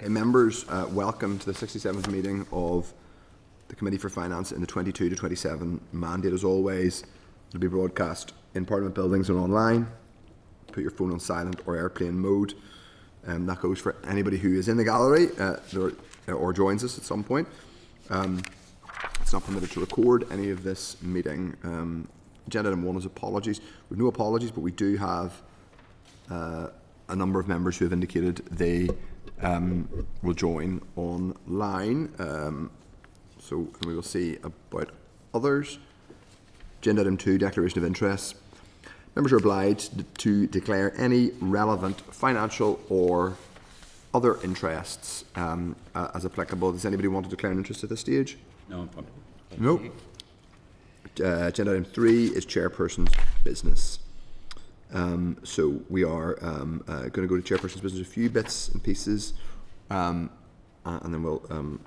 Okay, members, welcome to the 67th meeting of the Committee for Finance in the 22 to 27 mandate. As always, it will be broadcast in Parliament buildings and online. Put your phone on silent or airplane mode. That goes for anybody who is in the gallery or joins us at some point. It's not permitted to record any of this meeting. Agenda item 1 is apologies. We have no apologies, but we do have a number of members who have indicated they will join online. So we will see about others. Agenda item 2, declaration of interests. Members are obliged to declare any relevant financial or other interests as applicable. Does anybody want to declare an interest at this stage? No. No. Agenda item 3 is chairperson's business. So we are going to go to chairperson's business, a few bits and pieces, and then we'll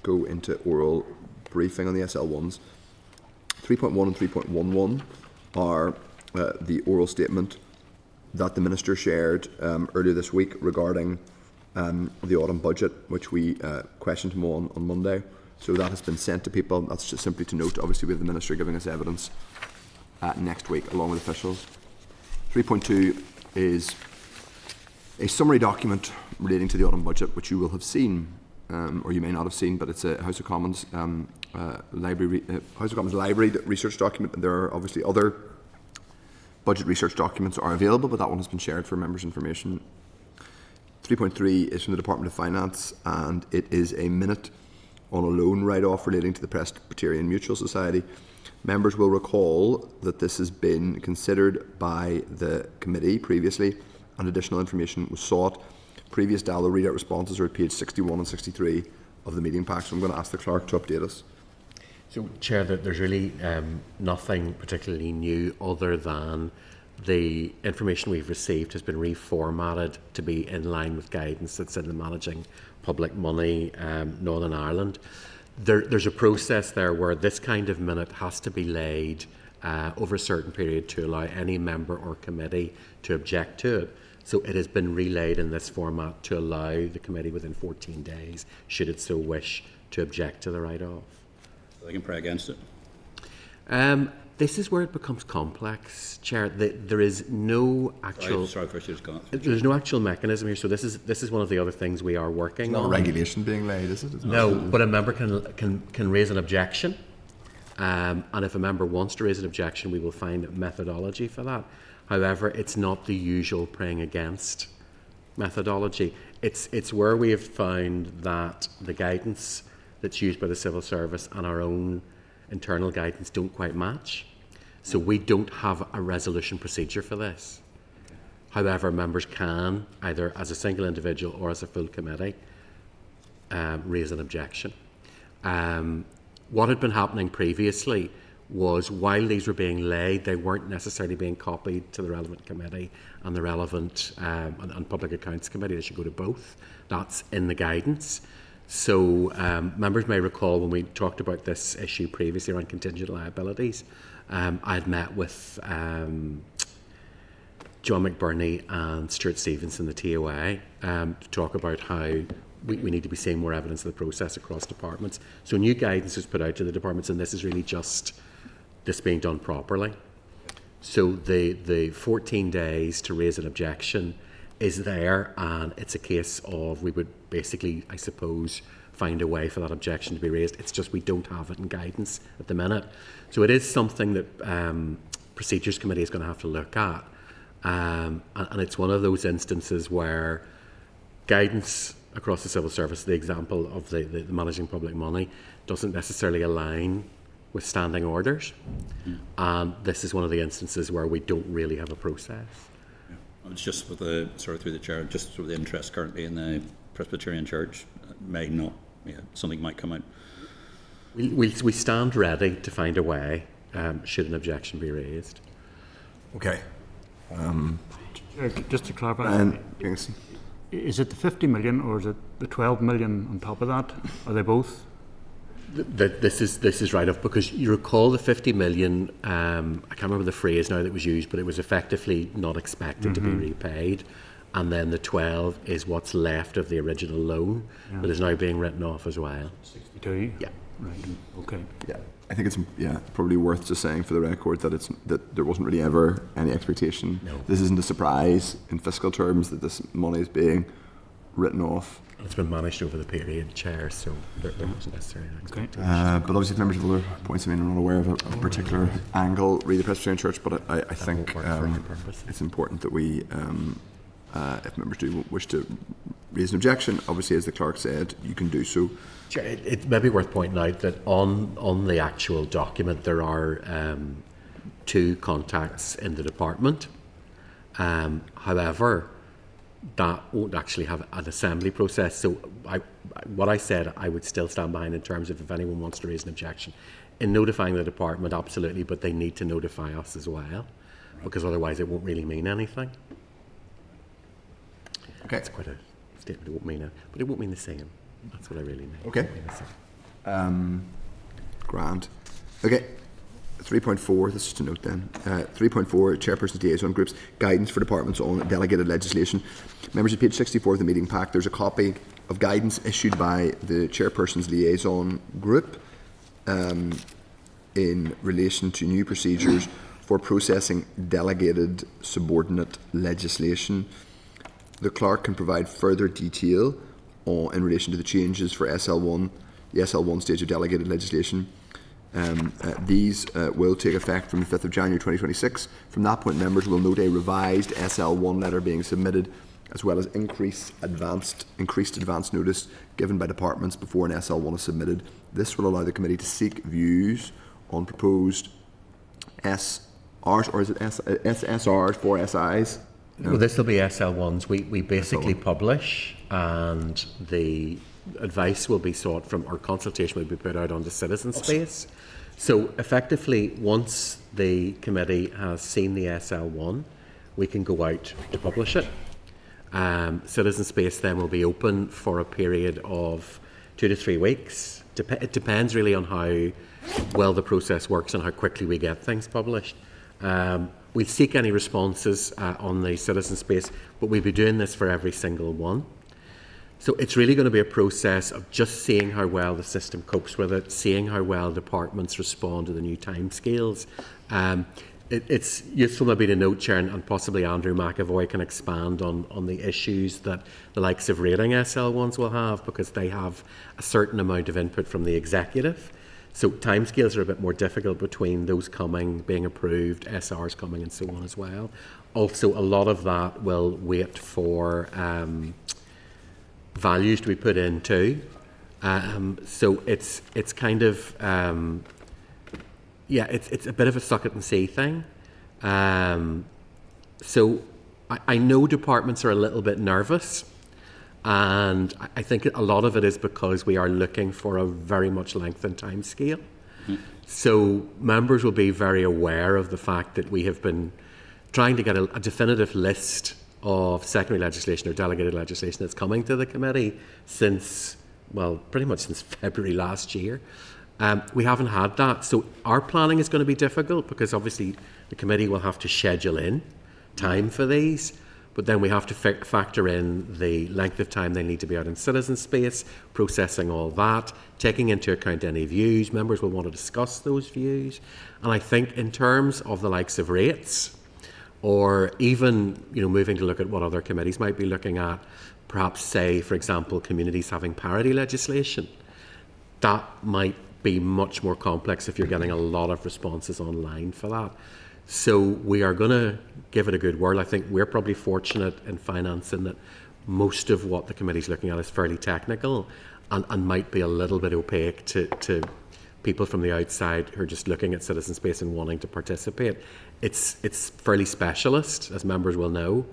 go into oral briefing on the SL1s. 3.1 and 3.11 are the oral statement that the Minister shared earlier this week regarding the autumn budget, which we questioned him on Monday. So that has been sent to people. That's just simply to note. Obviously, we have the Minister giving us evidence next week, along with officials. 3.2 is a summary document relating to the autumn budget, which you will have seen, or you may not have seen, but it's a House of Commons library research document. And there are obviously other budget research documents are available, but that one has been shared for members' information. 3.3 is from the Department of Finance, and it is a minute on a loan write-off relating to the Presbyterian Mutual Society. Members will recall that this has been considered by the committee previously, and additional information was sought. Previous DALO readout responses are at page 61 and 63 of the meeting pack, so I'm going to ask the clerk to update us. So, Chair, that there's really nothing particularly new other than the information we've received has been reformatted to be in line with guidance that's in the Managing Public Money Northern Ireland. There's a process there where this kind of minute has to be laid over a certain period to allow any member or committee to object to it. So it has been relayed in this format to allow the committee within 14 days, should it so wish, to object to the write-off. So they can pray against it? This is where it becomes complex, Chair. There is no actual. There's no actual mechanism here. So this is one of the other things we are working on. It's not regulation being laid, is it? No, but a member can raise an objection, and if a member wants to raise an objection, we will find a methodology for that. However, it's not the usual praying against methodology. It's where we have found that the guidance that's used by the civil service and our own internal guidance don't quite match. So we don't have a resolution procedure for this. However, members can, either as a single individual or as a full committee, raise an objection. What had been happening previously was, while these were being laid, they weren't necessarily being copied to the relevant committee and the relevant and Public Accounts Committee. They should go to both. That's in the guidance. So members may recall when we talked about this issue previously around contingent liabilities, I had met with John McBurney and Stuart Stevenson, the TOA, to talk about how we need to be seeing more evidence of the process across departments. So new guidance is put out to the departments, and this is really just this being done properly. So the 14 days to raise an objection is there, and it's a case of we would basically, I suppose, find a way for that objection to be raised. It's just we don't have it in guidance at the minute. So it is something that Procedures Committee is going to have to look at. And it's one of those instances where guidance across the civil service, the example of the managing public money, doesn't necessarily align with standing orders. And this is one of the instances where we don't really have a process. It's just with the, sort of through the chair, just with the interest currently in the Presbyterian Church, may not, something might come out. We stand ready to find a way, should an objection be raised. Okay. Just to clarify, yes. Is it the 50 million or is it the 12 million on top of that? Are they both? This is right off, because you recall the 50 million, I can't remember the phrase now that was used, but it was effectively not expected to be repaid. and then the 12 is what's left of the original loan that is now being written off as well. 62? Yeah. Right, okay. Yeah, I think it's probably worth just saying for the record that there wasn't really ever any expectation. No. This isn't a surprise in fiscal terms that this money is being written off. It's been managed over the period, Chair, so there wasn't necessarily an expectation. But obviously, if members of other points, I'm not aware of a particular angle, read the Presbyterian Church, but I think won't work for our purpose. it's important that we, if members do wish to raise an objection, obviously, as the clerk said, you can do so. Chair, it may be worth pointing out that on the actual document there are 2 contacts in the department. However, that won't actually have an assembly process. So what I said I would still stand behind in terms of if anyone wants to raise an objection. In notifying the department, absolutely, but they need to notify us as well, because otherwise it won't really mean anything. Okay. It's quite a statement, it won't mean it, but it won't mean the same. That's what I really mean. Okay. It won't mean the same. Grand. Okay. 3.4, this is to note then. 3.4, Chairperson's Liaison Groups, Guidance for Departments on Delegated Legislation. Members, at page 64 of the meeting pack, there's a copy of guidance issued by the Chairperson's Liaison Group in relation to new procedures for processing delegated subordinate legislation. The clerk can provide further detail in relation to the changes for SL1, the SL1 stage of delegated legislation. These will take effect from the 5th of January 2026. From that point, members will note a revised SL1 letter being submitted, as well as increased advanced notice given by departments before an SL1 is submitted. This will allow the committee to seek views on proposed SRs, or is it SSRs for SIs? No. Well, this will be SL1s. We basically publish, and the advice will be sought from, or consultation will be put out on the citizen space. So effectively, once the committee has seen the SL1, we can go out to publish it. Citizen space then will be open for a period of 2 to 3 weeks. It depends really on how well the process works and how quickly we get things published. We'll seek any responses on the citizen space, but we'll be doing this for every single one. So it's really going to be a process of just seeing how well the system copes with it, seeing how well departments respond to the new timescales. It's useful maybe to note, Chair, and possibly Andrew McAvoy can expand on the issues that the likes of rating SL1s will have, because they have a certain amount of input from the executive. So timescales are a bit more difficult between those coming, being approved, SRs coming and so on as well. Also, a lot of that will wait for values to be put in too. So it's kind of, it's a bit of a suck it and see thing. So I know departments are a little bit nervous, and I think a lot of it is because we are looking for a very much lengthened time scale. Mm-hmm. So members will be very aware of the fact that we have been trying to get a definitive list of secondary legislation or delegated legislation that's coming to the committee since, well, pretty much since February last year. We haven't had that. So our planning is going to be difficult, because obviously the committee will have to schedule in time for these. But then we have to factor in the length of time they need to be out in citizen space, processing all that, taking into account any views. Members will want to discuss those views. And I think in terms of the likes of rates, or even moving to look at what other committees might be looking at, perhaps say, for example, communities having parity legislation, that might be much more complex if you're getting a lot of responses online for that. So we are going to give it a good whirl. I think we're probably fortunate in finance in that most of what the committee's looking at is fairly technical and might be a little bit opaque to people from the outside who are just looking at citizen space and wanting to participate. It's fairly specialist, as members will know.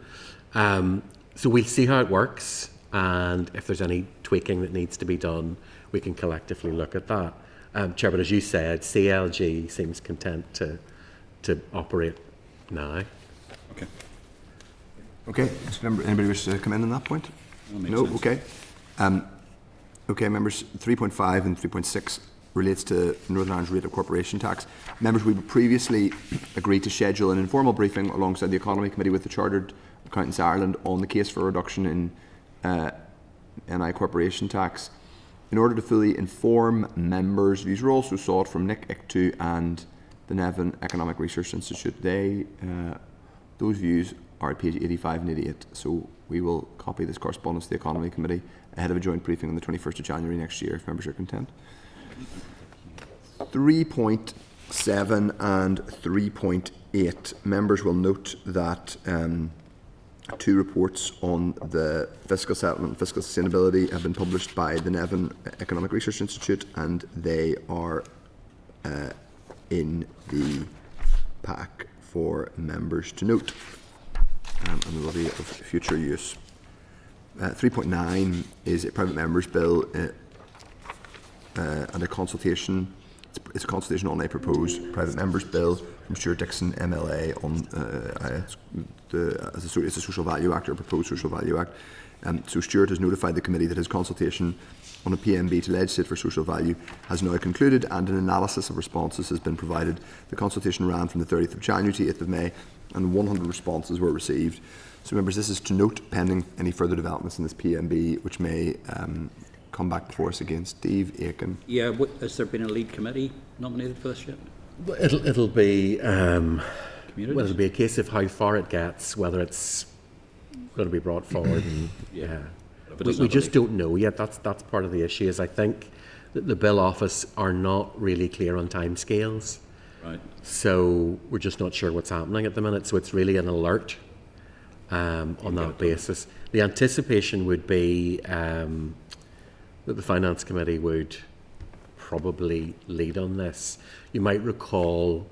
So we'll see how it works, and if there's any tweaking that needs to be done, we can collectively look at that. Chair, but as you said, CLG seems content to operate now. Okay. Okay. Anybody wish to come in on that point? No. Sense. Okay. Okay. Members, 3.5 and 3.6 relates to Northern Ireland's rate of corporation tax. Members, we previously agreed to schedule an informal briefing alongside the Economy Committee with the Chartered Accountants Ireland on the case for a reduction in NI corporation tax. In order to fully inform members, views were also sought from Nick Ictu and the Nevin Economic Research Institute. Those views are at page 85 and 88, so we will copy this correspondence to the Economy Committee ahead of a joint briefing on the 21st of January next year, if members are content. 3.7 and 3.8. Members will note that two reports on the fiscal settlement and fiscal sustainability have been published by the Nevin Economic Research Institute, and they are in the pack for members to note, and they will be of future use. 3.9 is a private members bill and a consultation. It's a consultation on a proposed private members bill from Stuart Dixon MLA on it's a Social Value Act, or proposed Social Value Act. So Stuart has notified the committee that his consultation on a PMB to legislate for social value has now concluded, and an analysis of responses has been provided. The consultation ran from the 30th of January to 8th of May, and 100 responses were received. So members, this is to note pending any further developments in this PMB, which may come back before us again. Steve Aiken. Yeah, has there been a lead committee nominated for this yet? It'll be it'll be a case of how far it gets, whether it's going to be brought forward. And, yeah, we just don't know yet. That's part of the issue. Is I think that the Bill Office are not really clear on timescales. Right. So we're just not sure what's happening at the minute. So it's really an alert on that basis. The anticipation would be that the Finance Committee would probably lead on this. You might recall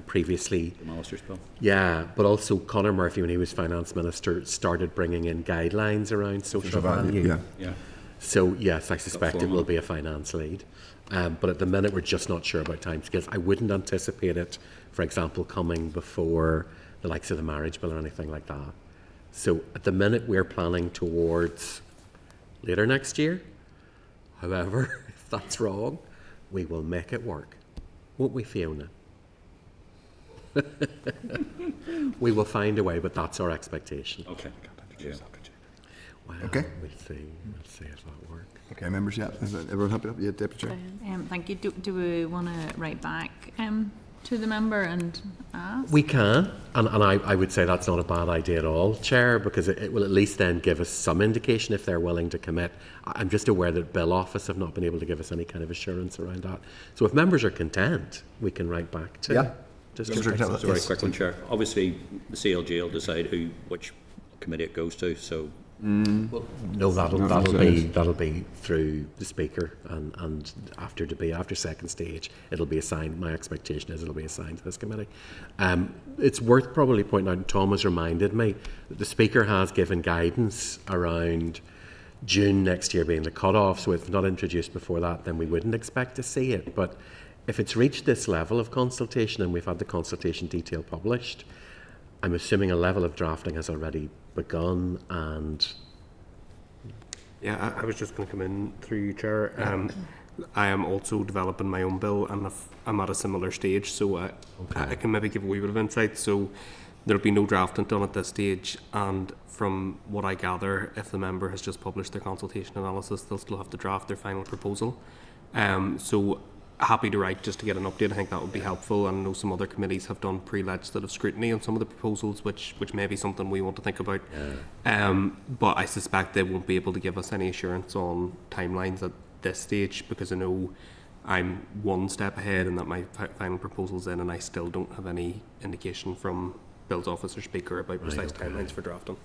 previously, The Minister's Bill. yeah, but also Conor Murphy, when he was Finance Minister, started bringing in guidelines around social value. Yeah. So yes, I suspect it will be a finance lead. But at the minute, we're just not sure about timescales. I wouldn't anticipate it, for example, coming before the likes of the marriage bill or anything like that. So at the minute, we're planning towards later next year. However, if that's wrong, we will make it work. Won't we, Fiona? We will find a way, but that's our expectation. Okay. Yeah. Well, Okay. We'll see if that works. Okay, members, yeah. Is everyone happy? Yeah, Deputy Chair. Thank you. Do we want to write back to the member and ask? We can, and I would say that's not a bad idea at all, Chair, because it will at least then give us some indication if they're willing to commit. I'm just aware that Bill Office have not been able to give us any kind of assurance around that. So if members are content, we can write back to. Yeah. Just Members are content. Sorry, Yes. quick one, Chair. Obviously, the CLG will decide which committee it goes to. So No, that'll be through the Speaker, and after debate, after second stage, it'll be assigned. My expectation is it'll be assigned to this committee. It's worth probably pointing out, and Tom has reminded me, that the Speaker has given guidance around June next year being the cut-off, so if it's not introduced before that, then we wouldn't expect to see it. But if it's reached this level of consultation, and we've had the consultation detail published, I'm assuming a level of drafting has already begun, and yeah, I was just going to come in through you, Chair. I am also developing my own bill, and I'm at a similar stage, so I can maybe give a wee bit of insight. So there'll be no drafting done at this stage, and from what I gather, if the member has just published their consultation analysis, they'll still have to draft their final proposal. So happy to write just to get an update. I think that would be helpful. And I know some other committees have done pre-legislative scrutiny on some of the proposals, which may be something we want to think about. But I suspect they won't be able to give us any assurance on timelines at this stage, because I know I'm one step ahead and that my final proposal's in, and I still don't have any indication from Bill's Office or Speaker about precise timelines for drafting.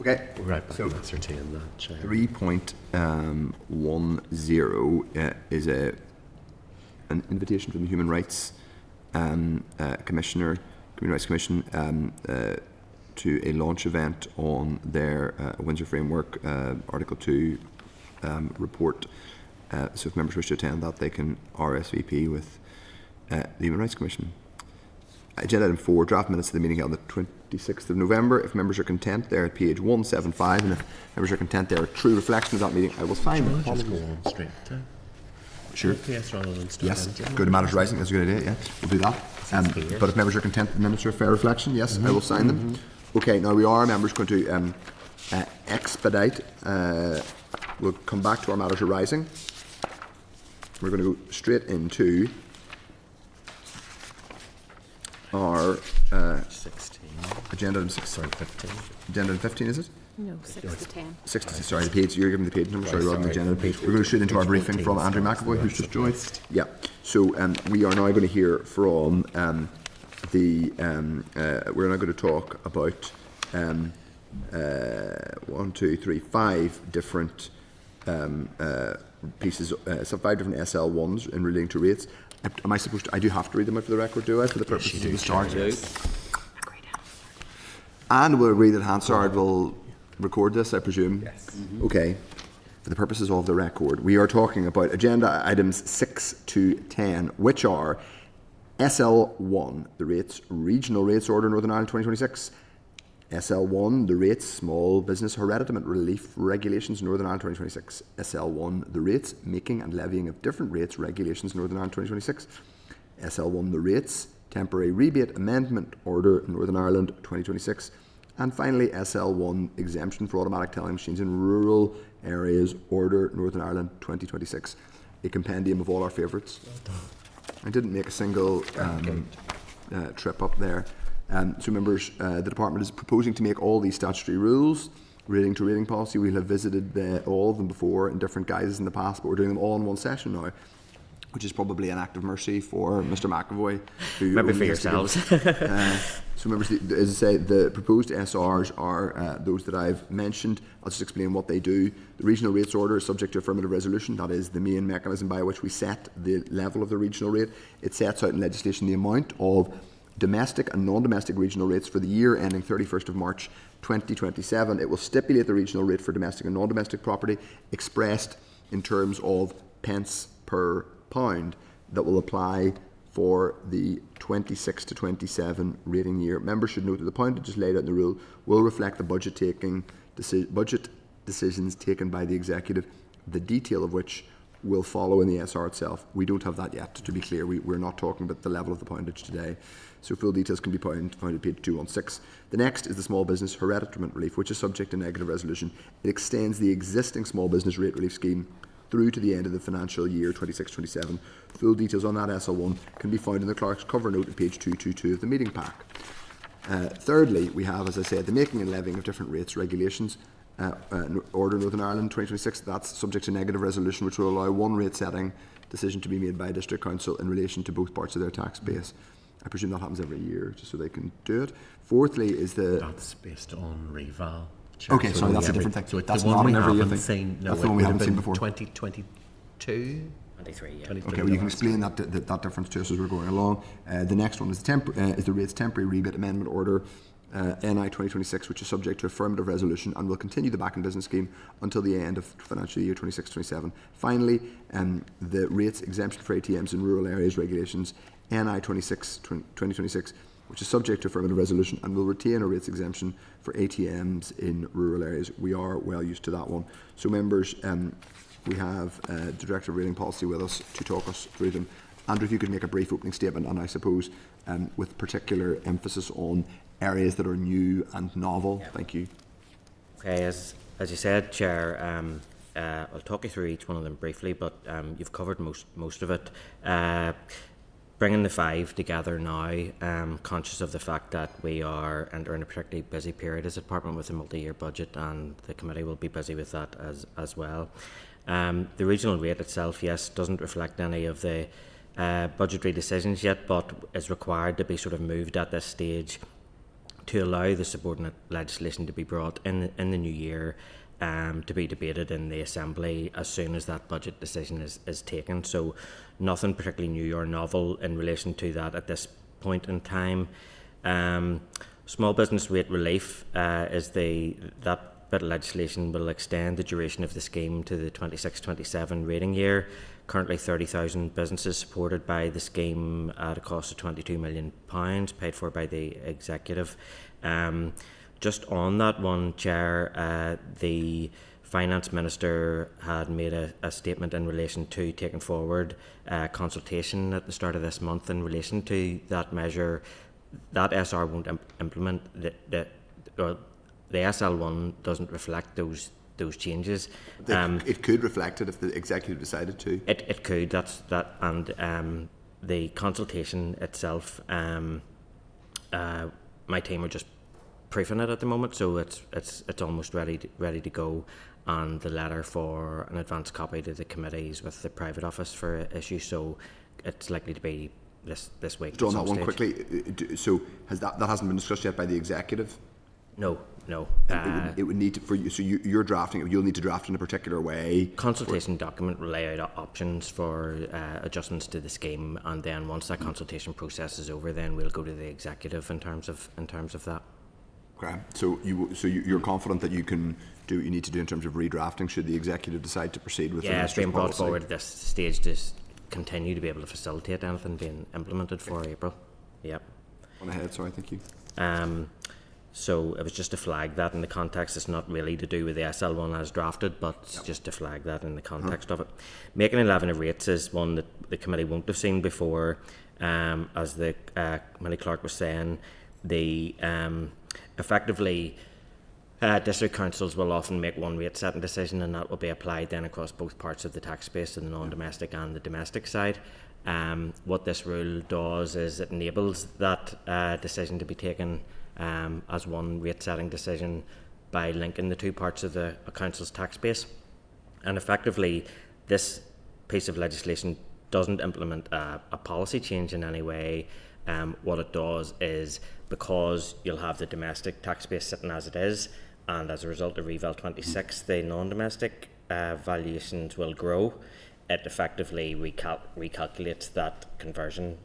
Okay. right back So and ascertain that, Chair. 3.10 is an invitation from the Human Rights Commissioner, Human Rights Commission, to a launch event on their Windsor Framework Article 2 report. So if members wish to attend that, they can RSVP with the Human Rights Commission. Agenda item 4, draft minutes of the meeting held on the 26th of November. If members are content, they're at page 175, and if members are content, they're a true reflection of that meeting. I will find them. Just go on straight to Sure. yes, rather than start Yes, into it. go to Matters Rising, that's a good idea, yeah, we'll do that. But if members are content, the minutes are a fair reflection, yes, I will sign them. Okay, now we are, members, going to expedite. We'll come back to our matters arising. We're going to go straight into our 16. agenda item 15. Agenda item 15, is it? No, 6 to 10. 60, sorry, the page. You're giving the page number, sorry, rather than the agenda. Page We're going to straight into our page briefing 14 from Andrew starts McAvoy, the who's just joined. list. Yeah. So we are now going to hear from we're now going to talk about 1, 2, 3, 5 different pieces, 5 different SL1s in relating to rates. Am I supposed to? I do have to read them out for the record, do I? For the purposes of the start. And we'll agree that Hansard will record this, I presume? Yes. Okay. For the purposes of the record, we are talking about agenda items 6 to 10, which are SL1, the rates, Regional Rates Order Northern Ireland 2026, SL1, the rates, Small Business Hereditament Relief Regulations Northern Ireland 2026, SL1, the rates, Making and Levying of Different Rates Regulations Northern Ireland 2026, SL1, the rates, Temporary Rebate Amendment Order Northern Ireland 2026, and finally SL1, Exemption for Automatic Telling Machines in Rural Areas Order Northern Ireland 2026, a compendium of all our favourites. I didn't make a single trip up there. So members, the department is proposing to make all these statutory rules relating to rating policy. We'll have visited all of them before in different guises in the past, but we're doing them all in one session now, which is probably an act of mercy for Mr. McAvoy. Who Maybe for yourselves. So members, as I say, the proposed SRs are those that I've mentioned. I'll just explain what they do. The regional rates order is subject to affirmative resolution. That is the main mechanism by which we set the level of the regional rate. It sets out in legislation the amount of domestic and non-domestic regional rates for the year ending 31st of March 2027. It will stipulate the regional rate for domestic and non-domestic property expressed in terms of pence per pound that will apply for the 26 to 27 rating year. Members should note that the poundage laid out in the rule will reflect the budget decisions taken by the executive, the detail of which will follow in the SR itself. We don't have that yet, to be clear. We're not talking about the level of the poundage today. So full details can be found at page 216. The next is the small business hereditament relief, which is subject to negative resolution. It extends the existing small business rate relief scheme through to the end of the financial year 26-27. Full details on that SL1 can be found in the clerk's cover note at page 222 of the meeting pack. Thirdly, we have, as I said, the making and levying of different rates regulations Order Northern Ireland 2026. That's subject to negative resolution, which will allow one rate setting decision to be made by a district council in relation to both parts of their tax base. I presume that happens every year, just so they can do it. Fourthly is That's based on reval. Okay, sorry, that's a different thing. So that's the one not we an every year haven't thing. seen. No, That's the one we haven't seen before. 2022. 23, yeah. 23, Okay, well, you can explain that difference to us as we're going along. The next one is the rates temporary rebate amendment order, NI 2026, which is subject to affirmative resolution and will continue the back in business scheme until the end of financial year 26-27. Finally, the rates exemption for ATMs in rural areas regulations, NI 2026, which is subject to affirmative resolution and will retain a rates exemption for ATMs in rural areas. We are well used to that one. So members, we have the Director of Rating Policy with us to talk us through them. Andrew, if you could make a brief opening statement, and I suppose with particular emphasis on areas that are new and novel. Yeah. Thank you. Okay, as you said, Chair, I'll talk you through each one of them briefly, but you've covered most of it. Bringing the five together now, conscious of the fact that we are entering a particularly busy period as a department with a multi-year budget, and the committee will be busy with that as well. The regional rate itself, yes, doesn't reflect any of the budgetary decisions yet, but is required to be sort of moved at this stage to allow the subordinate legislation to be brought in the new year to be debated in the Assembly as soon as that budget decision is taken. So nothing particularly new or novel in relation to that at this point in time. Small business rate relief is that bit of legislation will extend the duration of the scheme to the 26-27 rating year. Currently 30,000 businesses supported by the scheme at a cost of £22 million paid for by the executive. Just on that one, Chair, the Finance Minister had made a statement in relation to taking forward consultation at the start of this month in relation to that measure. That SR won't implement the or the SL1 doesn't reflect those changes. It could reflect it if the executive decided to. It could. And the consultation itself. My team are just proofing it at the moment, so it's almost ready to go. And the letter for an advance copy to the committees with the private office for issue. So it's likely to be this week. Draw on that one quickly. So that hasn't been discussed yet by the executive? No. It would need to, for you. So you're drafting it. You'll need to draft in a particular way. Consultation document will lay out options for adjustments to the scheme, and then once that consultation process is over, then we'll go to the executive in terms of that. Okay. So you're confident that you can do what you need to do in terms of redrafting should the executive decide to proceed with the Yeah, it's minister's been brought policy? forward at this stage to continue to be able to facilitate anything being implemented for April. Yep. On ahead. Sorry. Thank you. So it was just to flag that in the context. It's not really to do with the SL1 as drafted, but it's just to flag that in the context of it. Making 11 of rates is one that the committee won't have seen before. As the committee clerk was saying, the effectively district councils will often make one rate setting decision, and that will be applied then across both parts of the tax base, so the non-domestic and the domestic side. What this rule does is it enables that decision to be taken as one rate setting decision by linking the two parts of the council's tax base. And effectively, this piece of legislation doesn't implement a policy change in any way. What it does is, because you'll have the domestic tax base sitting as it is, and as a result of Reval 26, the non-domestic valuations will grow, it effectively recalculates that conversion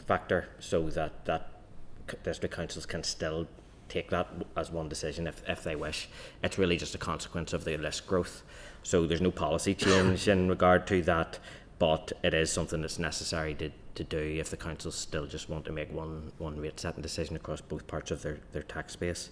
factor so that district councils can still take that as one decision if they wish. It's really just a consequence of the list growth. So there's no policy change in regard to that, but it is something that's necessary to do if the councils still just want to make one rate setting decision across both parts of their tax base.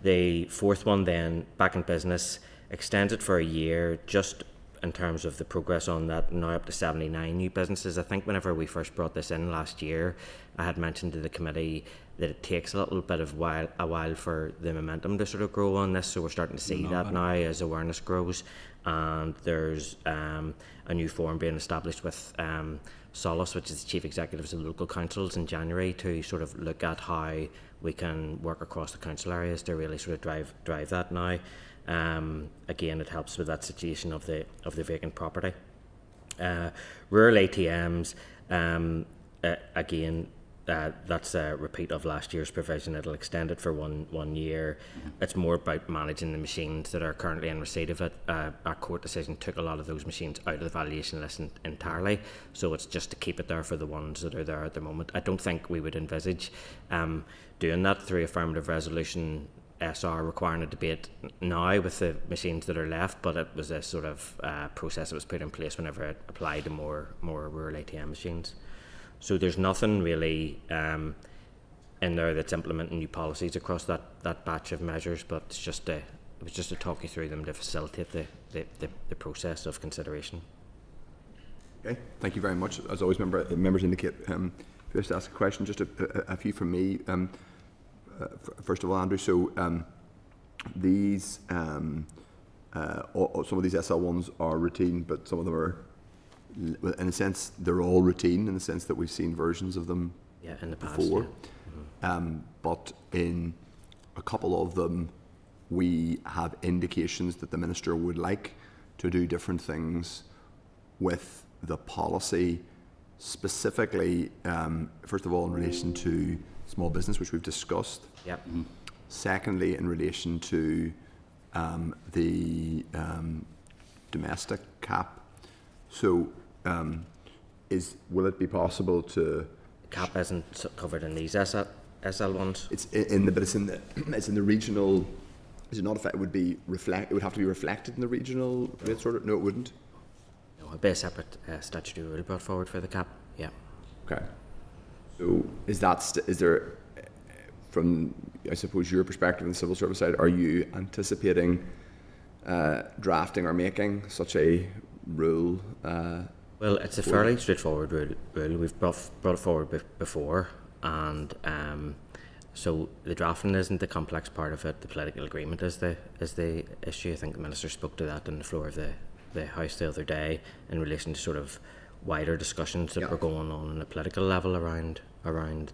The fourth one then, back in business, extends it for a year, just in terms of the progress on that, now up to 79 new businesses. I think whenever we first brought this in last year, I had mentioned to the committee that it takes a little bit of a while for the momentum to sort of grow on this, so we're starting to see that now as awareness grows. And there's a new forum being established with Solace, which is the chief executives of local councils, in January, to sort of look at how we can work across the council areas to really sort of drive that now. Again, it helps with that situation of the vacant property. Rural ATMs, again, that's a repeat of last year's provision. It'll extend it for one year. It's more about managing the machines that are currently in receipt of it. Our court decision took a lot of those machines out of the valuation list entirely, so it's just to keep it there for the ones that are there at the moment. I don't think we would envisage doing that through affirmative resolution SR requiring a debate now with the machines that are left, but it was a sort of process that was put in place whenever it applied to more rural ATM machines. So there's nothing really in there that's implementing new policies across that batch of measures, but it was just to talk you through them to facilitate the process of consideration. Okay, thank you very much. As always, members indicate if you wish to ask a question. Just a few from me. First of all, Andrew, so these some of these SL1s are routine, but some of them are, in a sense, they're all routine in the sense that we've seen versions of them in the past, before. Yeah. But in a couple of them, we have indications that the minister would like to do different things with the policy, specifically, first of all, in relation to small business, which we've discussed. Yep. Secondly, in relation to the domestic cap. So, will it be possible to? Cap isn't covered in these SL1s. It's in the regional. Is it not? It would be It would have to be reflected in the regional rate sort of. No, it wouldn't. No, it'd be a separate statutory rule brought forward for the cap. Yeah. Okay. So is there, from I suppose your perspective in the civil service side, are you anticipating drafting or making such a rule? Well, it's a fairly straightforward rule. We've brought it forward before, and So the drafting isn't the complex part of it. The political agreement is the issue. I think the Minister spoke to that on the floor of the House the other day in relation to sort of wider discussions that were going on the political level around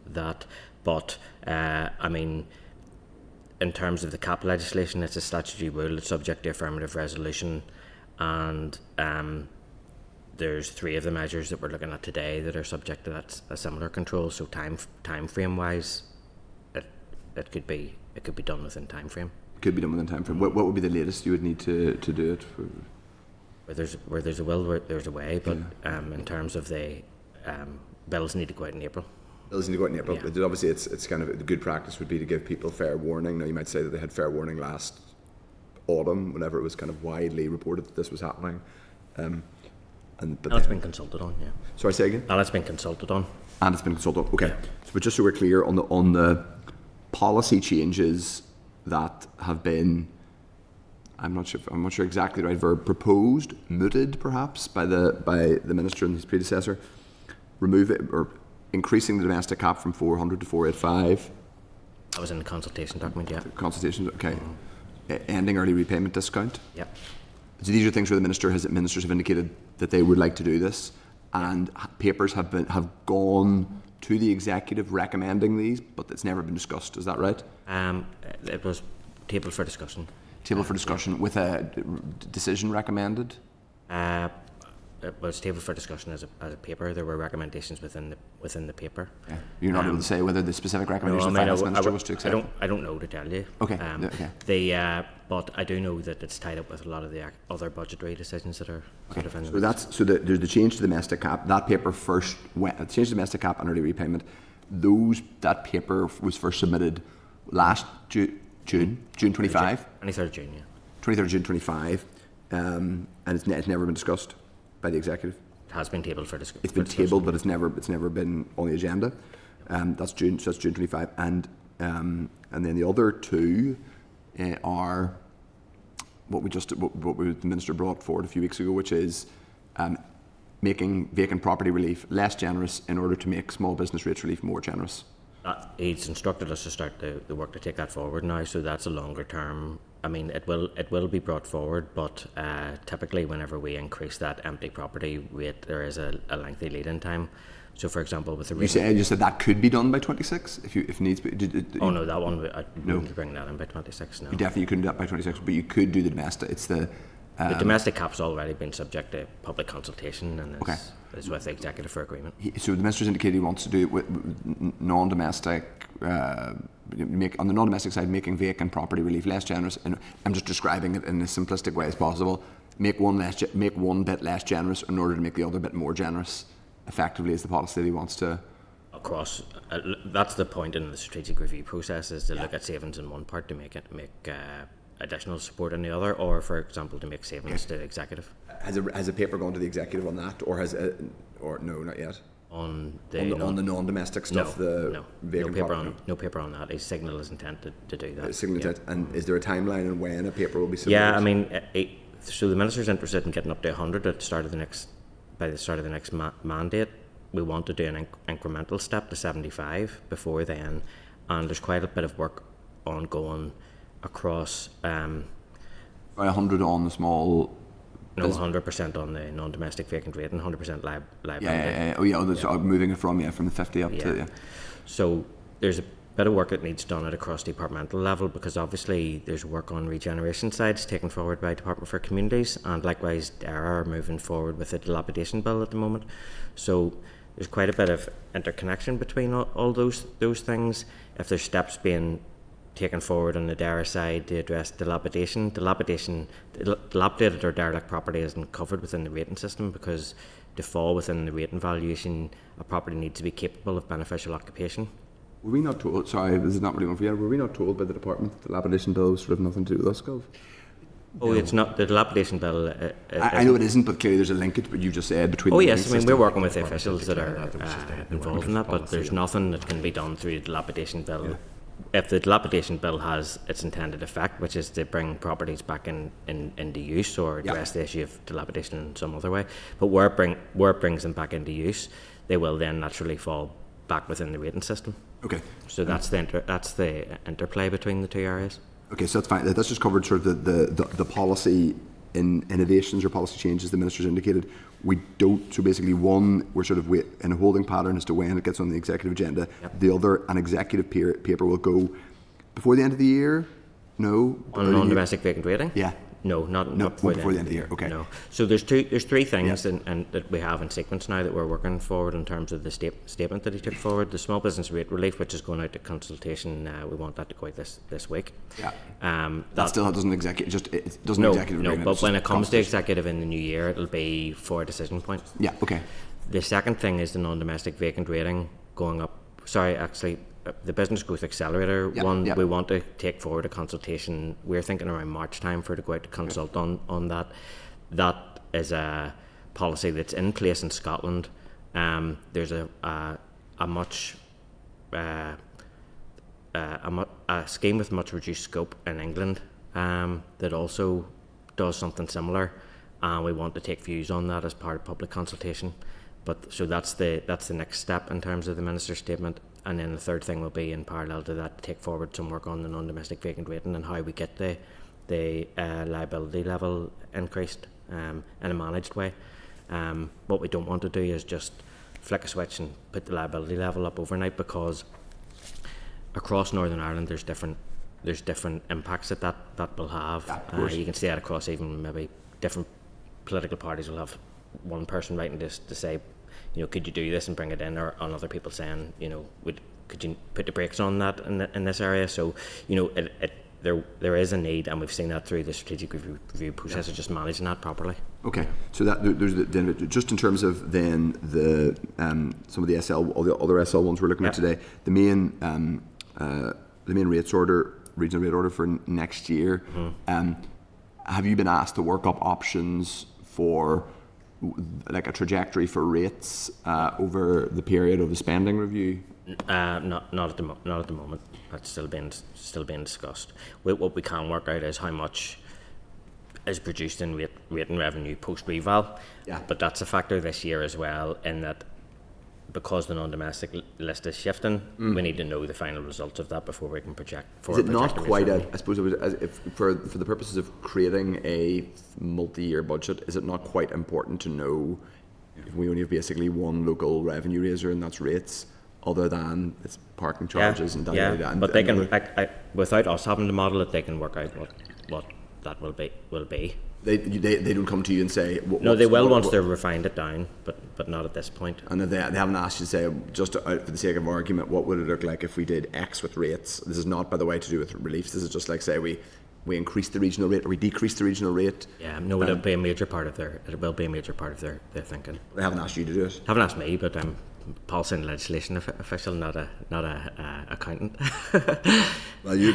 that. But I mean, in terms of the cap legislation, it's a statutory rule. It's subject to affirmative resolution, and there's 3 of the measures that we're looking at today that are subject to that a similar control. So time frame wise, it could be done within time frame. Could be done within time frame. What would be the latest you would need to do it for? Where there's a will, there's a way. But in terms of the bills need to go out in April. Bills need to go out in April. Yeah. But obviously, it's kind of the good practice would be to give people fair warning. Now, you might say that they had fair warning last autumn, whenever it was kind of widely reported that this was happening. But It's been consulted on, yeah. Sorry, say again. And it's been consulted on. And it's been consulted on. Okay. So, but just so we're clear on the policy changes that have been, I'm not sure exactly the right verb, proposed, mooted perhaps by the Minister and his predecessor, remove it or increasing the domestic cap from 400 to 485. That was in the consultation document, yeah. Consultation, okay. Ending early repayment discount. Yep. So these are things where the ministers have indicated that they would like to do this, and papers have gone to the executive recommending these, but it's never been discussed. Is that right? It was tabled for discussion. Tabled for discussion with a decision recommended. It was tabled for discussion as a paper. There were recommendations within the paper. Yeah. You're not able to say whether the specific recommendation the finance minister was to accept. I don't know to tell you. Okay. Okay. But I do know that it's tied up with a lot of the other budgetary decisions that are sort of in the there's the change to the domestic cap. That paper first went. The change to domestic cap and early repayment. That paper was first submitted last June 25. 23rd June, yeah. 23rd June 25, and it's never been discussed by the executive. It has been tabled for discussion. It's been tabled, but it's never been on the agenda. That's June 25, and then the other 2 are what the minister brought forward a few weeks ago, which is making vacant property relief less generous in order to make small business rates relief more generous. He's instructed us to start the work to take that forward now, so that's a longer term. I mean, it will be brought forward, but typically whenever we increase that empty property rate, there is a lengthy lead-in time. So, for example, with the you said that could be done by 26 if needs be. Oh no, that one I wouldn't be bringing that in by 26. No, you definitely couldn't do that by 26, but you could do the domestic. It's the domestic cap's already been subject to public consultation and is with the executive for agreement. So the minister's indicated he wants to do it with non-domestic, on the non-domestic side, making vacant property relief less generous. And I'm just describing it in as simplistic way as possible. Make one bit less generous in order to make the other bit more generous. Effectively, is the policy that he wants to. Across, that's the point in the strategic review process, is to look at savings in one part to make additional support in the other, or for example to make savings to the executive. Has a paper gone to the executive on that, or or no, not yet? On the non-domestic stuff, no paper on that. His signal is intended to do that. Intent. And is there a timeline on when a paper will be submitted? Yeah, I mean, so the minister's interested in getting up to 100 at the start of the next mandate. We want to do an incremental step to 75 before then, and there's quite a bit of work ongoing across. 100 on the small. No, 100% on the non-domestic vacant rate and 100% liability. Yeah. Oh, yeah. Moving it from the 50 up to. Yeah. So there's a bit of work that needs done at a cross-departmental level, because obviously there's work on regeneration sides taken forward by Department for Communities, and likewise NERI are moving forward with the dilapidation bill at the moment. So there's quite a bit of interconnection between all those things. If there's steps being taken forward on the NERI side to address dilapidated or derelict property isn't covered within the rating system, because to fall within the rating valuation, a property needs to be capable of beneficial occupation. Were we not told, sorry, this is not really one for you, were we not told by the department that the dilapidation bill was sort of nothing to do with us, Gov? Oh, no. It's not the dilapidation bill. I know it isn't, but clearly there's a linkage, but you just said between the yes, I mean, we're working with the officials that are involved in that, but there's nothing that can be done through the dilapidation bill. Yeah. If the dilapidation bill has its intended effect, which is to bring properties back into use or address the issue of dilapidation in some other way, but where it brings them back into use, they will then naturally fall back within the rating system. Okay. So that's the interplay between the two areas. Okay, so that's fine. That's just covered sort of the policy in innovations or policy changes the minister's indicated. We don't, so basically one, we're sort of in a holding pattern as to when it gets on the executive agenda. Yep. The other, an executive paper will go before the end of the year? No? On non-domestic vacant waiting? Yeah. No, not before the end of the year. Okay. No. So there's three things and that we have in sequence now that we're working forward in terms of the statement that he took forward. The small business rate relief, which is going out to consultation, we want that to go out this week. Yeah. That still doesn't executive. It doesn't executive. No. agreement, But it's when just it comes to consultation. executive in the new year, it'll be for a decision point. Yeah. Okay. The second thing is the non-domestic vacant rating going up. Sorry, actually, the business growth accelerator one. We want to take forward a consultation. We're thinking around March time for it to go out to consult on that. That is a policy that's in place in Scotland. There's a scheme with much reduced scope in England that also does something similar, and we want to take views on that as part of public consultation. But so that's the next step in terms of the minister's statement. And then the third thing will be, in parallel to that, to take forward some work on the non-domestic vacant rating and how we get the liability level increased in a managed way. What we don't want to do is just flick a switch and put the liability level up overnight, because across Northern Ireland there's different impacts that will have. You can see that across even maybe different political parties will have one person writing this to say, could you do this and bring it in, or on other people saying, could you put the brakes on that in this area? So, there is a need, and we've seen that through the strategic review process of just managing that properly. Okay, so that there's just in terms of then the some of the all the other SL ones we're looking at today. The main rates order, regional rate order for next year. Have you been asked to work up options for like a trajectory for rates over the period of the spending review? Not at the moment. That's still being discussed. What we can work out is how much is produced in rate and revenue post reval. Yeah. But that's a factor this year as well, in that because the non-domestic list is shifting, we need to know the final results of that before we can project. Is it not quite I suppose it was for the purposes of creating a multi-year budget, is it not quite important to know if we only have basically one local revenue raiser and that's rates, other than its parking charges and that? But they can, without us having to model it, they can work out what that will be. They don't come to you and say... No, they will once they've refined it down, but not at this point. And they haven't asked you to say, just for the sake of argument, what would it look like if we did X with rates? This is not, by the way, to do with reliefs. This is just like, say, we increase the regional rate or we decrease the regional rate. Yeah, no, it will be a major part of their thinking. They haven't asked you to do it. Haven't asked me, but I'm policy and legislation official, not a accountant. Well, you're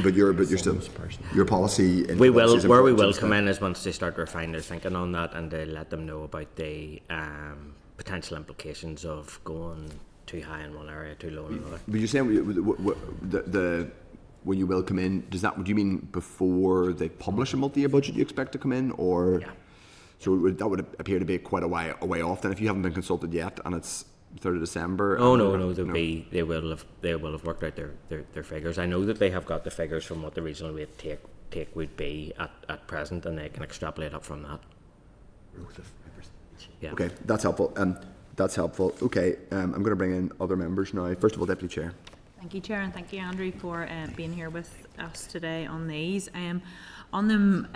still your policy. We will come in is once they start to refine their thinking on that, and to let them know about the potential implications of going too high in one area, too low in another. But you're saying when you will come in, do you mean before they publish a multi-year budget you expect to come in, or? Yeah. So that would appear to be quite a way off. Then, if you haven't been consulted yet, and it's 3rd of December. Oh no, they will have worked out their figures. I know that they have got the figures from what the regional rate take would be at present, and they can extrapolate up from that. Yeah. Okay, that's helpful. Okay, I'm going to bring in other members now. First of all, Deputy Chair. Thank you, Chair, and thank you, Andrew, for being here with us today on these. On them,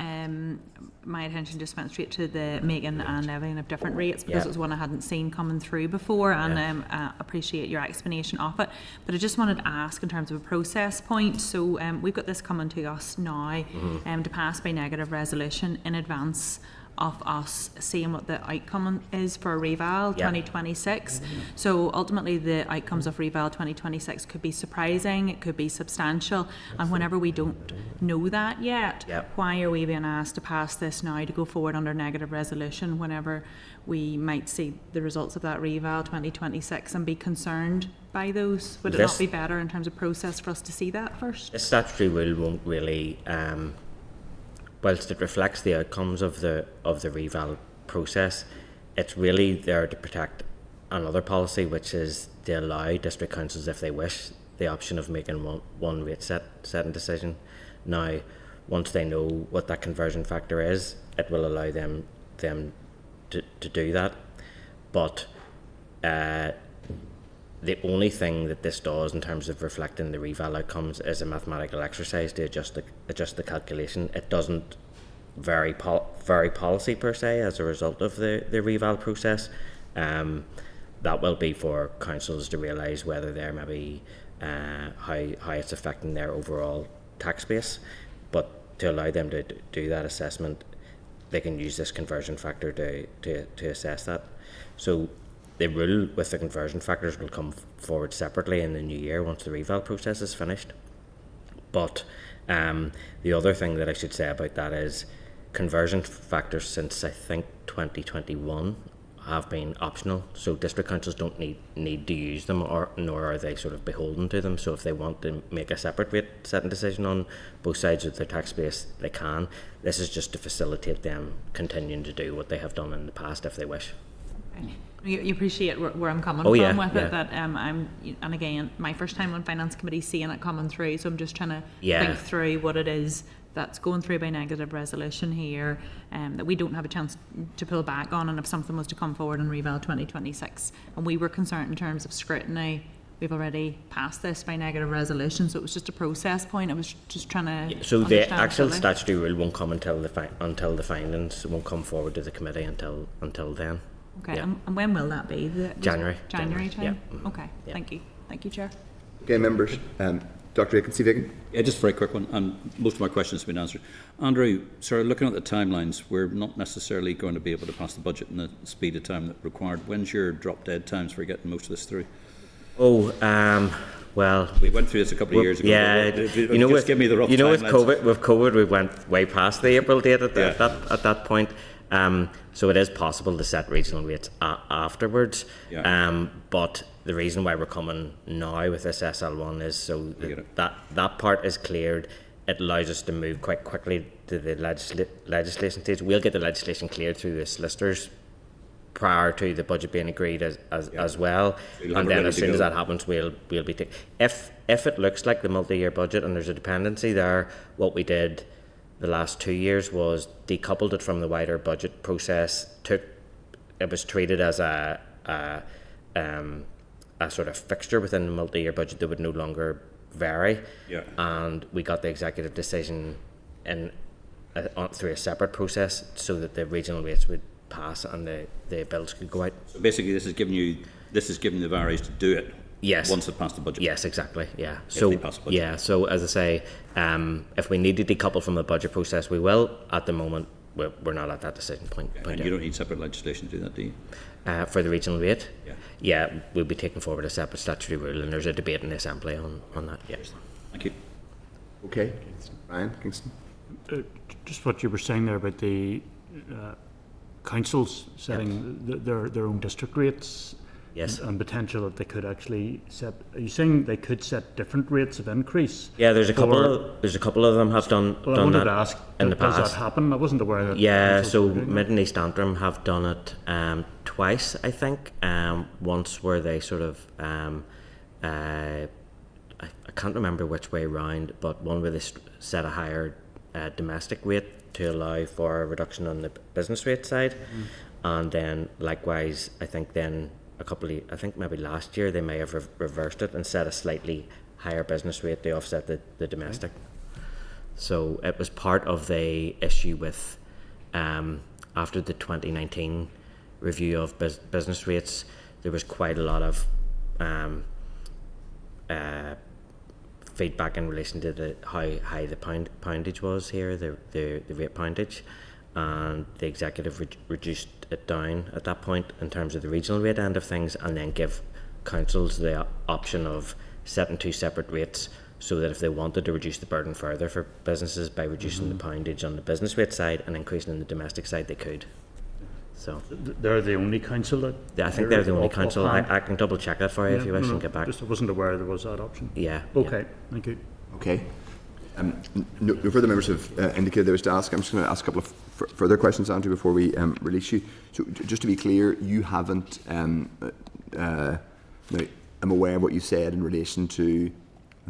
my attention just went straight to the making and Levying of different rates, because it was one I hadn't seen coming through before, and appreciate your explanation of it. But I just wanted to ask in terms of a process point. So we've got this coming to us now to pass by negative resolution in advance of us seeing what the outcome is for Reval 2026. So ultimately the outcomes of Reval 2026 could be surprising, it could be substantial, and whenever we don't know that yet, why are we being asked to pass this now to go forward under negative resolution whenever we might see the results of that Reval 2026 and be concerned by those? Would it not be better in terms of process for us to see that first? The statutory rule won't really whilst it reflects the outcomes of the reval process, it's really there to protect another policy, which is to allow district councils, if they wish, the option of making one rate setting decision. Now, once they know what that conversion factor is, it will allow them to do that. But the only thing that this does in terms of reflecting the reval outcomes is a mathematical exercise to adjust the calculation. It doesn't vary policy per se as a result of the reval process. That will be for councils to realise whether they're maybe how it's affecting their overall tax base. But to allow them to do that assessment, they can use this conversion factor to assess that. So the rule with the conversion factors will come forward separately in the new year once the reval process is finished. But the other thing that I should say about that is conversion factors since I think 2021 have been optional, so district councils don't need to use them, nor are they sort of beholden to them. So if they want to make a separate rate setting decision on both sides of their tax base, they can. This is just to facilitate them continuing to do what they have done in the past if they wish. Okay. You appreciate where I'm coming Oh, from yeah, with yeah. it, that and again, my first time on Finance Committee seeing it coming through, so I'm just trying to think through what it is that's going through by negative resolution here, that we don't have a chance to pull back on, and if something was to come forward in Reval 2026, and we were concerned in terms of scrutiny, we've already passed this by negative resolution, so it was just a process point. I was just trying to So the actual fully. statutory rule won't come until the findings won't come forward to the committee until then. Okay, Yeah. and when will that be? January. January time? Yeah. Mhm. Okay, Yeah. thank you, Chair. Okay, members. Dr. Aiken, Steve Aiken. Yeah, just a very quick one, and most of my questions have been answered. Andrew, sorry, looking at the timelines, we're not necessarily going to be able to pass the budget in the speed of time that required. When's your drop dead times for getting most of this through? Well, We went through this a couple of years ago. yeah, Give me the rough timelines. with COVID, we went way past the April date at that point. So it is possible to set regional rates afterwards. Yeah. But the reason why we're coming now with this SL1 is so that part is cleared. It allows us to move quite quickly to the legislation stage. We'll get the legislation cleared through the solicitors prior to the budget being agreed as well. So you'll And have it then ready as to soon as go. that happens, we'll be if it looks like the multi-year budget and there's a dependency there, what we did the last 2 years was decoupled it from the wider budget process. It was treated as a sort of fixture within the multi-year budget that would no longer vary. Yeah. And we got the executive decision through a separate process so that the regional rates would pass and the bills could go out. So basically, this is giving the varies to do it. Yes. Once it passed the budget. Yes, exactly. Yeah. they pass the budget. Yeah. So as I say, if we need to decouple from the budget process, we will. At the moment, we're not at that decision point. And you don't need separate legislation to do that, do you? For the regional rate. Yeah. Yeah, we'll be taking forward a separate statutory rule, and there's a debate in the assembly on that. Yeah. Thank you. Okay. Ryan Kingston. Just what you were saying there about the councils setting their own district rates. Yes. And potential that they could actually set. Are you saying they could set different rates of increase? Yeah, there's a couple of them have done Well, I wanted that to ask, in the does past. that happen? I wasn't aware that. Yeah, councils so were doing that. Mid and East Antrim have done it twice, I think. Once where they sort of, I can't remember which way round, but one where they set a higher domestic rate to allow for a reduction on the business rate side, and then likewise, I think maybe last year they may have reversed it and set a slightly higher business rate to offset the domestic. So it was part of the issue with after the 2019 review of business rates, there was quite a lot of feedback in relation to how high the poundage was here, the rate poundage, and the executive reduced it down at that point in terms of the regional rate end of things, and then give councils the option of setting two separate rates, so that if they wanted to reduce the burden further for businesses by reducing the poundage on the business rate side and increasing on the domestic side, they could. So They're the only council that. I think they're the only off- council. offhand? I can double check that for you if you wish and get back. Just I wasn't aware there was that option. Yeah. Okay, thank you. Okay. No further members have indicated they wish to ask. I'm just going to ask a couple of further questions, Andrew, before we release you. So, just to be clear, you haven't. Now, I'm aware of what you said in relation to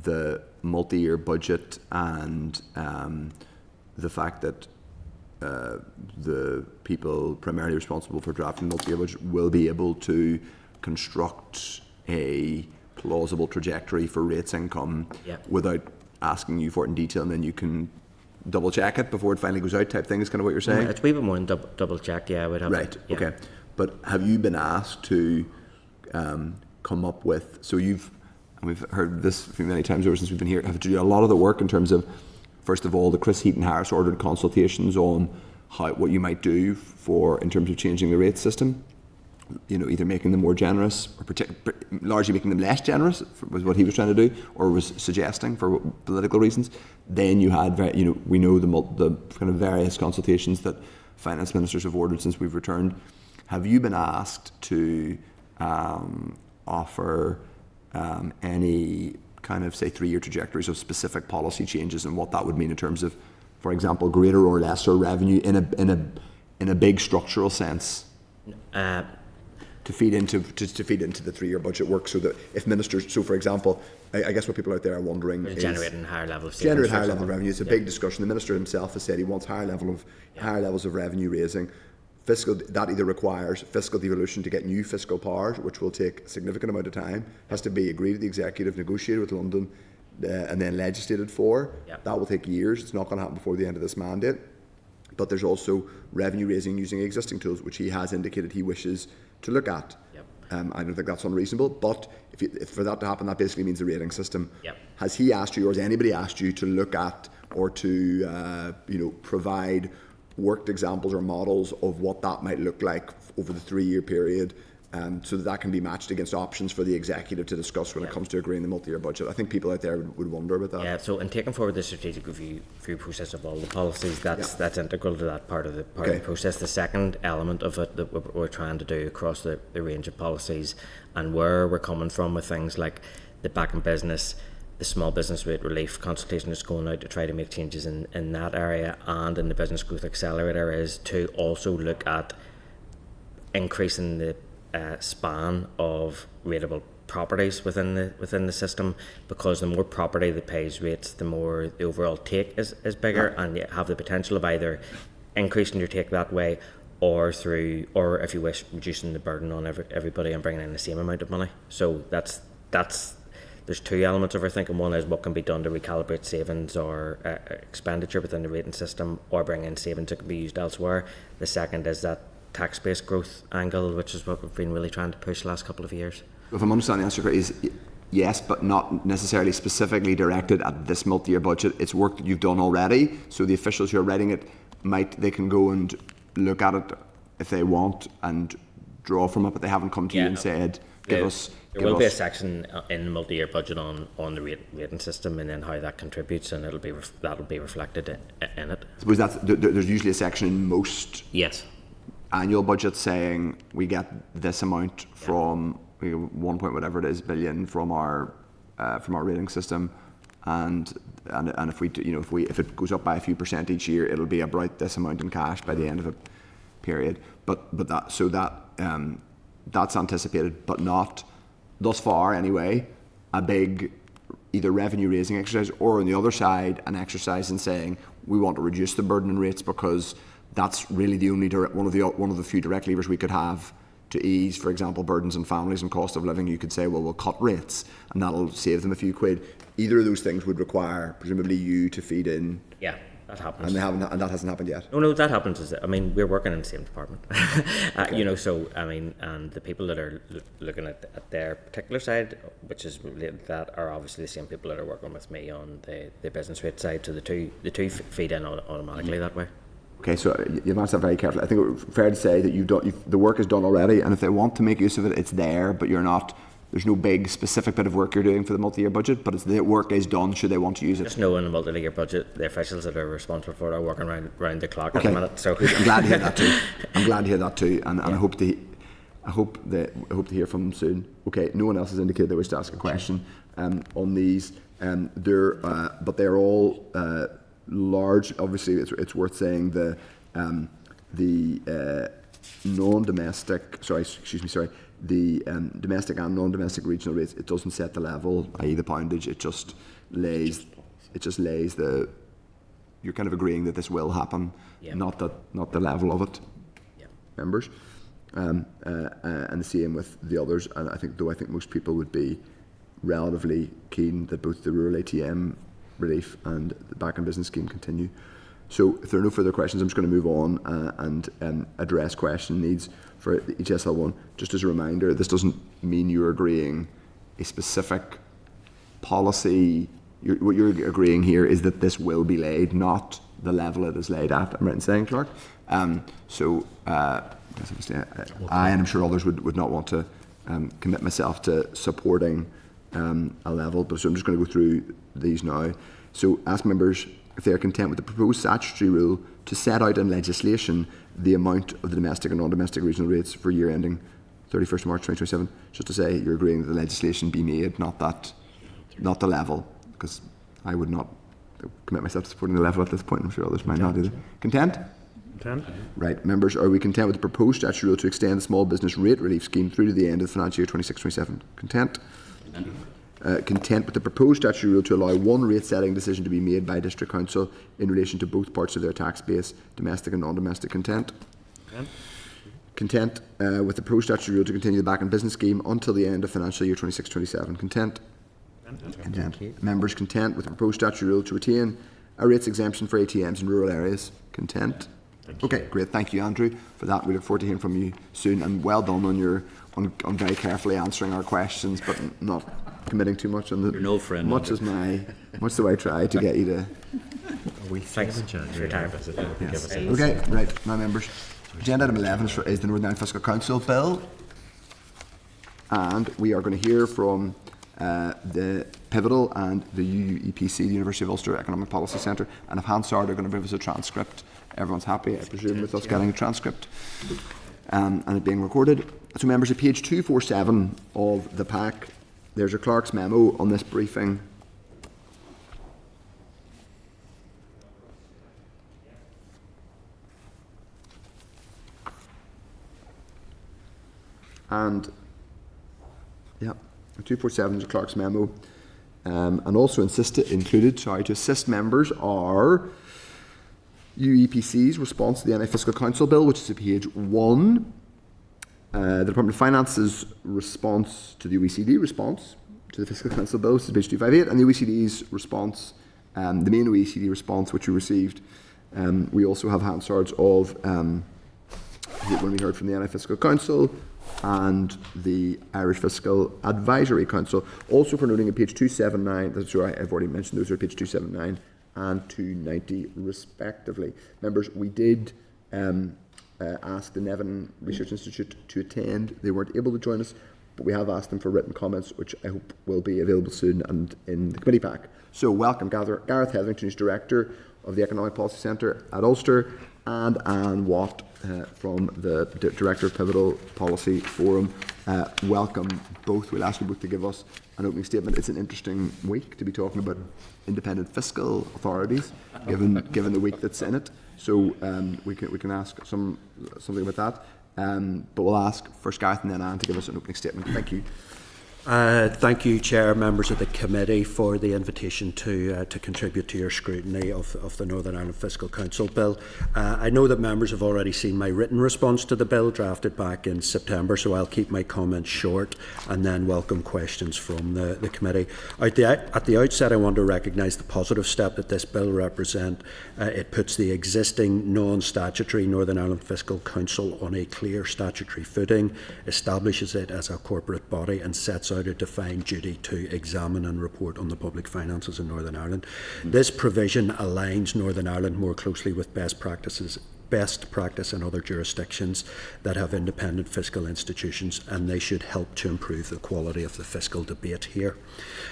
the multi-year budget and the fact that the people primarily responsible for drafting the multi-year budget will be able to construct a plausible trajectory for rates income without asking you for it in detail, and then you can double check it before it finally goes out type thing is kind of what you're saying? It's a wee bit more than double checked, yeah, I would have. Right, okay. But have you been asked to come up with, so you've, and we've heard this many times over since we've been here, have to do a lot of the work in terms of, first of all, the Chris Heaton Harris ordered consultations on what you might do in terms of changing the rate system. You know, either making them more generous or largely making them less generous was what he was trying to do, or was suggesting for political reasons. Then you had, we know the kind of various consultations that finance ministers have ordered since we've returned. Have you been asked to offer any kind of, say, 3-year trajectories of specific policy changes and what that would mean in terms of, for example, greater or lesser revenue in a big structural sense? To feed into the 3-year budget work, so that if ministers, so for example, I guess what people out there are wondering is generating higher level of savings, generate higher level of revenue. It's a big discussion. The minister himself has said he wants higher levels of revenue raising. Fiscal, that either requires fiscal devolution to get new fiscal powers, which will take a significant amount of time, has to be agreed to the executive, negotiated with London, and then legislated for. That will take years. It's not going to happen before the end of this mandate. But there's also revenue raising using existing tools, which he has indicated he wishes to look at. I don't think that's unreasonable, but if for that to happen, that basically means the rating system. Has he asked you, or has anybody asked you to look at or to provide worked examples or models of what that might look like over the 3-year period, so that can be matched against options for the executive to discuss when it comes to agreeing the multi-year budget? I think people out there would wonder about that. Yeah, so in taking forward the strategic review process of all the policies, that's integral to that part of the process. The second element of it that we're trying to do across the range of policies, and where we're coming from with things like the back in business, the small business rate relief consultation is going out to try to make changes in that area, and in the business growth accelerator is to also look at increasing the span of rateable properties within the system, because the more property that pays rates, the more the overall take is bigger, and you have the potential of either increasing your take that way, or if you wish, reducing the burden on everybody and bringing in the same amount of money. So that's there's two elements of our thinking. One is what can be done to recalibrate savings or expenditure within the rating system, or bring in savings that can be used elsewhere. The second is that tax-based growth angle, which is what we've been really trying to push the last couple of years. If I'm understanding the answer correctly, is yes, but not necessarily specifically directed at this multi-year budget. It's work that you've done already, so the officials who are writing it they can go and look at it if they want and draw from it, but they haven't come to you and said, There will be a section in the multi-year budget on the rating system, and then how that contributes, and that'll be reflected in it. I suppose there's usually a section in most annual budgets saying we get this amount from 1 point whatever it is billion from our rating system, and if it goes up by a few percent each year, it'll be about this amount in cash by the end of a period. But that's anticipated, but not thus far anyway, a big either revenue raising exercise, or on the other side an exercise in saying we want to reduce the burden and rates, because that's really the only one of the few direct levers we could have to ease, for example, burdens on families and cost of living. You could say, well, we'll cut rates and that'll save them a few quid. Either of those things would require presumably you to feed in. Yeah. That happens. And that hasn't happened yet? No, that happens. We're working in the same department. And the people that are looking at their particular side, which is related to that, are obviously the same people that are working with me on the business rate side. So the two feed in automatically that way. Okay, so you've answered that very carefully. I think it's fair to say that the work is done already, and if they want to make use of it, it's there, but there's no big specific bit of work you're doing for the multi-year budget, but the work is done should they want to use it. Just know in the multi-year budget, the officials that are responsible for it are working round the clock at the minute. So I'm glad to hear that too. And I hope to hear from them soon. Okay, no one else has indicated they wish to ask a question on these. But they're all large. Obviously, it's worth saying the the domestic and non-domestic regional rates, it doesn't set the level, i.e. the poundage. It just lays the. You're kind of agreeing that this will happen, not the level of it. Members, and the same with the others. And I think most people would be relatively keen that both the rural ATM relief and the back in business scheme continue. So if there are no further questions, I'm just going to move on and address question needs for each SL1. Just as a reminder, this doesn't mean you're agreeing a specific policy. What you're agreeing here is that this will be laid, not the level it is laid at. I'm right in saying, Clark? I, and I'm sure others would not want to commit myself to supporting a level, but so I'm just going to go through these now. So ask members if they are content with the proposed statutory rule to set out in legislation the amount of the domestic and non-domestic regional rates for year ending 31st March 2027. Just to say you're agreeing that the legislation be made, not the level, because I would not commit myself to supporting the level at this point. I'm sure others might not either. Content? Content. Right. Members, are we content with the proposed statutory rule to extend the small business rate relief scheme through to the end of the financial year 26-27? Content? Content with the proposed statutory rule to allow one rate setting decision to be made by District Council in relation to both parts of their tax base, domestic and non-domestic. Content? Content with the proposed statutory rule to continue the back in business scheme until the end of financial year 26-27. Content? Content. Members, content with the proposed statutory rule to retain a rates exemption for ATMs in rural areas. Content? Okay, great. Thank you, Andrew, for that. We look forward to hearing from you soon, and well done on very carefully answering our questions, but not committing too much on the. You're no friend. Much do I try to get you to. Thanks for your time. Yes. Okay, right, my members. Agenda item 11 is the Northern Ireland Fiscal Council bill, and we are going to hear from the Pivotal and the UEPC, the University of Ulster Economic Policy Centre, and if Hansard are going to bring us a transcript. Everyone's happy, I presume, with us getting a transcript and it being recorded. So members, at page 247 of the pack, there's a clerk's memo on this briefing. And, yeah, 247 is a clerk's memo. And also included to assist members are UEPC's response to the NI Fiscal Council Bill, which is at page 1. The Department of Finance's response to the OECD response to the Fiscal Council Bill, which is page 258, and the OECD's response, the main OECD response, which we received. We also have Hansard's of when we heard from the NI Fiscal Council and the Irish Fiscal Advisory Council. Also for noting at page 279, that's right, I've already mentioned those are page 279 and 290 respectively. Members, we did ask the Nevin Research Institute to attend. They weren't able to join us, but we have asked them for written comments, which I hope will be available soon and in the committee pack. So welcome Gareth Hetherington, who's Director of the Economic Policy Centre at Ulster, and Anne Watt from the Director of Pivotal Policy Forum. Welcome both. We'll ask you both to give us an opening statement. It's an interesting week to be talking about independent fiscal authorities, given the week that's in it. So we can ask something about that. But we'll ask first Gareth and then Anne to give us an opening statement. Thank you. Thank you, Chair, members of the committee, for the invitation to contribute to your scrutiny of the Northern Ireland Fiscal Council Bill. I know that members have already seen my written response to the bill drafted back in September, so I'll keep my comments short and then welcome questions from the committee. At the outset, I want to recognise the positive step that this bill represents. It puts the existing non-statutory Northern Ireland Fiscal Council on a clear statutory footing, establishes it as a corporate body and sets out a defined duty to examine and report on the public finances in Northern Ireland. This provision aligns Northern Ireland more closely with best practice in other jurisdictions that have independent fiscal institutions, and they should help to improve the quality of the fiscal debate here.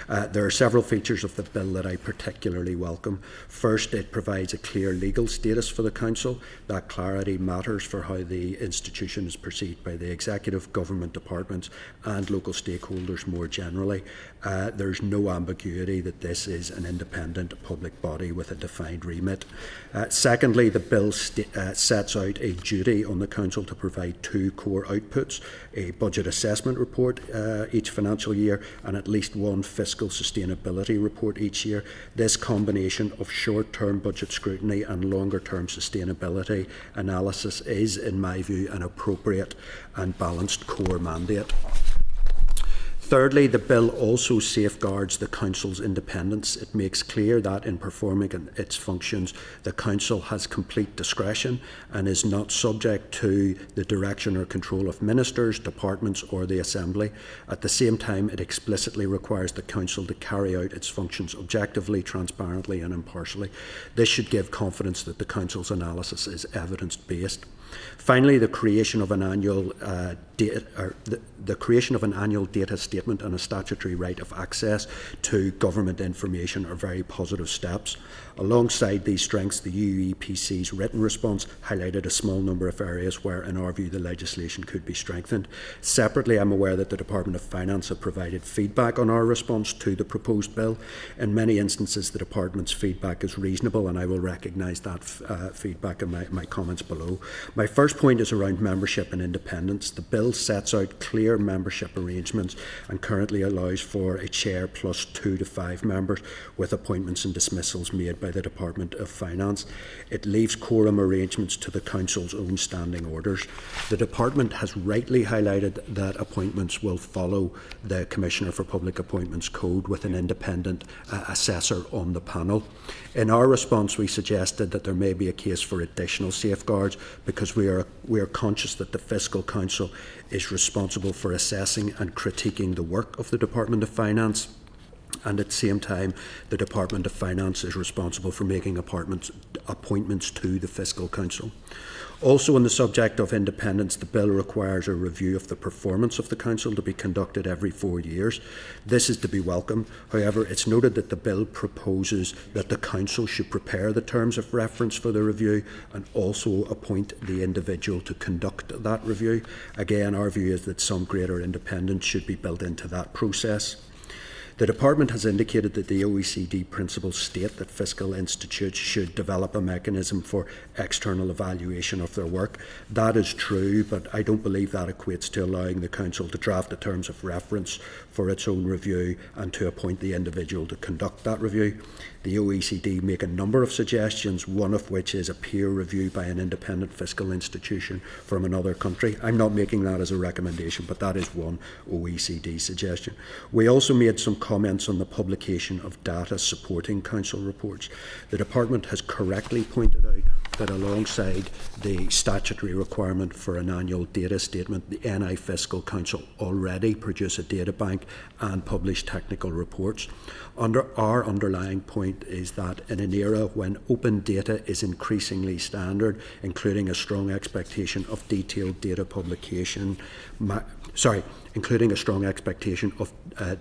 There are several features of the bill that I particularly welcome. First, it provides a clear legal status for the Council. That clarity matters for how the institution is perceived by the executive, government departments and local stakeholders more generally. There's no ambiguity that this is an independent public body with a defined remit. Secondly, the bill sets out a duty on the Council to provide 2 core outputs, a budget assessment report each financial year and at least 1 fiscal sustainability report each year. This combination of short-term budget scrutiny and longer-term sustainability analysis is, in my view, an appropriate and balanced core mandate. Thirdly, the bill also safeguards the Council's independence. It makes clear that in performing its functions, the Council has complete discretion and is not subject to the direction or control of ministers, departments or the Assembly. At the same time, it explicitly requires the Council to carry out its functions objectively, transparently and impartially. This should give confidence that the Council's analysis is evidence-based. Finally, the creation of an annual data statement and a statutory right of access to government information are very positive steps. Alongside these strengths, the UEPC's written response highlighted a small number of areas where, in our view, the legislation could be strengthened. Separately, I'm aware that the Department of Finance have provided feedback on our response to the proposed bill. In many instances, the Department's feedback is reasonable, and I will recognise that feedback in my comments below. My first point is around membership and independence. The bill sets out clear membership arrangements and currently allows for a chair plus 2 to 5 members, with appointments and dismissals made by the Department of Finance. It leaves quorum arrangements to the Council's own standing orders. The Department has rightly highlighted that appointments will follow the Commissioner for Public Appointments Code with an independent assessor on the panel. In our response, we suggested that there may be a case for additional safeguards because we are conscious that the Fiscal Council is responsible for assessing and critiquing the work of the Department of Finance, and at the same time the Department of Finance is responsible for making appointments to the Fiscal Council. Also, on the subject of independence, the bill requires a review of the performance of the Council to be conducted every 4 years. This is to be welcomed. However, it's noted that the bill proposes that the Council should prepare the terms of reference for the review and also appoint the individual to conduct that review. Again, our view is that some greater independence should be built into that process. The Department has indicated that the OECD principles state that fiscal institutes should develop a mechanism for external evaluation of their work. That is true, but I don't believe that equates to allowing the Council to draft the terms of reference for its own review and to appoint the individual to conduct that review. The OECD make a number of suggestions, one of which is a peer review by an independent fiscal institution from another country. I'm not making that as a recommendation, but that is one OECD suggestion. We also made some comments on the publication of data supporting Council reports. The Department has correctly pointed out that alongside the statutory requirement for an annual data statement, the NI Fiscal Council already produce a data bank and publish technical reports. Our underlying point is that in an era when open data is increasingly standard, including a strong expectation of detailed data publication,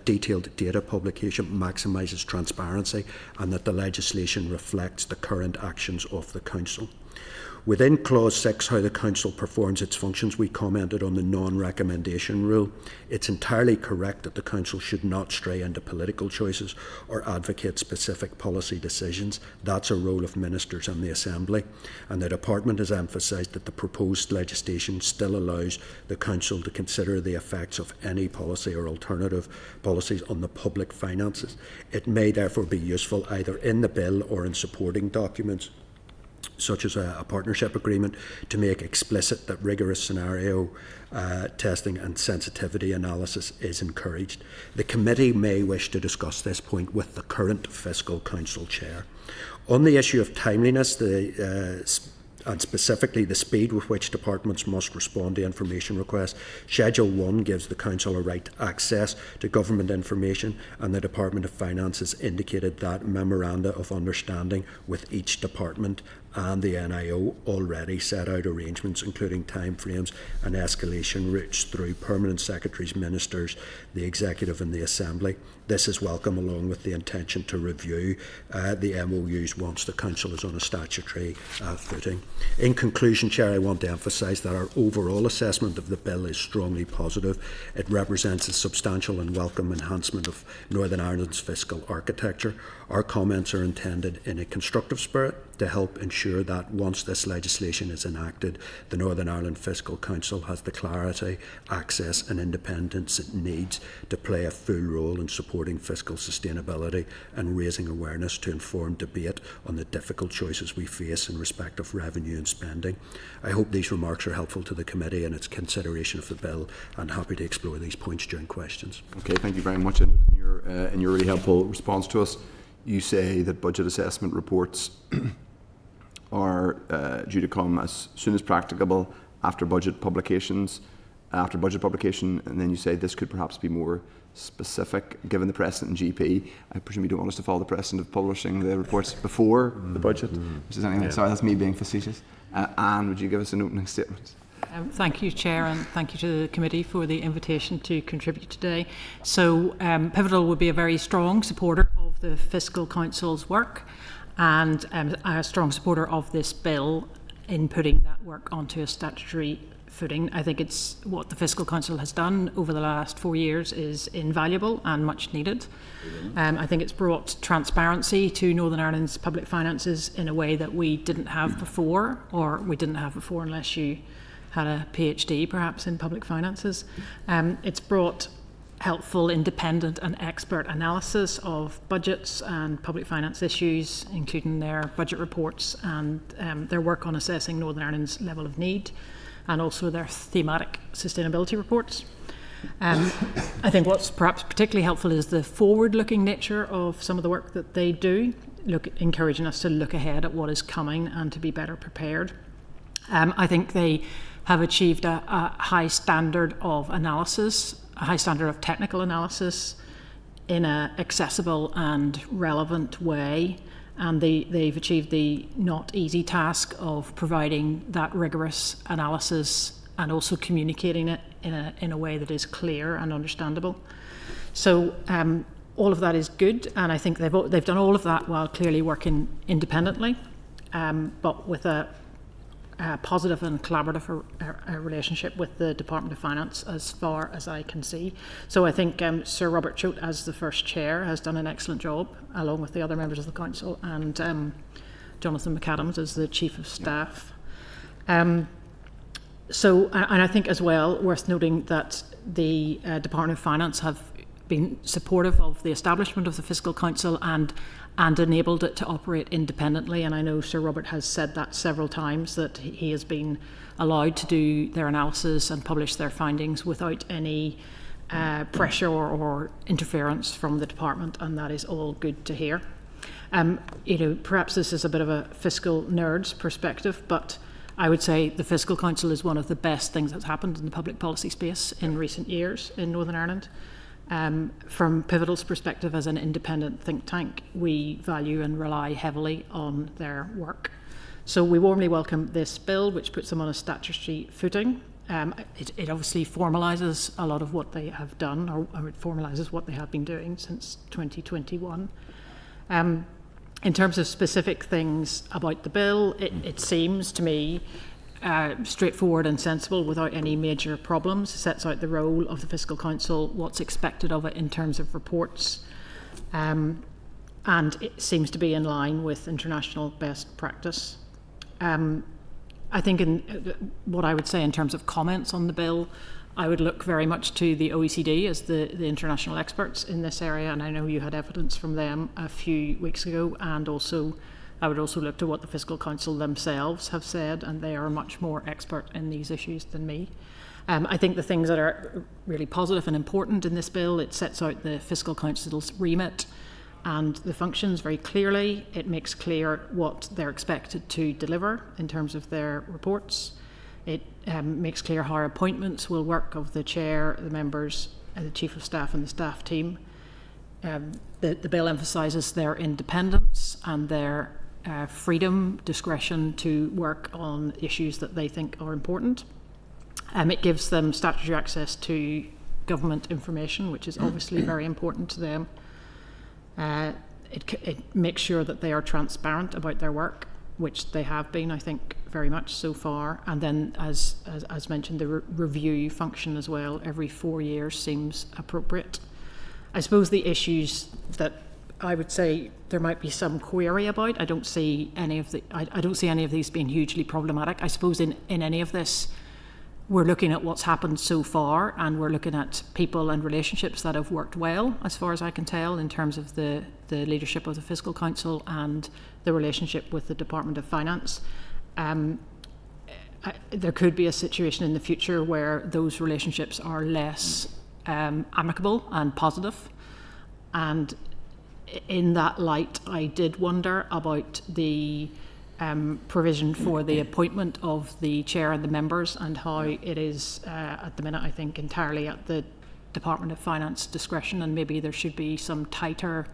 detailed data publication maximises transparency, and that the legislation reflects the current actions of the Council. Within Clause 6, how the Council performs its functions, we commented on the non-recommendation rule. It's entirely correct that the Council should not stray into political choices or advocate specific policy decisions. That's a role of ministers and the Assembly. And the Department has emphasised that the proposed legislation still allows the Council to consider the effects of any policy or alternative policies on the public finances. It may therefore be useful either in the bill or in supporting documents, such as a partnership agreement, to make explicit that rigorous scenario testing and sensitivity analysis is encouraged. The committee may wish to discuss this point with the current Fiscal Council Chair. On the issue of timeliness, and specifically the speed with which departments must respond to information requests, Schedule 1 gives the Council a right to access to government information, and the Department of Finance has indicated that memoranda of understanding with each department and the NIO already set out arrangements including timeframes and escalation routes through permanent secretaries, ministers, the executive and the Assembly. This is welcome, along with the intention to review the MOUs once the Council is on a statutory footing. In conclusion, Chair, I want to emphasise that our overall assessment of the bill is strongly positive. It represents a substantial and welcome enhancement of Northern Ireland's fiscal architecture. Our comments are intended in a constructive spirit to help ensure that once this legislation is enacted, the Northern Ireland Fiscal Council has the clarity, access and independence it needs to play a full role in supporting fiscal sustainability and raising awareness to inform debate on the difficult choices we face in respect of revenue and spending. I hope these remarks are helpful to the committee in its consideration of the bill, and happy to explore these points during questions. Okay, thank you very much. In your really helpful response to us, you say that budget assessment reports are due to come as soon as practicable after budget publication, and then you say this could perhaps be more specific given the precedent in GP. I presume you don't want us to follow the precedent of publishing the reports before the budget, which is anything. Sorry, that's me being facetious. Anne, would you give us an opening statement? Thank you, Chair, and thank you to the committee for the invitation to contribute today. So Pivotal will be a very strong supporter of the Fiscal Council's work and a strong supporter of this bill in putting that work onto a statutory footing. I think it's what the Fiscal Council has done over the last 4 years is invaluable and much needed. I think it's brought transparency to Northern Ireland's public finances in a way that we didn't have before, or we didn't have before unless you had a PhD perhaps in public finances. It's brought helpful, independent and expert analysis of budgets and public finance issues, including their budget reports and their work on assessing Northern Ireland's level of need, and also their thematic sustainability reports. I think what's perhaps particularly helpful is the forward-looking nature of some of the work that they do, encouraging us to look ahead at what is coming and to be better prepared. I think they have achieved a high standard of analysis, a high standard of technical analysis in an accessible and relevant way. And they've achieved the not easy task of providing that rigorous analysis and also communicating it in a way that is clear and understandable. So all of that is good, and I think they've done all of that while clearly working independently, but with a positive and collaborative relationship with the Department of Finance as far as I can see. So I think Sir Robert Choate, as the first chair, has done an excellent job, along with the other members of the council, and Jonathan McAdams as the chief of staff. And I think as well, worth noting that the Department of Finance have been supportive of the establishment of the Fiscal Council and enabled it to operate independently. And I know Sir Robert has said that several times, that he has been allowed to do their analysis and publish their findings without any pressure or interference from the department, and that is all good to hear. Perhaps this is a bit of a fiscal nerd's perspective, but I would say the Fiscal Council is one of the best things that's happened in the public policy space in recent years in Northern Ireland. From Pivotal's perspective as an independent think tank, we value and rely heavily on their work. So we warmly welcome this bill, which puts them on a statutory footing. It obviously formalises a lot of what they have done, or it formalises what they have been doing since 2021. In terms of specific things about the bill, it seems to me straightforward and sensible without any major problems. It sets out the role of the Fiscal Council, what's expected of it in terms of reports, and it seems to be in line with international best practice. I think what I would say in terms of comments on the bill, I would look very much to the OECD as the international experts in this area, and I know you had evidence from them a few weeks ago, and also I would also look to what the Fiscal Council themselves have said, and they are much more expert in these issues than me. I think the things that are really positive and important in this bill, it sets out the Fiscal Council's remit and the functions very clearly. It makes clear what they're expected to deliver in terms of their reports. It makes clear how appointments will work of the chair, the members, the chief of staff and the staff team. The bill emphasises their independence and their freedom, discretion to work on issues that they think are important. It gives them statutory access to government information, which is obviously very important to them. It makes sure that they are transparent about their work, which they have been, I think, very much so far. And then, as mentioned, the review function as well, every 4 years seems appropriate. I suppose the issues that I would say there might be some query about. I don't see any of these being hugely problematic. I suppose in any of this, we're looking at what's happened so far, and we're looking at people and relationships that have worked well, as far as I can tell, in terms of the leadership of the Fiscal Council and the relationship with the Department of Finance. There could be a situation in the future where those relationships are less amicable and positive. And in that light, I did wonder about the provision for the appointment of the chair and the members, and how it is at the minute, I think, entirely at the Department of Finance discretion, and maybe there should be some tighter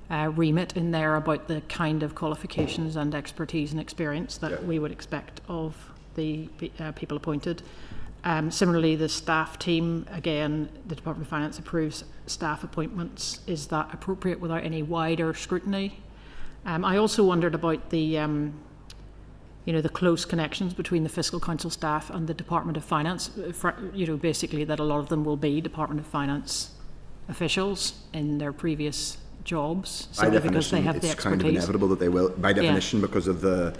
remit in there about the kind of qualifications and expertise and experience that we would expect of the people appointed. Similarly, the staff team, again, the Department of Finance approves staff appointments. Is that appropriate without any wider scrutiny? I also wondered about the close connections between the Fiscal Council staff and the Department of Finance. Basically that a lot of them will be Department of Finance officials in their previous jobs, simply because they have the expertise. It's kind of inevitable that they will, by definition, because of the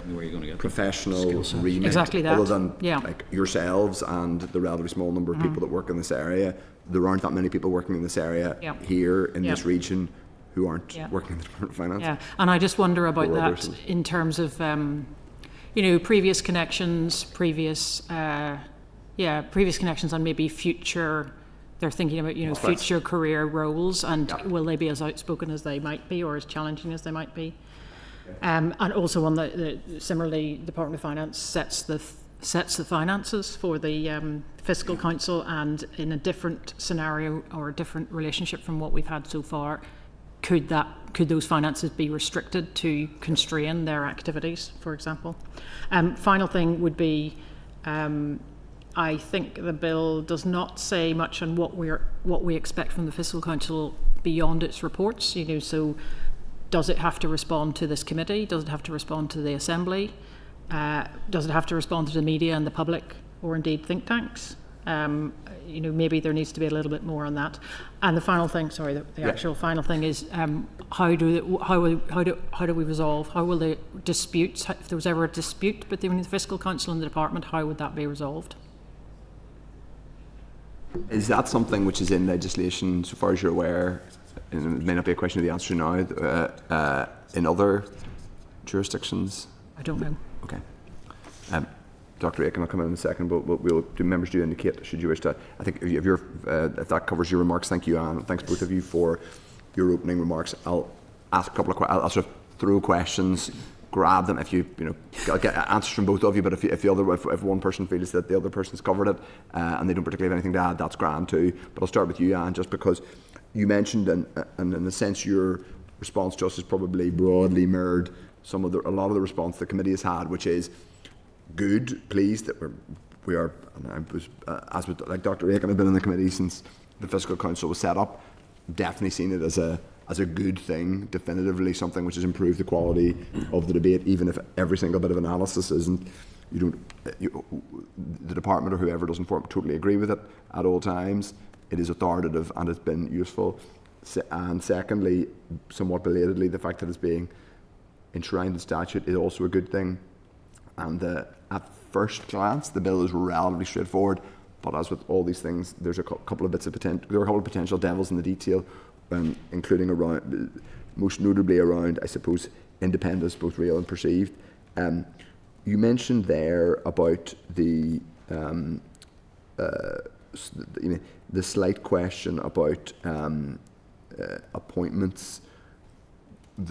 professional remit. Exactly that. Other than like yourselves and the relatively small number of people that work in this area, there aren't that many people working in this area here in this region who aren't working in the Department of Finance. Yeah, and I just wonder about that in terms of previous connections, previous connections, and maybe future. They're thinking about future career roles, and will they be as outspoken as they might be, or as challenging as they might be? And also on the similarly, the Department of Finance sets the finances for the Fiscal Council, and in a different scenario or a different relationship from what we've had so far, could those finances be restricted to constrain their activities, for example? Final thing would be, I think the bill does not say much on what we expect from the Fiscal Council beyond its reports. So does it have to respond to this committee? Does it have to respond to the Assembly? Does it have to respond to the media and the public, or indeed think tanks? Maybe there needs to be a little bit more on that. And the final thing, actual final thing is, how do we resolve? How will the disputes, if there was ever a dispute between the Fiscal Council and the department, how would that be resolved? Is that something which is in legislation, so far as you're aware, and it may not be a question of the answer now, in other jurisdictions? I don't know. Okay. Dr. Aiken will come in a second, but members do indicate, should you wish to. I think if that covers your remarks, thank you, Anne. Thanks both of you for your opening remarks. I'll ask a couple of questions. I'll sort of throw questions, grab them if I'll get answers from both of you. But if one person feels that the other person's covered it and they don't particularly have anything to add, that's grand too. But I'll start with you, Anne, just because you mentioned, and in a sense, your response to us has probably broadly mirrored a lot of the response the committee has had, which is good, pleased that we are. And I was, as with like Dr. Aiken, I've been in the committee since the Fiscal Council was set up. Definitely seen it as a good thing, definitively something which has improved the quality of the debate, even if every single bit of analysis isn't. The department or whoever doesn't totally agree with it at all times. It is authoritative and it's been useful. And secondly, somewhat belatedly, the fact that it's being enshrined in statute is also a good thing. And at first glance, the bill is relatively straightforward. But as with all these things, there's a couple of bits of potential devils in the detail, including around, most notably around, I suppose, independence, both real and perceived. You mentioned there about the slight question about appointments,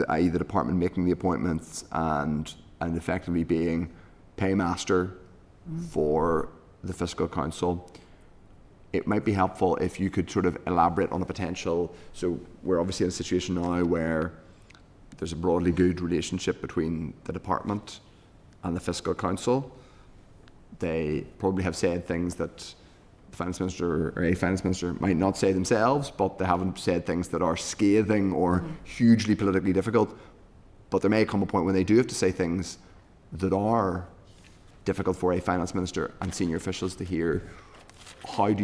i.e. the department making the appointments and effectively being paymaster for the Fiscal Council. It might be helpful if you could sort of elaborate on the potential. So we're obviously in a situation now where there's a broadly good relationship between the department and the Fiscal Council. They probably have said things that the Finance Minister or a Finance Minister might not say themselves, but they haven't said things that are scathing or hugely politically difficult. But there may come a point when they do have to say things that are difficult for a Finance Minister and senior officials to hear. What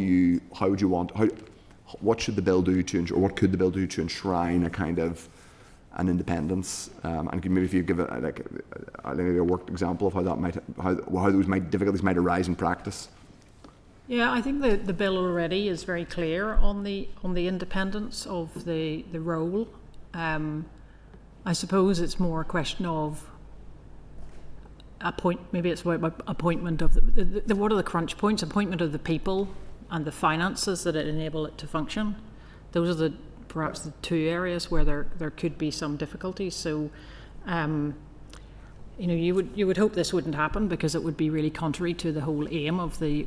should the bill do or what could the bill do to enshrine a kind of and independence. And maybe if you give it maybe a worked example of how those difficulties might arise in practice. Yeah, I think the bill already is very clear on the independence of the role. I suppose it's more a question of maybe it's about appointment of what are the crunch points? Appointment of the people and the finances that enable it to function. Those are perhaps the two areas where there could be some difficulties. So, you would hope this wouldn't happen, because it would be really contrary to the whole aim of the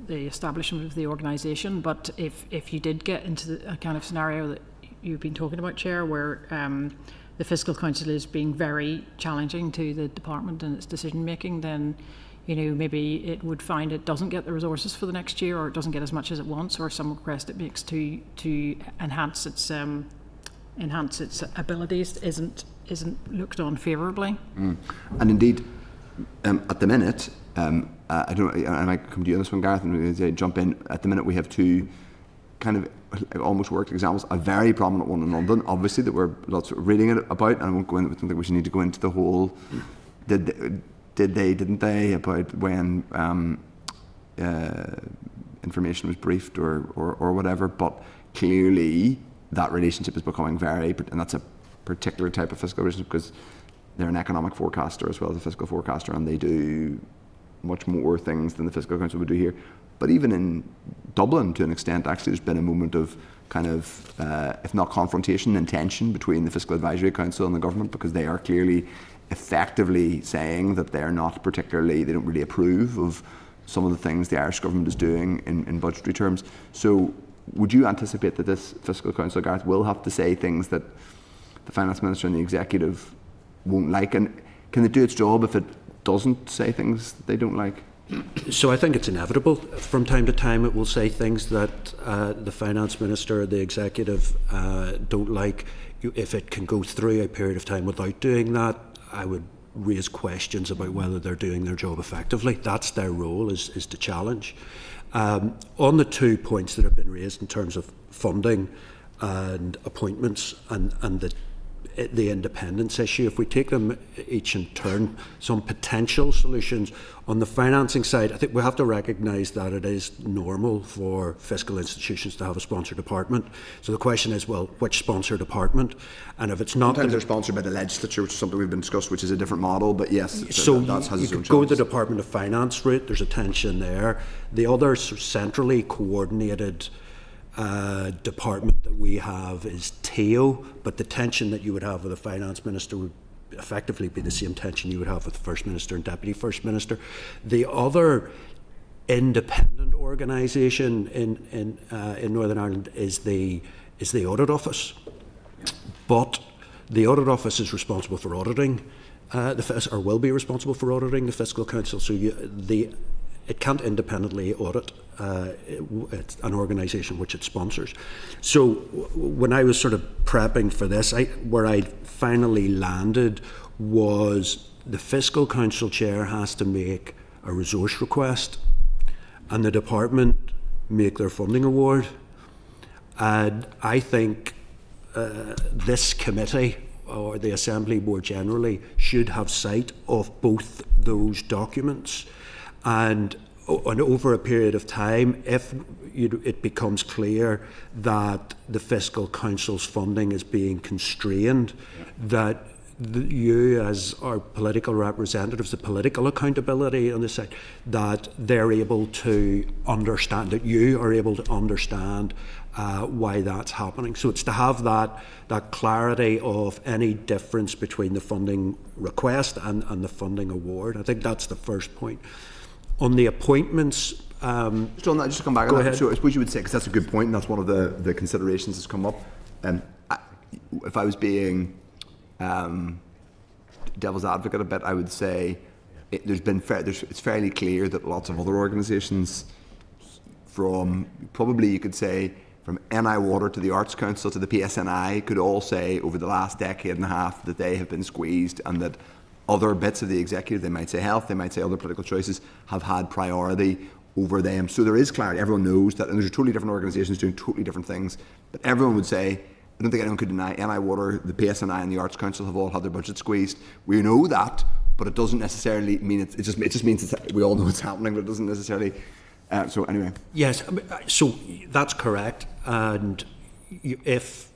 establishment of the organisation. But if you did get into a kind of scenario that you've been talking about, Chair, where the Fiscal Council is being very challenging to the department and its decision making, then maybe it would find it doesn't get the resources for the next year, or it doesn't get as much as it wants, or some request it makes to enhance its abilities isn't looked on favourably. And indeed, at the minute, I don't. I might come to you on this one, Gareth, and jump in. At the minute, we have two kind of almost worked examples. A very prominent one in London, obviously, that we're lots of reading about, and I won't go in. I don't think we should need to go into the whole didn't they about when information was briefed or whatever. But clearly, that relationship is becoming and that's a particular type of fiscal relationship, because they're an economic forecaster as well as a fiscal forecaster, and they do much more things than the Fiscal Council would do here. But even in Dublin, to an extent, actually, there's been a moment of kind of, if not confrontation, then tension between the Fiscal Advisory Council and the government, because they are clearly effectively saying that they don't really approve of some of the things the Irish government is doing in budgetary terms. So would you anticipate that this Fiscal Council, Gareth, will have to say things that the Finance Minister and the Executive won't like? And can it do its job if it doesn't say things that they don't like? So I think it's inevitable. From time to time it will say things that the Finance Minister or the Executive don't like. If it can go through a period of time without doing that, I would raise questions about whether they're doing their job effectively. That's their role, is to challenge. On the 2 points that have been raised in terms of funding and appointments and the independence issue, if we take them each in turn, some potential solutions. On the financing side, I think we have to recognise that it is normal for fiscal institutions to have a sponsor department. So the question is, well, which sponsor department? And if it's not... Sometimes they're sponsored by the legislature, which is something we've been discussed, which is a different model, but yes, so that has you its own could go challenge. the Department of Finance route, there's a tension there. The other centrally coordinated department that we have is TEO, but the tension that you would have with the Finance Minister would effectively be the same tension you would have with the First Minister and Deputy First Minister. The other independent organisation in Northern Ireland is the Audit Office, but the Audit Office is responsible for auditing or will be responsible for auditing the Fiscal Council. So it can't independently audit it's an organisation which it sponsors. So when I was sort of prepping for this, where I finally landed was the Fiscal Council Chair has to make a resource request and the department make their funding award. And I think this committee, or the Assembly more generally, should have sight of both those documents. And over a period of time, if it becomes clear that the Fiscal Council's funding is being constrained, that you as our political representatives, the political accountability on this side, that they're able to understand, that you are able to understand why that's happening. So it's to have that clarity of any difference between the funding request and the funding award. I think that's the first point. On the appointments... just on that, just to come back on that, so I suppose you would say, because that's a good point, and that's one of the considerations that's come up. If I was being devil's advocate a bit, I would say it's fairly clear that lots of other organisations, from probably you could say from NI Water to the Arts Council to the PSNI, could all say over the last decade and a half that they have been squeezed, and that other bits of the executive, they might say health, they might say other political choices, have had priority over them. So there is clarity. Everyone knows that, and there's totally different organisations doing totally different things. But everyone would say I don't think anyone could deny NI Water, the PSNI and the Arts Council have all had their budget squeezed. We know that, but it doesn't necessarily mean it just means we all know it's happening, but it doesn't necessarily. So anyway. Yes, so that's correct. And if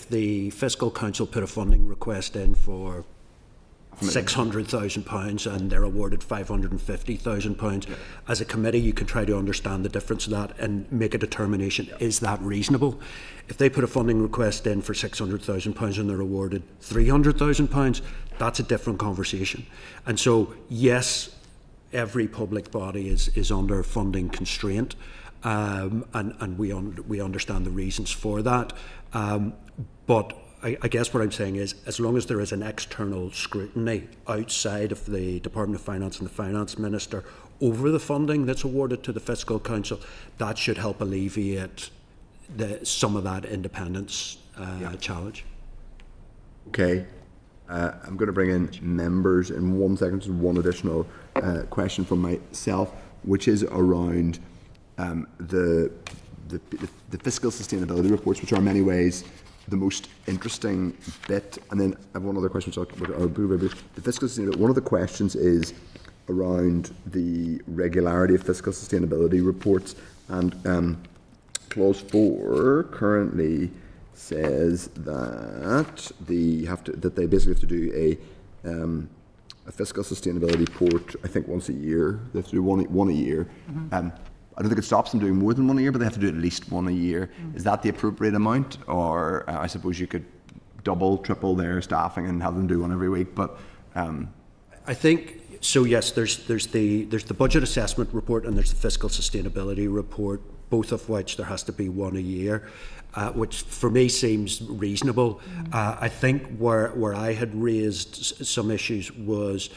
the Fiscal Council put a funding request in for £600,000 and they're awarded £550,000, as a committee you can try to understand the difference of that and make a determination, is that reasonable? If they put a funding request in for £600,000 and they're awarded £300,000, that's a different conversation. And so yes, every public body is under funding constraint, and we understand the reasons for that, but I guess what I'm saying is, as long as there is an external scrutiny outside of the Department of Finance and the Finance Minister over the funding that's awarded to the Fiscal Council, that should help alleviate some of that independence challenge. Okay. I'm going to bring in members in 1 second. Just one additional question from myself, which is around the fiscal sustainability reports, which are in many ways the most interesting bit. And then I have one other question, which I'll do very brief. The fiscal sustainability. One of the questions is around the regularity of fiscal sustainability reports, and clause 4 currently says that they basically have to do a fiscal sustainability report, I think once a year. They have to do one a year. I don't think it stops them doing more than one a year, but they have to do at least one a year. Is that the appropriate amount? Or I suppose you could double, triple their staffing and have them do one every week. But I think so. Yes, there's the budget assessment report and there's the fiscal sustainability report, both of which there has to be one a year, which for me seems reasonable. I think where I had raised some issues was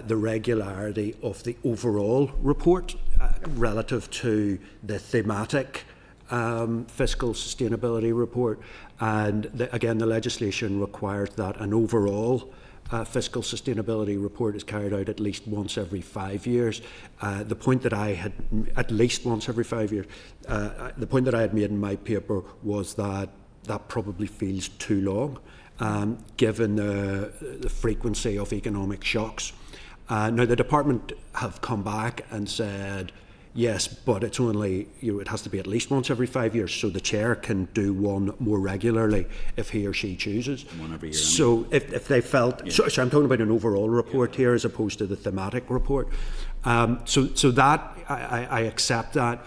the regularity of the overall report relative to the thematic fiscal sustainability report. And again, the legislation requires that an overall fiscal sustainability report is carried out at least once every 5 years. The point that I had, at least once every 5 years, the point that I had made in my paper was that probably feels too long, given the frequency of economic shocks. Now the department have come back and said, yes, but it's only, it has to be at least once every 5 years, so the chair can do one more regularly if he or she chooses. One every year. So if they felt, so I'm talking about an overall report here as opposed to the thematic report. So that, I accept that.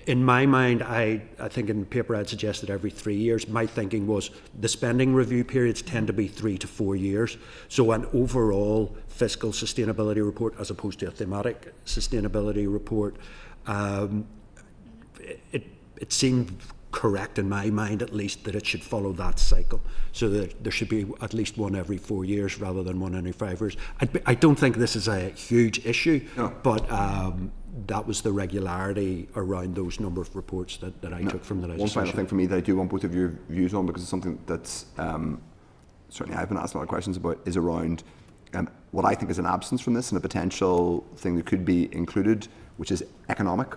In my mind, I think in the paper I'd suggested every 3 years. My thinking was the spending review periods tend to be 3 to 4 years. So an overall fiscal sustainability report as opposed to a thematic sustainability report, it seemed correct in my mind at least that it should follow that cycle, so that there should be at least one every 4 years rather than one every 5 years. I don't think this is a huge issue, but that was the regularity around those number of reports that I took from the legislation. One final thing for me that I do want both of your views on, because it's something that's certainly I've been asked a lot of questions about, is around what I think is an absence from this and a potential thing that could be included, which is economic,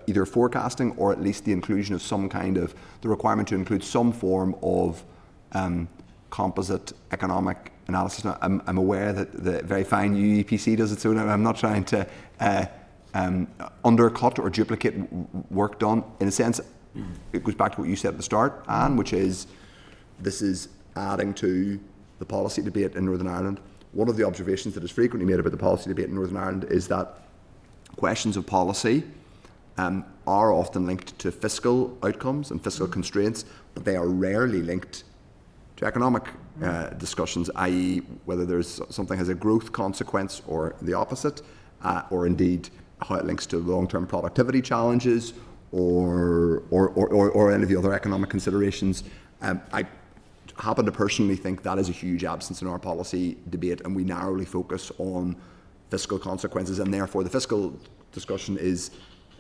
either forecasting or at least the inclusion of some kind of, the requirement to include some form of composite economic analysis. Now, I'm aware that the very fine UEPC does it, so I'm not trying to undercut or duplicate work done. In a sense, it goes back to what you said at the start, Anne, which is this is adding to the policy debate in Northern Ireland. One of the observations that is frequently made about the policy debate in Northern Ireland is that questions of policy are often linked to fiscal outcomes and fiscal constraints, but they are rarely linked to economic discussions, i.e. whether something has a growth consequence or the opposite, or indeed how it links to long-term productivity challenges or any of the other economic considerations. I happen to personally think that is a huge absence in our policy debate, and we narrowly focus on fiscal consequences, and therefore the fiscal discussion is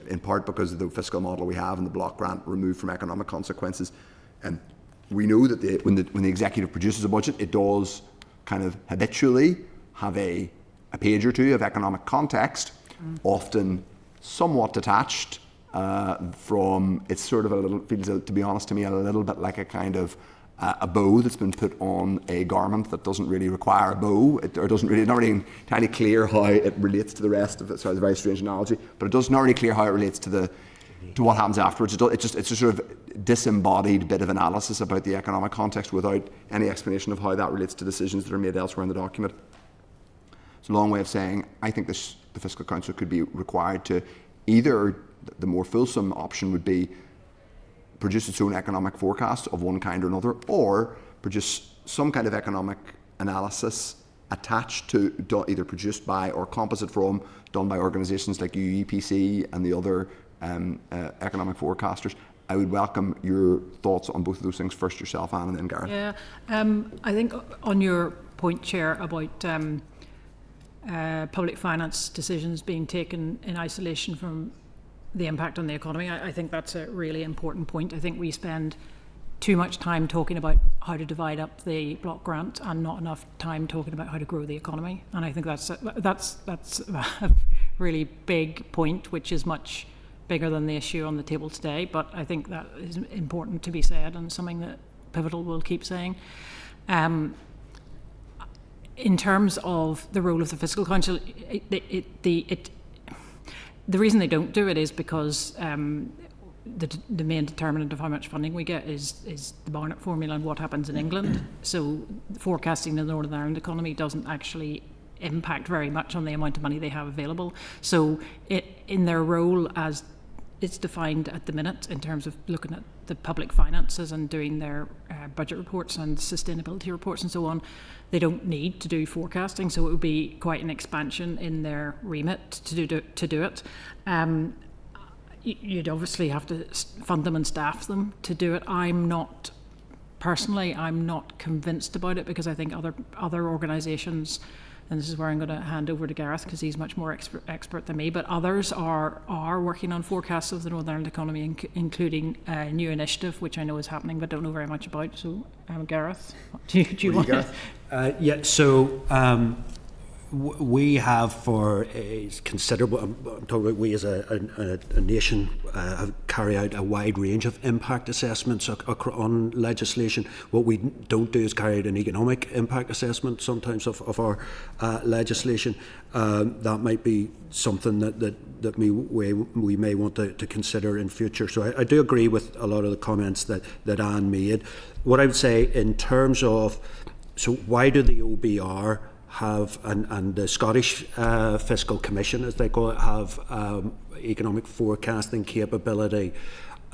in part because of the fiscal model we have and the block grant removed from economic consequences. And we know that when the executive produces a budget, it does kind of habitually have a page or two of economic context, often somewhat detached from, it's sort of a little, feels, to be honest to me, a little bit like a kind of a bow that's been put on a garment that doesn't really require a bow, or doesn't really, not really entirely clear how it relates to the rest of it. Sorry, it's a very strange analogy, but it does not really clear how it relates to what happens afterwards. It's a sort of disembodied bit of analysis about the economic context without any explanation of how that relates to decisions that are made elsewhere in the document. It's a long way of saying I think the Fiscal Council could be required to either, the more fulsome option would be produce its own economic forecast of one kind or another, or produce some kind of economic analysis attached to, either produced by or composite from, done by organisations like UEPC and the other economic forecasters. I would welcome your thoughts on both of those things, first yourself, Anne, and then Gareth. Yeah, I think on your point, Chair, about public finance decisions being taken in isolation from the impact on the economy, I think that's a really important point. I think we spend too much time talking about how to divide up the block grant and not enough time talking about how to grow the economy. And I think that's a really big point, which is much bigger than the issue on the table today. But I think that is important to be said, and something that Pivotal will keep saying. In terms of the role of the Fiscal Council, the reason they don't do it is because the main determinant of how much funding we get is the Barnett formula and what happens in England. So forecasting the Northern Ireland economy doesn't actually impact very much on the amount of money they have available. So in their role as it's defined at the minute in terms of looking at the public finances and doing their budget reports and sustainability reports and so on, they don't need to do forecasting, so it would be quite an expansion in their remit to do it. You'd obviously have to fund them and staff them to do it. I'm not convinced about it, because I think other organisations, and this is where I'm going to hand over to Gareth because he's much more expert than me, but others are working on forecasts of the Northern Ireland economy, including a new initiative, which I know is happening but don't know very much about. So, Gareth, do you want to? We have, for a considerable, I'm talking about we as a nation, have carry out a wide range of impact assessments on legislation. What we don't do is carry out an economic impact assessment sometimes of our legislation. That might be something that we may want to consider in future. So I do agree with a lot of the comments that Anne made. What I would say in terms of, so why do the OBR have, and the Scottish Fiscal Commission, as they call it, have economic forecasting capability,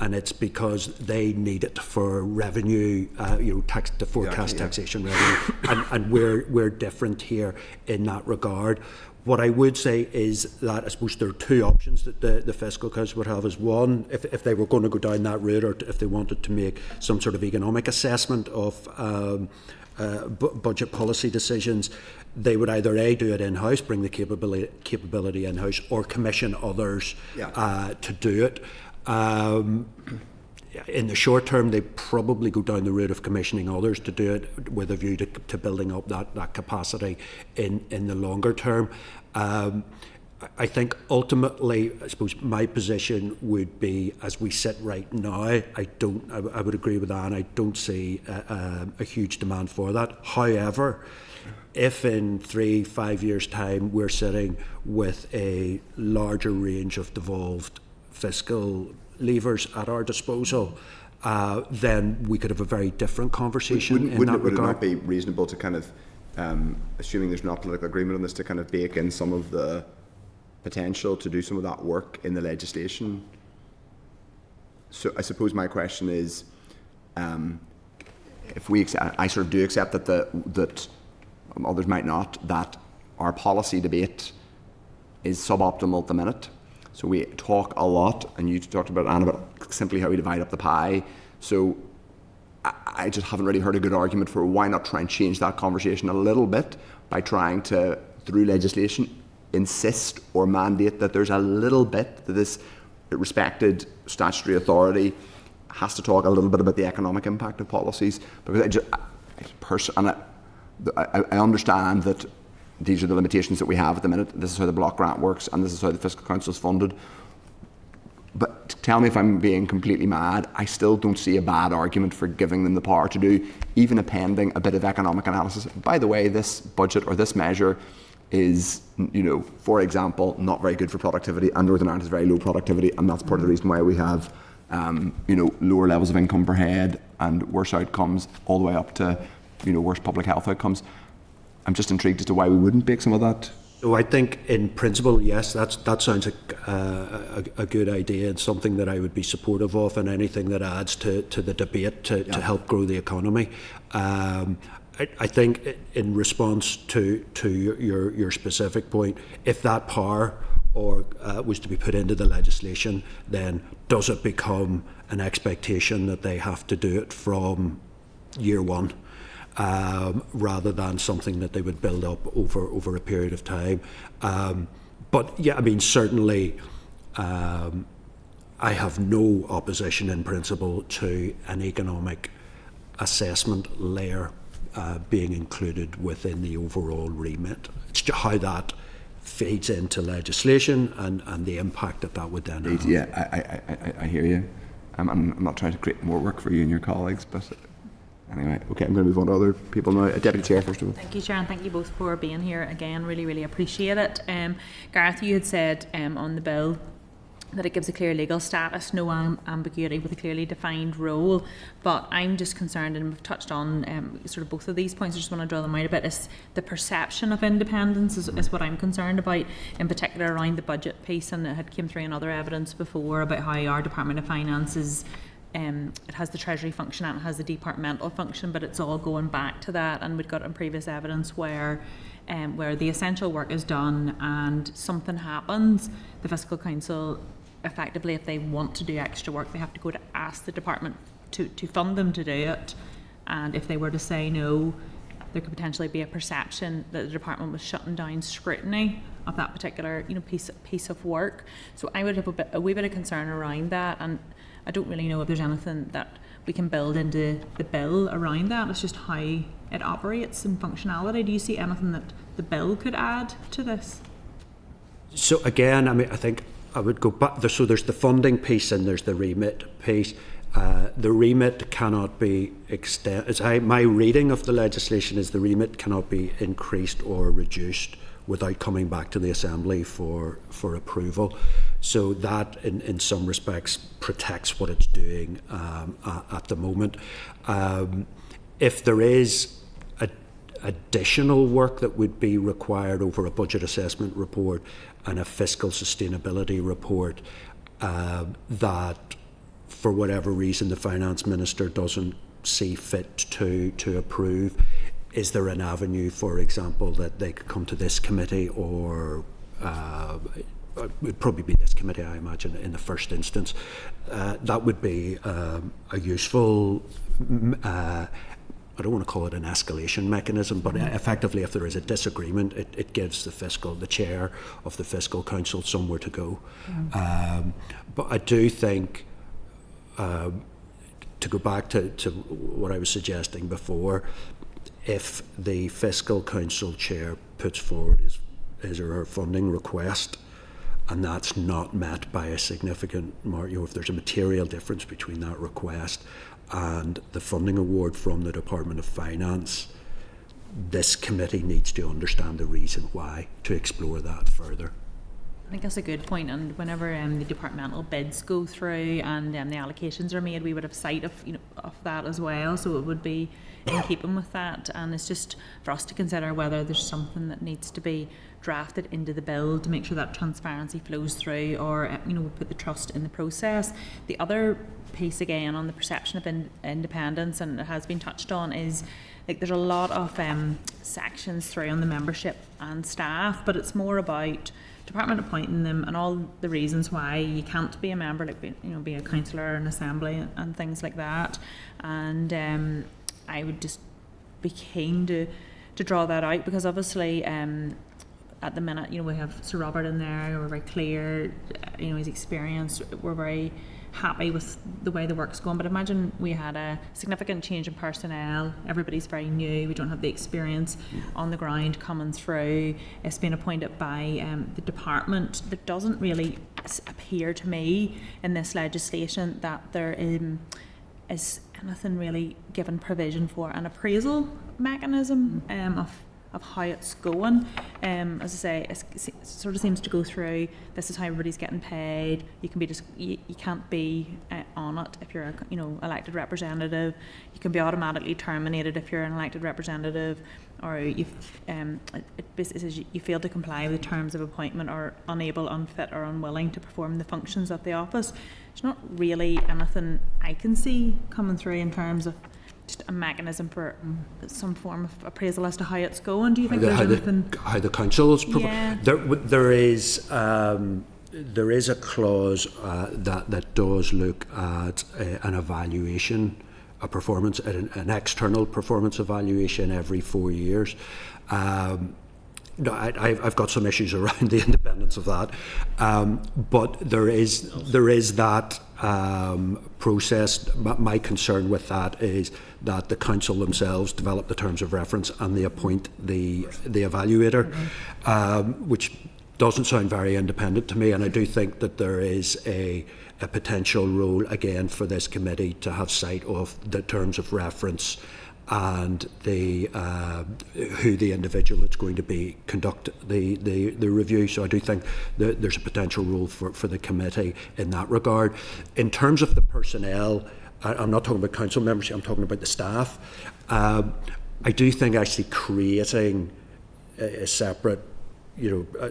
and it's because they need it for revenue, to forecast taxation revenue, and we're different here in that regard. What I would say is that I suppose there are two options that the Fiscal Council would have. Is one, if they were going to go down that route, or if they wanted to make some sort of economic assessment of budget policy decisions, they would either do it in-house, bring the capability in-house, or commission others to do it. In the short term, they probably go down the route of commissioning others to do it, with a view to building up that capacity in the longer term. I think ultimately, I suppose my position would be, as we sit right now, I would agree with Anne, I don't see a huge demand for that. However, if in 3-5 years' time we're sitting with a larger range of devolved fiscal levers at our disposal, then we could have a very different conversation in that regard. Would it not be reasonable to kind of, assuming there's not political agreement on this, to kind of bake in some of the potential to do some of that work in the legislation? So I suppose my question is, if we accept, I sort of do accept that others might not, that our policy debate is suboptimal at the minute. So we talk a lot, and you talked about, Anne, about simply how we divide up the pie. So I just haven't really heard a good argument for why not try and change that conversation a little bit by trying to, through legislation, insist or mandate that there's a little bit that this respected statutory authority has to talk a little bit about the economic impact of policies. Because I understand that these are the limitations that we have at the minute. This is how the block grant works, and this is how the Fiscal Council is funded. but tell me if I'm being completely mad, I still don't see a bad argument for giving them the power to do even appending a bit of economic analysis. By the way, this budget or this measure is, for example, not very good for productivity, and Northern Ireland has very low productivity, and that's part of the reason why we have lower levels of income per head and worse outcomes all the way up to worse public health outcomes. I'm just intrigued as to why we wouldn't bake some of that. So I think in principle, yes, that sounds like a good idea and something that I would be supportive of, and anything that adds to the debate to help grow the economy. I think in response to your specific point, if that power was to be put into the legislation, then does it become an expectation that they have to do it from year one, rather than something that they would build up over a period of time? But yeah, I mean, certainly I have no opposition in principle to an economic assessment layer being included within the overall remit. It's just how that feeds into legislation and the impact that would then have. Yeah, I hear you. I'm not trying to create more work for you and your colleagues, but anyway, okay, I'm going to move on to other people now. Deputy Chair, first of all. Thank you, Chair, and thank you both for being here again. Really, really appreciate it. Gareth, you had said on the bill that it gives a clear legal status, no ambiguity, with a clearly defined role. But I'm just concerned, and we've touched on sort of both of these points, I just want to draw them out a bit, is the perception of independence is what I'm concerned about, in particular around the budget piece, and it had came through in other evidence before about how our Department of Finance is, it has the Treasury function and it has the departmental function, but it's all going back to that, and we've got in previous evidence where the essential work is done and something happens, the Fiscal Council effectively, if they want to do extra work, they have to go to ask the department to fund them to do it, and if they were to say no, there could potentially be a perception that the department was shutting down scrutiny of that particular piece of work. So I would have a wee bit of concern around that, and I don't really know if there's anything that we can build into the bill around that. It's just how it operates and functionality. Do you see anything that the bill could add to this? So again, I mean, I think I would go back. So there's the funding piece and there's the remit piece. The remit cannot be extended. My reading of the legislation is the remit cannot be increased or reduced without coming back to the Assembly for approval. So that, in some respects, protects what it's doing at the moment. If there is additional work that would be required over a budget assessment report and a fiscal sustainability report that, for whatever reason, the Finance Minister doesn't see fit to approve, is there an avenue, for example, that they could come to this committee, or it would probably be this committee, I imagine, in the first instance? That would be a useful, I don't want to call it an escalation mechanism, but effectively, if there is a disagreement, it gives the chair of the Fiscal Council somewhere to go. But I do think, to go back to what I was suggesting before, if the Fiscal Council chair puts forward his or her funding request, and that's not met by a significant margin, if there's a material difference between that request and the funding award from the Department of Finance, this committee needs to understand the reason why, to explore that further. I think that's a good point, and whenever the departmental bids go through and the allocations are made, we would have sight of that as well, so it would be in keeping with that. And it's just for us to consider whether there's something that needs to be drafted into the bill to make sure that transparency flows through, or we put the trust in the process. The other piece, again, on the perception of independence, and it has been touched on, is like there's a lot of sections through on the membership and staff, but it's more about department appointing them and all the reasons why you can't be a member, like be a councillor in assembly and things like that. And I would just be keen to draw that out, because obviously at the minute, you know, we have Sir Robert in there, we're very clear, you know, his experience, we're very happy with the way the work's going. But imagine we had a significant change in personnel, everybody's very new, we don't have the experience on the ground coming through. It's been appointed by the department. There doesn't really appear to me in this legislation that there is anything really given provision for an appraisal mechanism of how it's going. As I say, it sort of seems to go through, this is how everybody's getting paid. You can be you can't be on it if you're a, you know, elected representative. You can be automatically terminated if you're an elected representative, or it basically says you fail to comply with the terms of appointment, or unable, unfit or unwilling to perform the functions of the office. There's not really anything I can see coming through in terms of just a mechanism for some form of appraisal as to how it's going. Do you think there's anything? How the council's Yeah. there is a clause that does look at an evaluation, a performance, an external performance evaluation every 4 years. No, I've got some issues around the independence of that, but there is that process. My concern with that is that the council themselves develop the terms of reference and they appoint the evaluator, which doesn't sound very independent to me. And I do think that there is a potential role again for this committee to have sight of the terms of reference and the who the individual that's going to be conduct the review. So I do think that there's a potential role for the committee in that regard. In terms of the personnel, I'm not talking about council members, I'm talking about the staff. I do think actually creating a separate,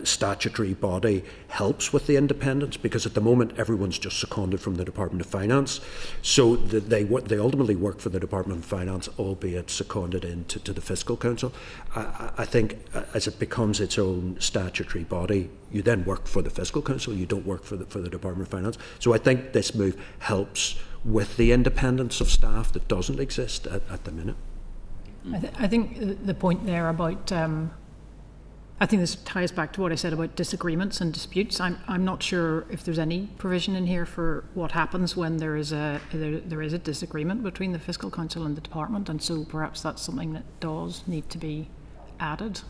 statutory body helps with the independence, because at the moment everyone's just seconded from the Department of Finance, so that they ultimately work for the Department of Finance, albeit seconded into the Fiscal Council. I think as it becomes its own statutory body, you then work for the Fiscal Council, you don't work for the Department of Finance. So I think this move helps with the independence of staff that doesn't exist at the minute. I think the point there about I think this ties back to what I said about disagreements and disputes. I'm not sure if there's any provision in here for what happens when there is a disagreement between the Fiscal Council and the department, and so perhaps that's something that does need to be added.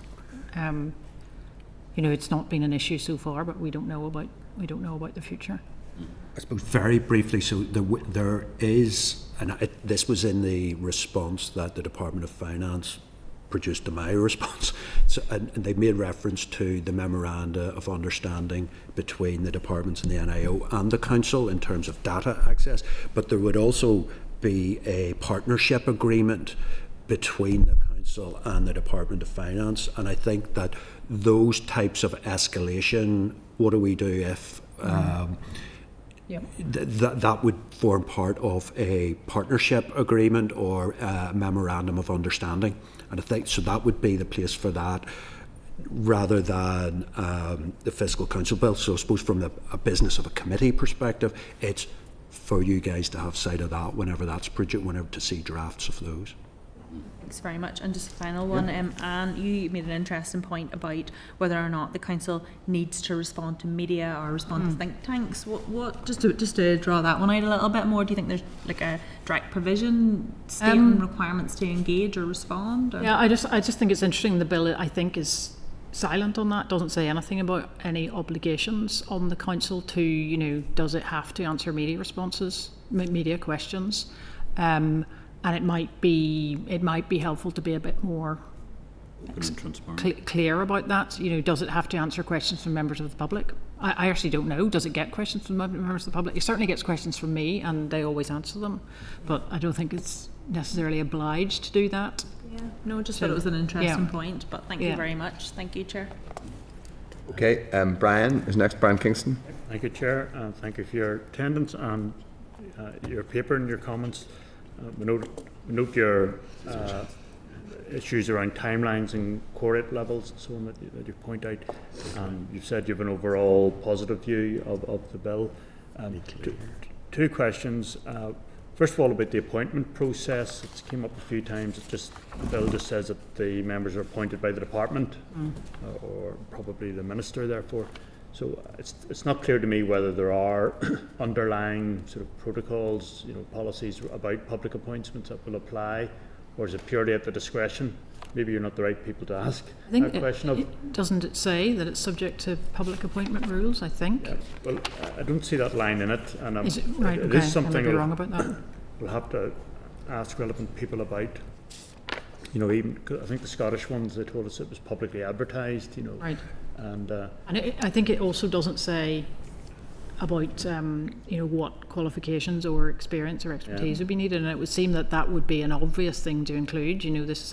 It's not been an issue so far, but we don't know about the future. I suppose very briefly, so there is, and this was in the response that the Department of Finance produced to my response, and they made reference to the memoranda of understanding between the departments and the NIO and the council in terms of data access, but there would also be a partnership agreement between the council and the Department of Finance, and I think that those types of escalation, what do we do if that would form part of a partnership agreement or a memorandum of understanding. And I think so that would be the place for that, rather than the Fiscal Council bill. So I suppose from a business of a committee perspective, it's for you guys to have sight of that whenever that's produced, whenever to see drafts of those. Thanks very much. And just a final one, Anne, you made an interesting point about whether or not the council needs to respond to media or respond to think tanks. What just to draw that one out a little bit more, do you think there's like a direct provision stating requirements to engage or respond? Or? Yeah, I just think it's interesting. The bill, I think, is silent on that, doesn't say anything about any obligations on the council to, does it have to answer media questions? And it might be helpful to be a bit more clear about that. Does it have to answer questions from members of the public? I actually don't know. Does it get questions from members of the public? It certainly gets questions from me, and they always answer them. But I don't think it's necessarily obliged to do that. Yeah. No, just thought it was an interesting point. But thank you very much. Thank you, Chair. Okay, Brian is next. Brian Kingston. Thank you, Chair, and thank you for your attendance and your paper and your comments. We note your issues around timelines and core rate levels and so on that you point out. You've said you have an overall positive view of the bill. Two questions. First of all, about the appointment process, it's came up a few times. The bill just says that the members are appointed by the department or probably the minister, therefore. So it's not clear to me whether there are underlying sort of protocols, policies about public appointments that will apply, or is it purely at the discretion? Maybe you're not the right people to ask that question. Doesn't it say that it's subject to public appointment rules, I think? Yeah, well, I don't see that line in it. And Is it right? it Okay. is something I might be wrong about that. we'll have to ask relevant people about. Even 'cause I think the Scottish ones, they told us it was publicly advertised, Right. and I think it also doesn't say about what qualifications or experience or expertise would be needed, and it would seem that would be an obvious thing to include. This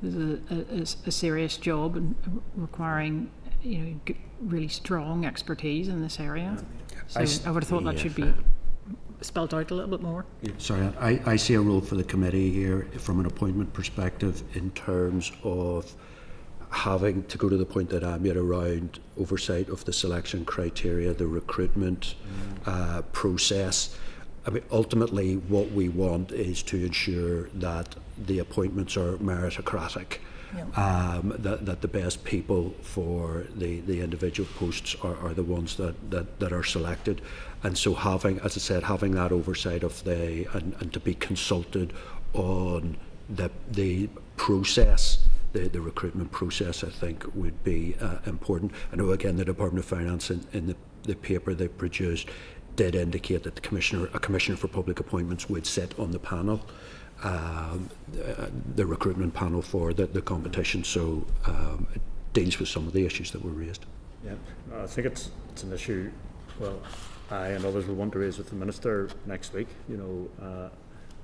is a serious job and requiring really strong expertise in this area. So I would have thought that should be spelled out a little bit more. Sorry, I see a role for the committee here from an appointment perspective in terms of having to go to the point that I made around oversight of the selection criteria, the recruitment process. I mean, ultimately, what we want is to ensure that the appointments are meritocratic, that the best people for the individual posts are the ones that are selected. And so having, as I said, having that oversight of and to be consulted on the process, the recruitment process, I think would be important. I know again the Department of Finance in the paper they produced did indicate that a commissioner for public appointments would sit on the panel, the recruitment panel for the competition. So it deals with some of the issues that were raised. Yeah, I think it's an issue. Well, I and others will want to raise with the minister next week.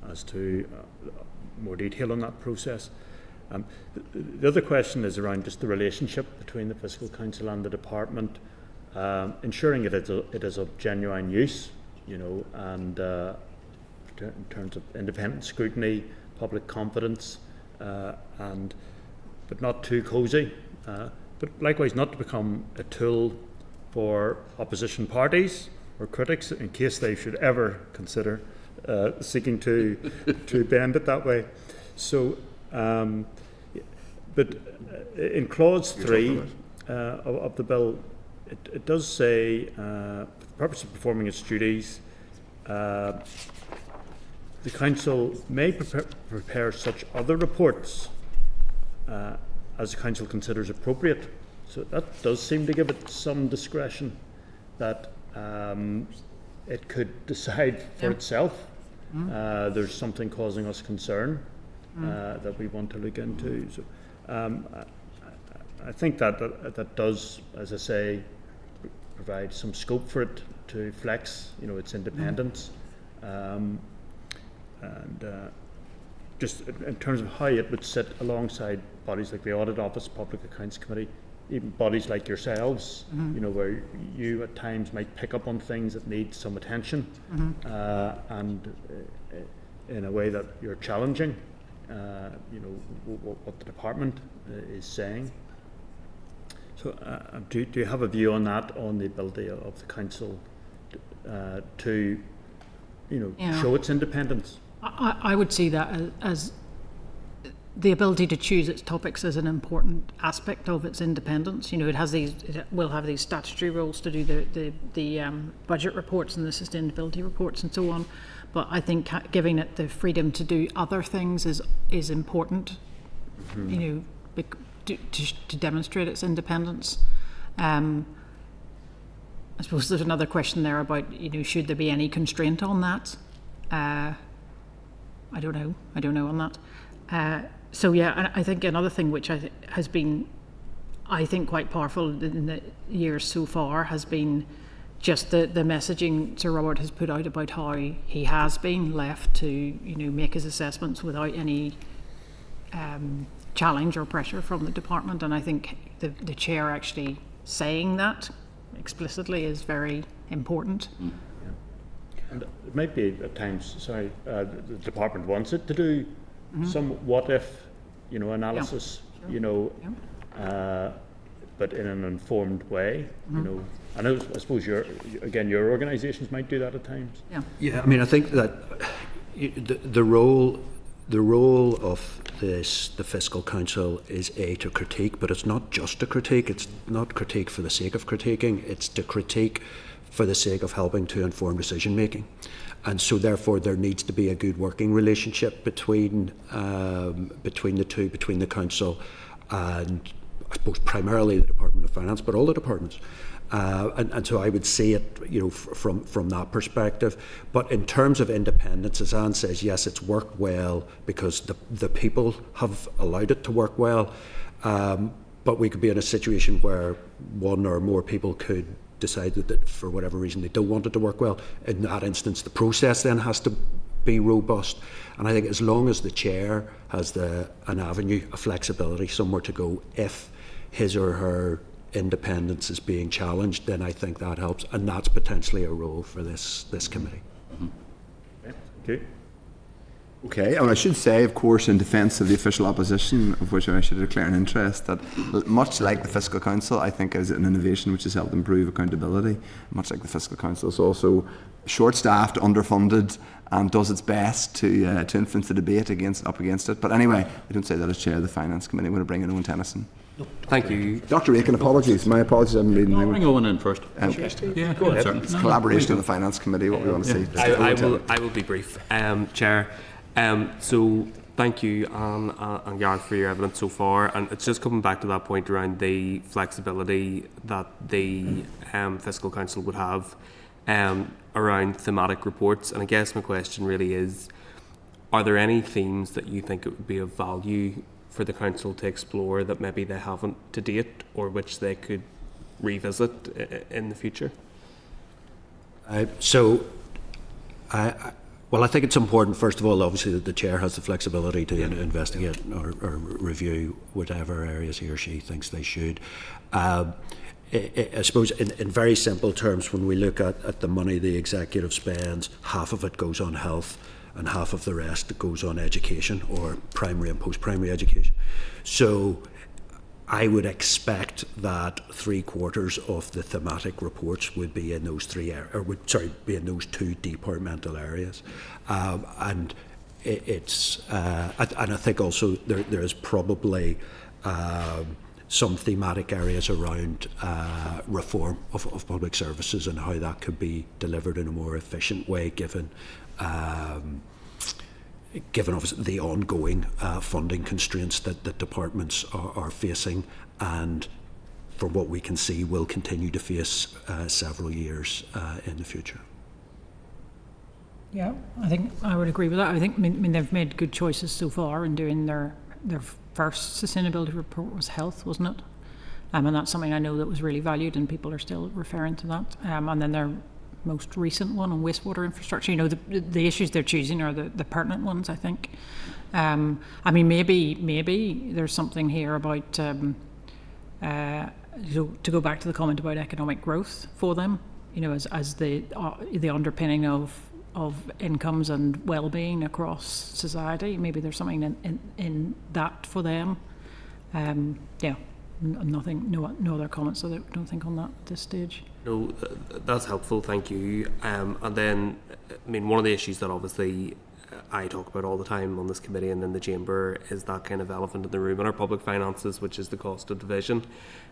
As to more detail on that process. The other question is around just the relationship between the Fiscal Council and the department, ensuring it is of genuine use, and in terms of independent scrutiny, public confidence, but not too cosy, but likewise not to become a tool for opposition parties or critics in case they should ever consider seeking to bend it that way. So. But in clause 3 of the bill, it does say, for the purpose of performing its duties, the council may prepare such other reports as the council considers appropriate. So that does seem to give it some discretion that it could decide for itself. There's something causing us concern that we want to look into. So I think that does, as I say, provide some scope for it to flex, its independence, and just in terms of how it would sit alongside bodies like the Audit Office, Public Accounts Committee, even bodies like yourselves, where you at times might pick up on things that need some attention, and in a way that you're challenging. What the department is saying. So, do you have a view on that, on the ability of the council to, show its independence? I would see that as the ability to choose its topics as an important aspect of its independence. It will have these statutory roles to do the budget reports and the sustainability reports and so on. But I think giving it the freedom to do other things is important, to demonstrate its independence. I suppose there's another question there about, should there be any constraint on that? I don't know on that. So yeah, I think another thing which has been, I think, quite powerful in the years so far has been just the messaging Sir Robert has put out about how he has been left to make his assessments without any challenge or pressure from the department, and I think the chair actually saying that explicitly is very important. And it might be at times, the department wants it to do some what if analysis, but in an informed way, I know, I suppose your organisations might do that at times. Yeah. Yeah, I mean, I think that the role of the Fiscal Council is to critique, but it's not just a critique. It's not critique for the sake of critiquing. It's to critique for the sake of helping to inform decision making. And so, therefore, there needs to be a good working relationship between the two, between the council and, I suppose, primarily the Department of Finance, but all the departments. And so I would see it, from that perspective. But in terms of independence, as Anne says, yes, it's worked well because the people have allowed it to work well. But we could be in a situation where one or more people could decide that for whatever reason they don't want it to work well. In that instance, the process then has to be robust. And I think as long as the chair has an avenue, a flexibility, somewhere to go if his or her independence is being challenged, then I think that helps, and that's potentially a role for this committee. Okay. Okay, and I should say, of course, in defence of the official opposition, of which I should declare an interest, that much like the Fiscal Council, I think is an innovation which has helped improve accountability. Much like the Fiscal Council, is also short-staffed, underfunded, and does its best to influence the debate up against it. But anyway, I don't say that as chair of the Finance Committee. I'm going to bring in Owen Tennyson. Thank you. Dr. Aiken, apologies. My apologies, I'm reading. I'll bring Owen in first. Yeah, go ahead, sir. It's collaboration on the Finance Committee, what we want to see. I will be brief, Chair. So thank you, Anne and Gareth, for your evidence so far. And it's just coming back to that point around the flexibility that the Fiscal Council would have around thematic reports. And I guess my question really is, are there any themes that you think it would be of value for the Council to explore that maybe they haven't to date, or which they could revisit in the future? Well, I think it's important, first of all, obviously, that the chair has the flexibility to investigate or review whatever areas he or she thinks they should. I suppose in very simple terms, when we look at the money the executive spends, half of it goes on health and half of the rest goes on education, or primary and post-primary education. So I would expect that 3/4 of the thematic reports would be in those be in those two departmental areas, and I think also there is probably some thematic areas around reform of public services and how that could be delivered in a more efficient way, given obviously the ongoing funding constraints that departments are facing, and from what we can see will continue to face several years in the future. Yeah, I think I would agree with that. I think they've made good choices so far in doing their first sustainability report was health, wasn't it? And that's something I know that was really valued, and people are still referring to that. And then their most recent one on wastewater infrastructure, the issues they're choosing are the pertinent ones, I think. Maybe there's something here about to go back to the comment about economic growth for them, as the underpinning of incomes and well-being across society. Maybe there's something in that for them. No other comments, I don't think, on that at this stage. No, that's helpful, thank you. And then, one of the issues that obviously I talk about all the time on this committee and in the chamber is that kind of elephant in the room in our public finances, which is the cost of division.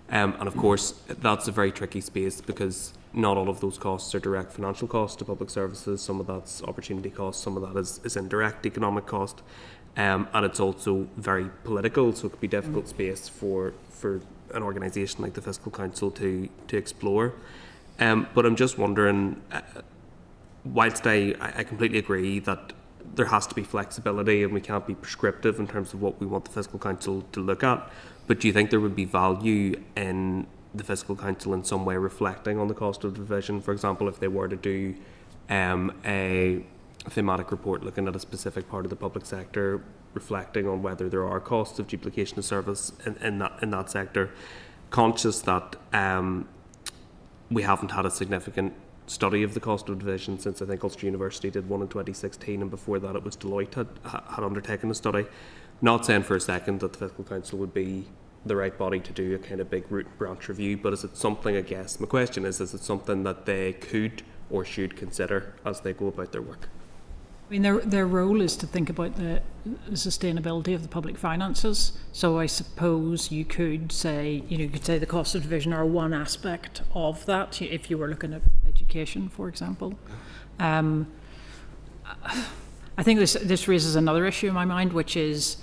And of course, that's a very tricky space because not all of those costs are direct financial costs to public services. Some of that's opportunity costs, some of that is indirect economic cost. And it's also very political, so it could be a difficult space for an organisation like the Fiscal Council to explore. But I'm just wondering, whilst I completely agree that there has to be flexibility and we can't be prescriptive in terms of what we want the Fiscal Council to look at, but do you think there would be value in the Fiscal Council in some way reflecting on the cost of division? For example, if they were to do a thematic report looking at a specific part of the public sector, reflecting on whether there are costs of duplication of service in that sector, conscious that we haven't had a significant study of the cost of division since I think Ulster University did one in 2016, and before that it was Deloitte had undertaken a study. Not saying for a second that the Fiscal Council would be the right body to do a kind of big root and branch review, but is it something, I guess, my question is it something that they could or should consider as they go about their work? I mean, their role is to think about the sustainability of the public finances. So I suppose you could say, the cost of division are one aspect of that, if you were looking at education, for example. I think this raises another issue in my mind, which is,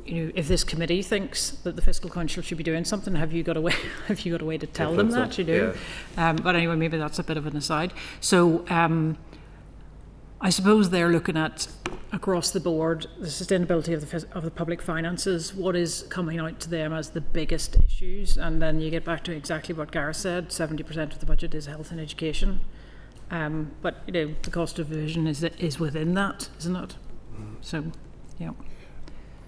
if this committee thinks that the Fiscal Council should be doing something, have you got a way to tell them that you do? Yeah. But anyway, maybe that's a bit of an aside. So I suppose they're looking at across the board the sustainability of the public finances, what is coming out to them as the biggest issues, and then you get back to exactly what Gareth said: 70% of the budget is health and education. But the cost of division is within that, isn't it? So, yeah.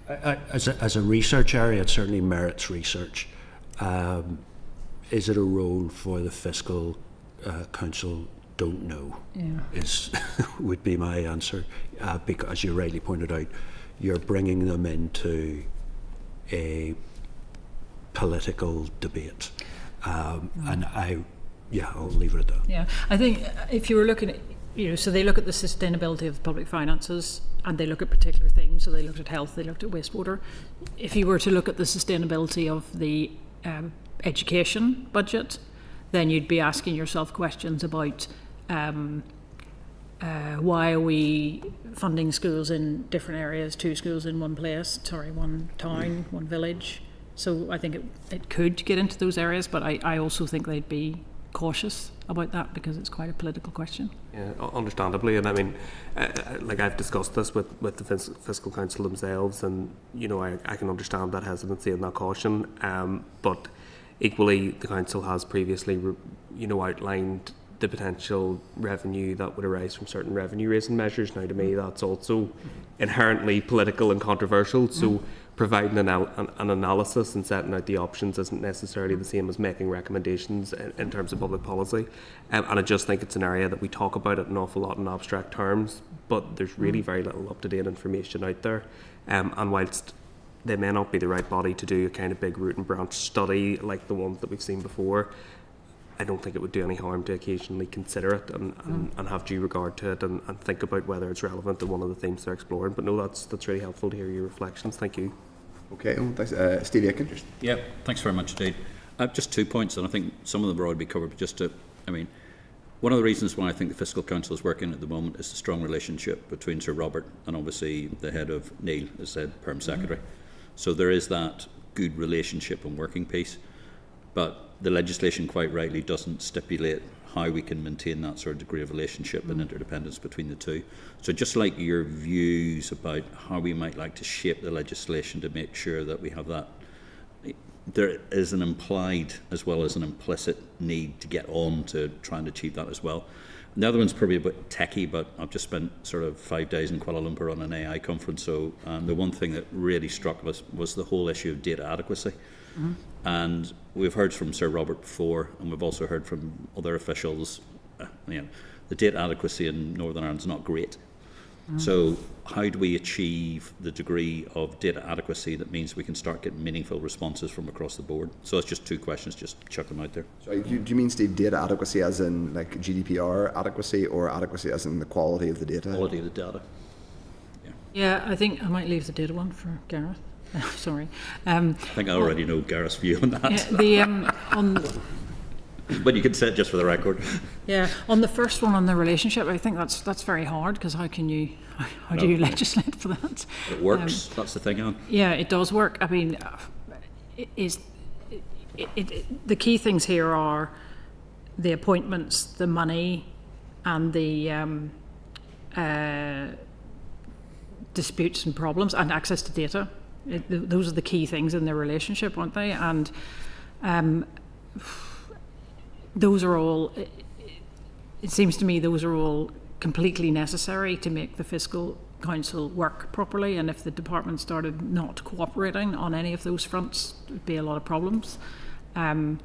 As a research area, it certainly merits research. Is it a role for the Fiscal Council? Don't know. Yeah. Would be my answer. Because, as you rightly pointed out, you're bringing them into a political debate, and I'll leave it at that. Yeah, I think if you were looking at, so they look at the sustainability of the public finances, and they look at particular themes. So they looked at health, they looked at wastewater. If you were to look at the sustainability of the education budget, then you'd be asking yourself questions about why are we funding schools in different areas, 2 schools in one town, one village. So I think it could get into those areas, but I also think they'd be cautious about that because it's quite a political question. Yeah, understandably, and I mean, like I've discussed this with the Fiscal Council themselves, and I can understand that hesitancy and that caution, but equally the council has previously outlined the potential revenue that would arise from certain revenue raising measures. Now, to me, that's also inherently political and controversial, so providing an analysis and setting out the options isn't necessarily the same as making recommendations in terms of public policy. And I just think it's an area that we talk about it an awful lot in abstract terms, but there's really very little up-to-date information out there. And whilst they may not be the right body to do a kind of big root and branch study like the ones that we've seen before, I don't think it would do any harm to occasionally consider it and have due regard to it and think about whether it's relevant to one of the themes they're exploring. But no, that's really helpful to hear your reflections. Thank you. Okay, thanks. Steve Aiken. Yeah, thanks very much indeed. Just 2 points, and I think some of them have already been covered, but one of the reasons why I think the Fiscal Council is working at the moment is the strong relationship between Sir Robert and obviously the head of Neil, as head Perm Secretary. So there is that good relationship and working piece, but the legislation quite rightly doesn't stipulate how we can maintain that sort of degree of relationship and interdependence between the two. So just like your views about how we might like to shape the legislation to make sure that we have that, there is an implied as well as an implicit need to get on to try and achieve that as well. And the other one's probably a bit techie, but I've just spent sort of 5 days in Kuala Lumpur on an AI conference, so the one thing that really struck us was the whole issue of data adequacy. And we've heard from Sir Robert before, and we've also heard from other officials, the data adequacy in Northern Ireland is not great. So how do we achieve the degree of data adequacy that means we can start getting meaningful responses from across the board? So it's just 2 questions, just chuck them out there. So do you mean, Steve, data adequacy as in like GDPR adequacy, or adequacy as in the quality of the data? Quality of the data. Yeah, I think I might leave the data one for Gareth. Sorry. I think I already know Gareth's view on that. Yeah, But you can say it just for the record. Yeah, on the first one, on the relationship, I think that's very hard, because how do you legislate for that? It works. That's the thing, Anne. Yeah, it does work. I mean, the key things here are the appointments, the money, and the disputes and problems, and access to data. Those are the key things in their relationship, aren't they? And those are all, it seems to me, those are all completely necessary to make the Fiscal Council work properly. And if the department started not cooperating on any of those fronts, there'd be a lot of problems. But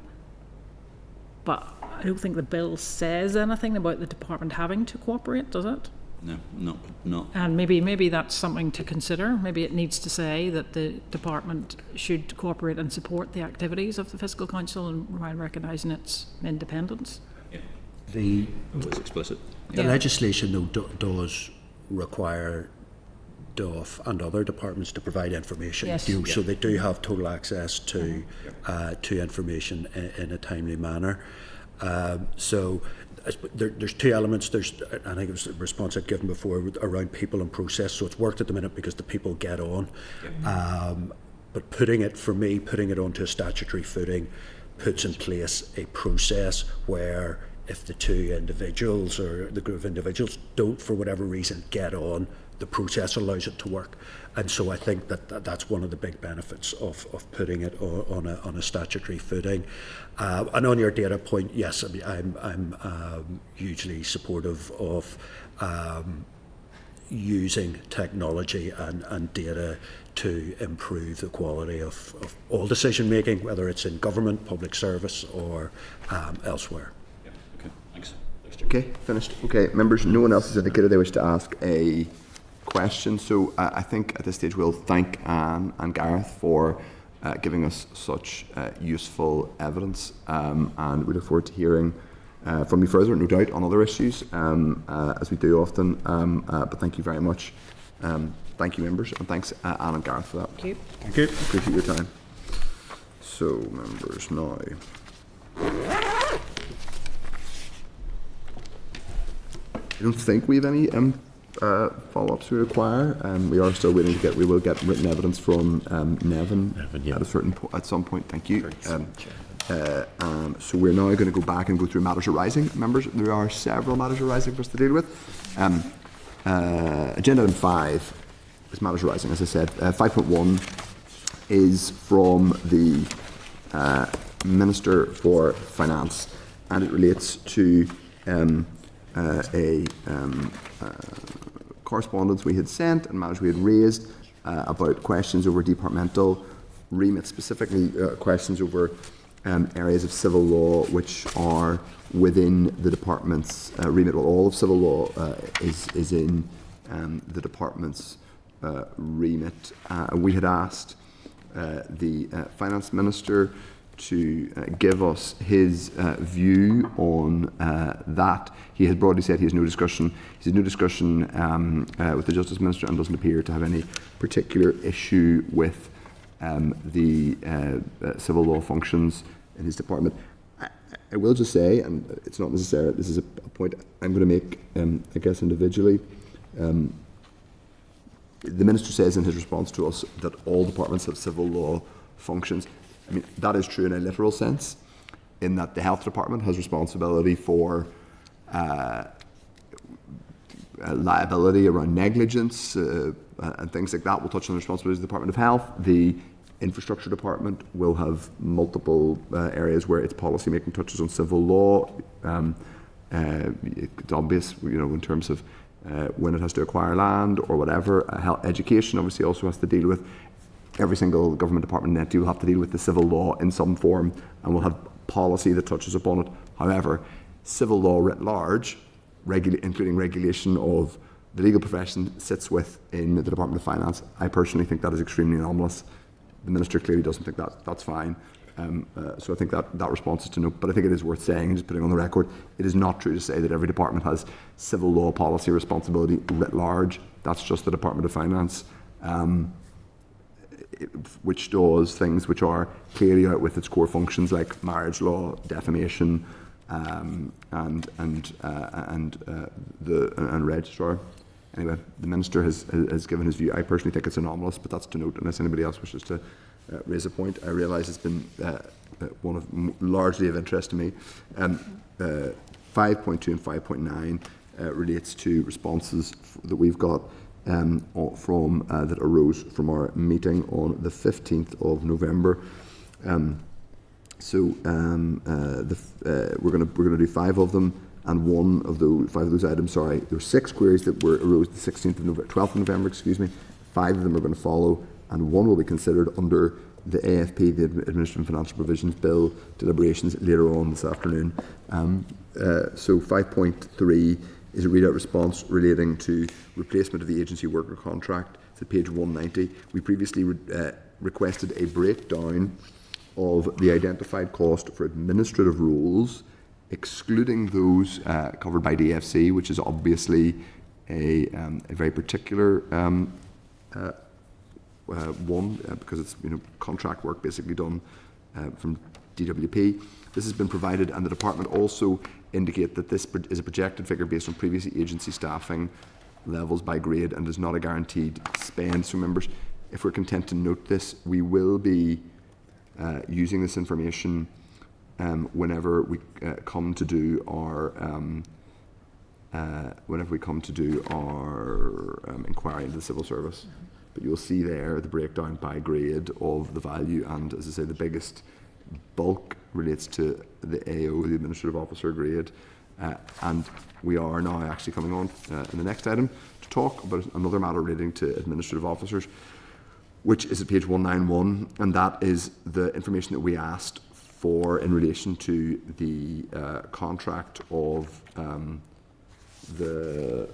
I don't think the bill says anything about the department having to cooperate, does it? No, not. And maybe that's something to consider. Maybe it needs to say that the department should cooperate and support the activities of the Fiscal Council and while recognising its independence. Yeah. The It's explicit. The Yeah. legislation, though, does require DOF and other departments to provide information. Yes. So they do have total access to information in a timely manner. There's two elements. I think it was the response I'd given before around people and process. So it's worked at the minute because the people get on. But putting it onto a statutory footing puts in place a process where if the two individuals or the group of individuals don't, for whatever reason, get on, the process allows it to work. And so I think that's one of the big benefits of putting it on a statutory footing. And on your data point, yes, I'm hugely supportive of using technology and data to improve the quality of all decision making, whether it's in government, public service, or elsewhere. Okay, thanks. Okay, finished. Okay, members, no one else has indicated they wish to ask a question, so I think at this stage we'll thank Anne and Gareth for giving us such useful evidence, and we look forward to hearing from you further, no doubt, on other issues, as we do often, but thank you very much. Thank you, members, and thanks Anne and Gareth for that. Thank you. Thank you. Appreciate your time. So, members, now I don't think we have any follow-ups we require. We are still waiting to get. We will get written evidence from Nevin at some point. Thank you. So we're now going to go back and go through matters arising. Members, there are several matters arising for us to deal with. Agenda item 5 is matters arising. As I said, 5.1 is from the Minister for Finance, and it relates to correspondence we had sent and matters we had raised about questions over departmental remit, specifically questions over areas of civil law which are within the department's remit. Well, all of civil law is in the department's remit. We had asked the Finance Minister to give us his view on that. He has broadly said he has no discussion. He's had no discussion with the Justice Minister and doesn't appear to have any particular issue with the civil law functions in his department. I will just say, and it's not necessary, this is a point I'm going to make, I guess, individually. The Minister says in his response to us that all departments have civil law functions. I mean, that is true in a literal sense, in that the Health Department has responsibility for liability around negligence and things like that. We'll touch on the responsibilities of the Department of Health. The Infrastructure Department will have multiple areas where its policy making touches on civil law. It's obvious, in terms of when it has to acquire land or whatever. Education obviously also has to deal with. Every single government department and entity will have to deal with the civil law in some form and will have policy that touches upon it. However, civil law writ large, including regulation of the legal profession, sits within the Department of Finance. I personally think that is extremely anomalous. The Minister clearly doesn't think that's fine. So I think that response is to note. But I think it is worth saying, and just putting on the record, it is not true to say that every department has civil law policy responsibility writ large. That's just the Department of Finance. Which does things which are clearly out with its core functions, like marriage law, defamation, and registrar. Anyway, the Minister has given his view. I personally think it's anomalous, but that's to note unless anybody else wishes to raise a point. I realise it's been one of largely of interest to me. 5.2 and 5.9 relates to responses that we've got from that arose from our meeting on the 15th of November. We're going to do 5 of them, and 5 of those items. Sorry, there were 6 queries that arose the 12th of November. 5 of them are going to follow, and 1 will be considered under the AFP, the Administrative and Financial Provisions Bill, deliberations later on this afternoon. So 5.3 is a readout response relating to replacement of the agency worker contract. It's at page 190. We previously requested a breakdown of the identified cost for administrative roles, excluding those covered by DFC, which is obviously a very particular one, because it's contract work basically done from DWP. This has been provided, and the department also indicate that this is a projected figure based on previous agency staffing levels by grade and is not a guaranteed spend. So members, if we're content to note this, we will be using this information whenever we come to do our inquiry into the civil service. But you'll see there the breakdown by grade of the value, and as I say, the biggest bulk relates to the AO, the administrative officer grade, and we are now actually coming on in the next item to talk about another matter relating to administrative officers, which is at page 191, and that is the information that we asked for in relation to the contract of the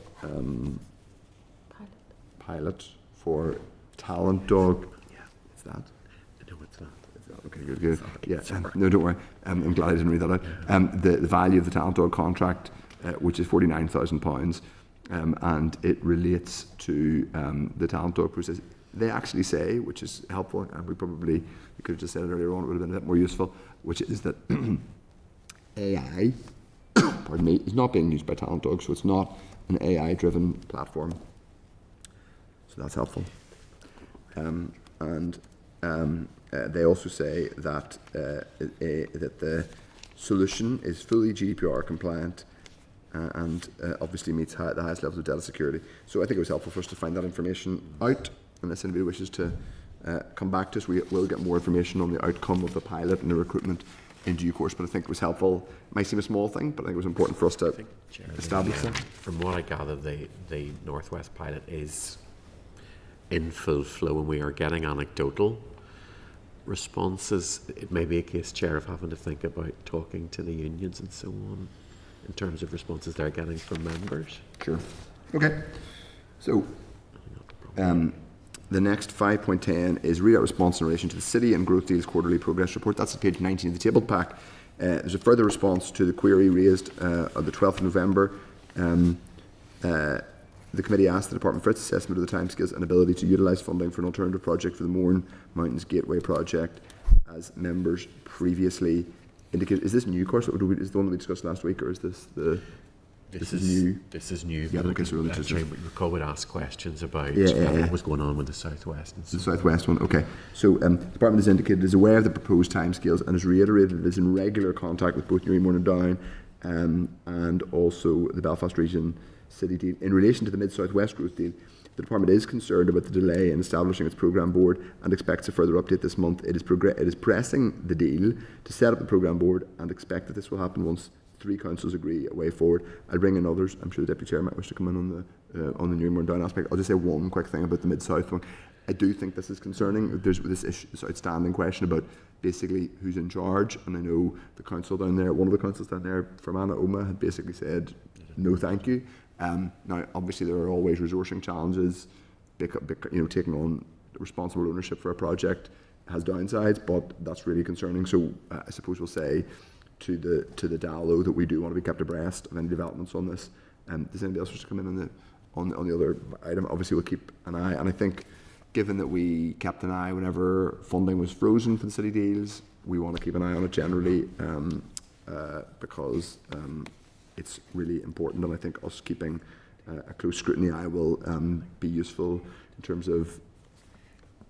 pilot for Talent Dog. Yeah. It's that. No, it's not. Okay, good. Yeah, no, don't worry. I'm glad I didn't read that out. The value of the Talent Dog contract, which is £49,000, and it relates to the Talent Dog process. They actually say, which is helpful, and we could have just said it earlier on, it would have been a bit more useful, which is that AI, pardon me, is not being used by Talent Dog, so it's not an AI-driven platform. So that's helpful. They also say that that the solution is fully GDPR compliant and obviously meets the highest levels of data security. So I think it was helpful for us to find that information out. Unless anybody wishes to come back to us, we will get more information on the outcome of the pilot and the recruitment in due course. But I think it was helpful. It might seem a small thing, but I think it was important for us to establish that. From what I gather, the Northwest pilot is in full flow, and we are getting anecdotal responses. It may be a case, Chair, of having to think about talking to the unions and so on in terms of responses they're getting from members. Sure. Okay. So the next 5.10 is readout response in relation to the City and Growth Deals quarterly progress report. That's at page 19 of the tabled pack. There's a further response to the query raised on the 12th of November. The committee asked the Department for its assessment of the timescales and ability to utilise funding for an alternative project for the Mourne Mountains Gateway project, as members previously indicated. Is this new course? Is the one that we discussed last week, or is this the? This is new. This is new. Yeah, okay, so recall would ask questions about what was going on with the Southwest. And so the Southwest one, okay. So the Department has indicated it is aware of the proposed timescales and has reiterated it is in regular contact with both Newry, Mourne and Down and also the Belfast Region City deal. In relation to the Mid-South-West Growth deal, the Department is concerned about the delay in establishing its programme board and expects a further update this month. It is pressing the deal to set up the programme board and expect that this will happen once 3 councils agree a way forward. I'll bring in others. I'm sure the Deputy Chair might wish to come in on the Newry, Mourne and Down aspect. I'll just say one quick thing about the Mid-South one. I do think this is concerning. There's this outstanding question about basically who's in charge, and I know the council down there, one of the councils down there, Fermanagh Oma, had basically said no thank you. Now, obviously, there are always resourcing challenges. Taking on responsible ownership for a project has downsides, but that's really concerning. So I suppose we'll say to the DALO that we do want to be kept abreast of any developments on this. Does anybody else wish to come in on the other item? Obviously, we'll keep an eye, and I think, given that we kept an eye whenever funding was frozen for the city deals, we want to keep an eye on it generally because it's really important, and I think us keeping a close scrutiny eye will be useful in terms of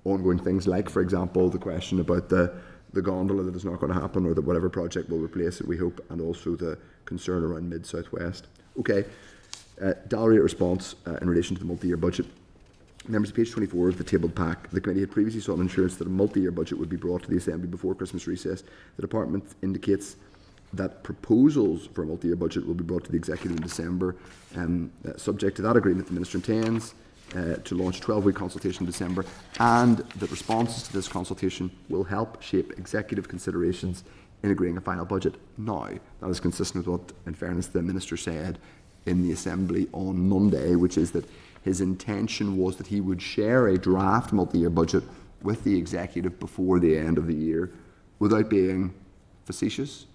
ongoing things like, for example, the question about the gondola that is not going to happen, or that whatever project will replace it, we hope, and also the concern around Mid-South-West. Okay, DAL rate response in relation to the multi-year budget. Members, of page 24 of the tabled pack, the committee had previously sought assurance that a multi-year budget would be brought to the Assembly before Christmas recess. The Department indicates that proposals for a multi-year budget will be brought to the Executive in December. Subject to that agreement, the Minister intends to launch a 12-week consultation in December, and that responses to this consultation will help shape Executive considerations in agreeing a final budget. Now, that is consistent with what, in fairness, the Minister said in the Assembly on Monday, which is that his intention was that he would share a draft multi-year budget with the executive before the end of the year. Without being facetious,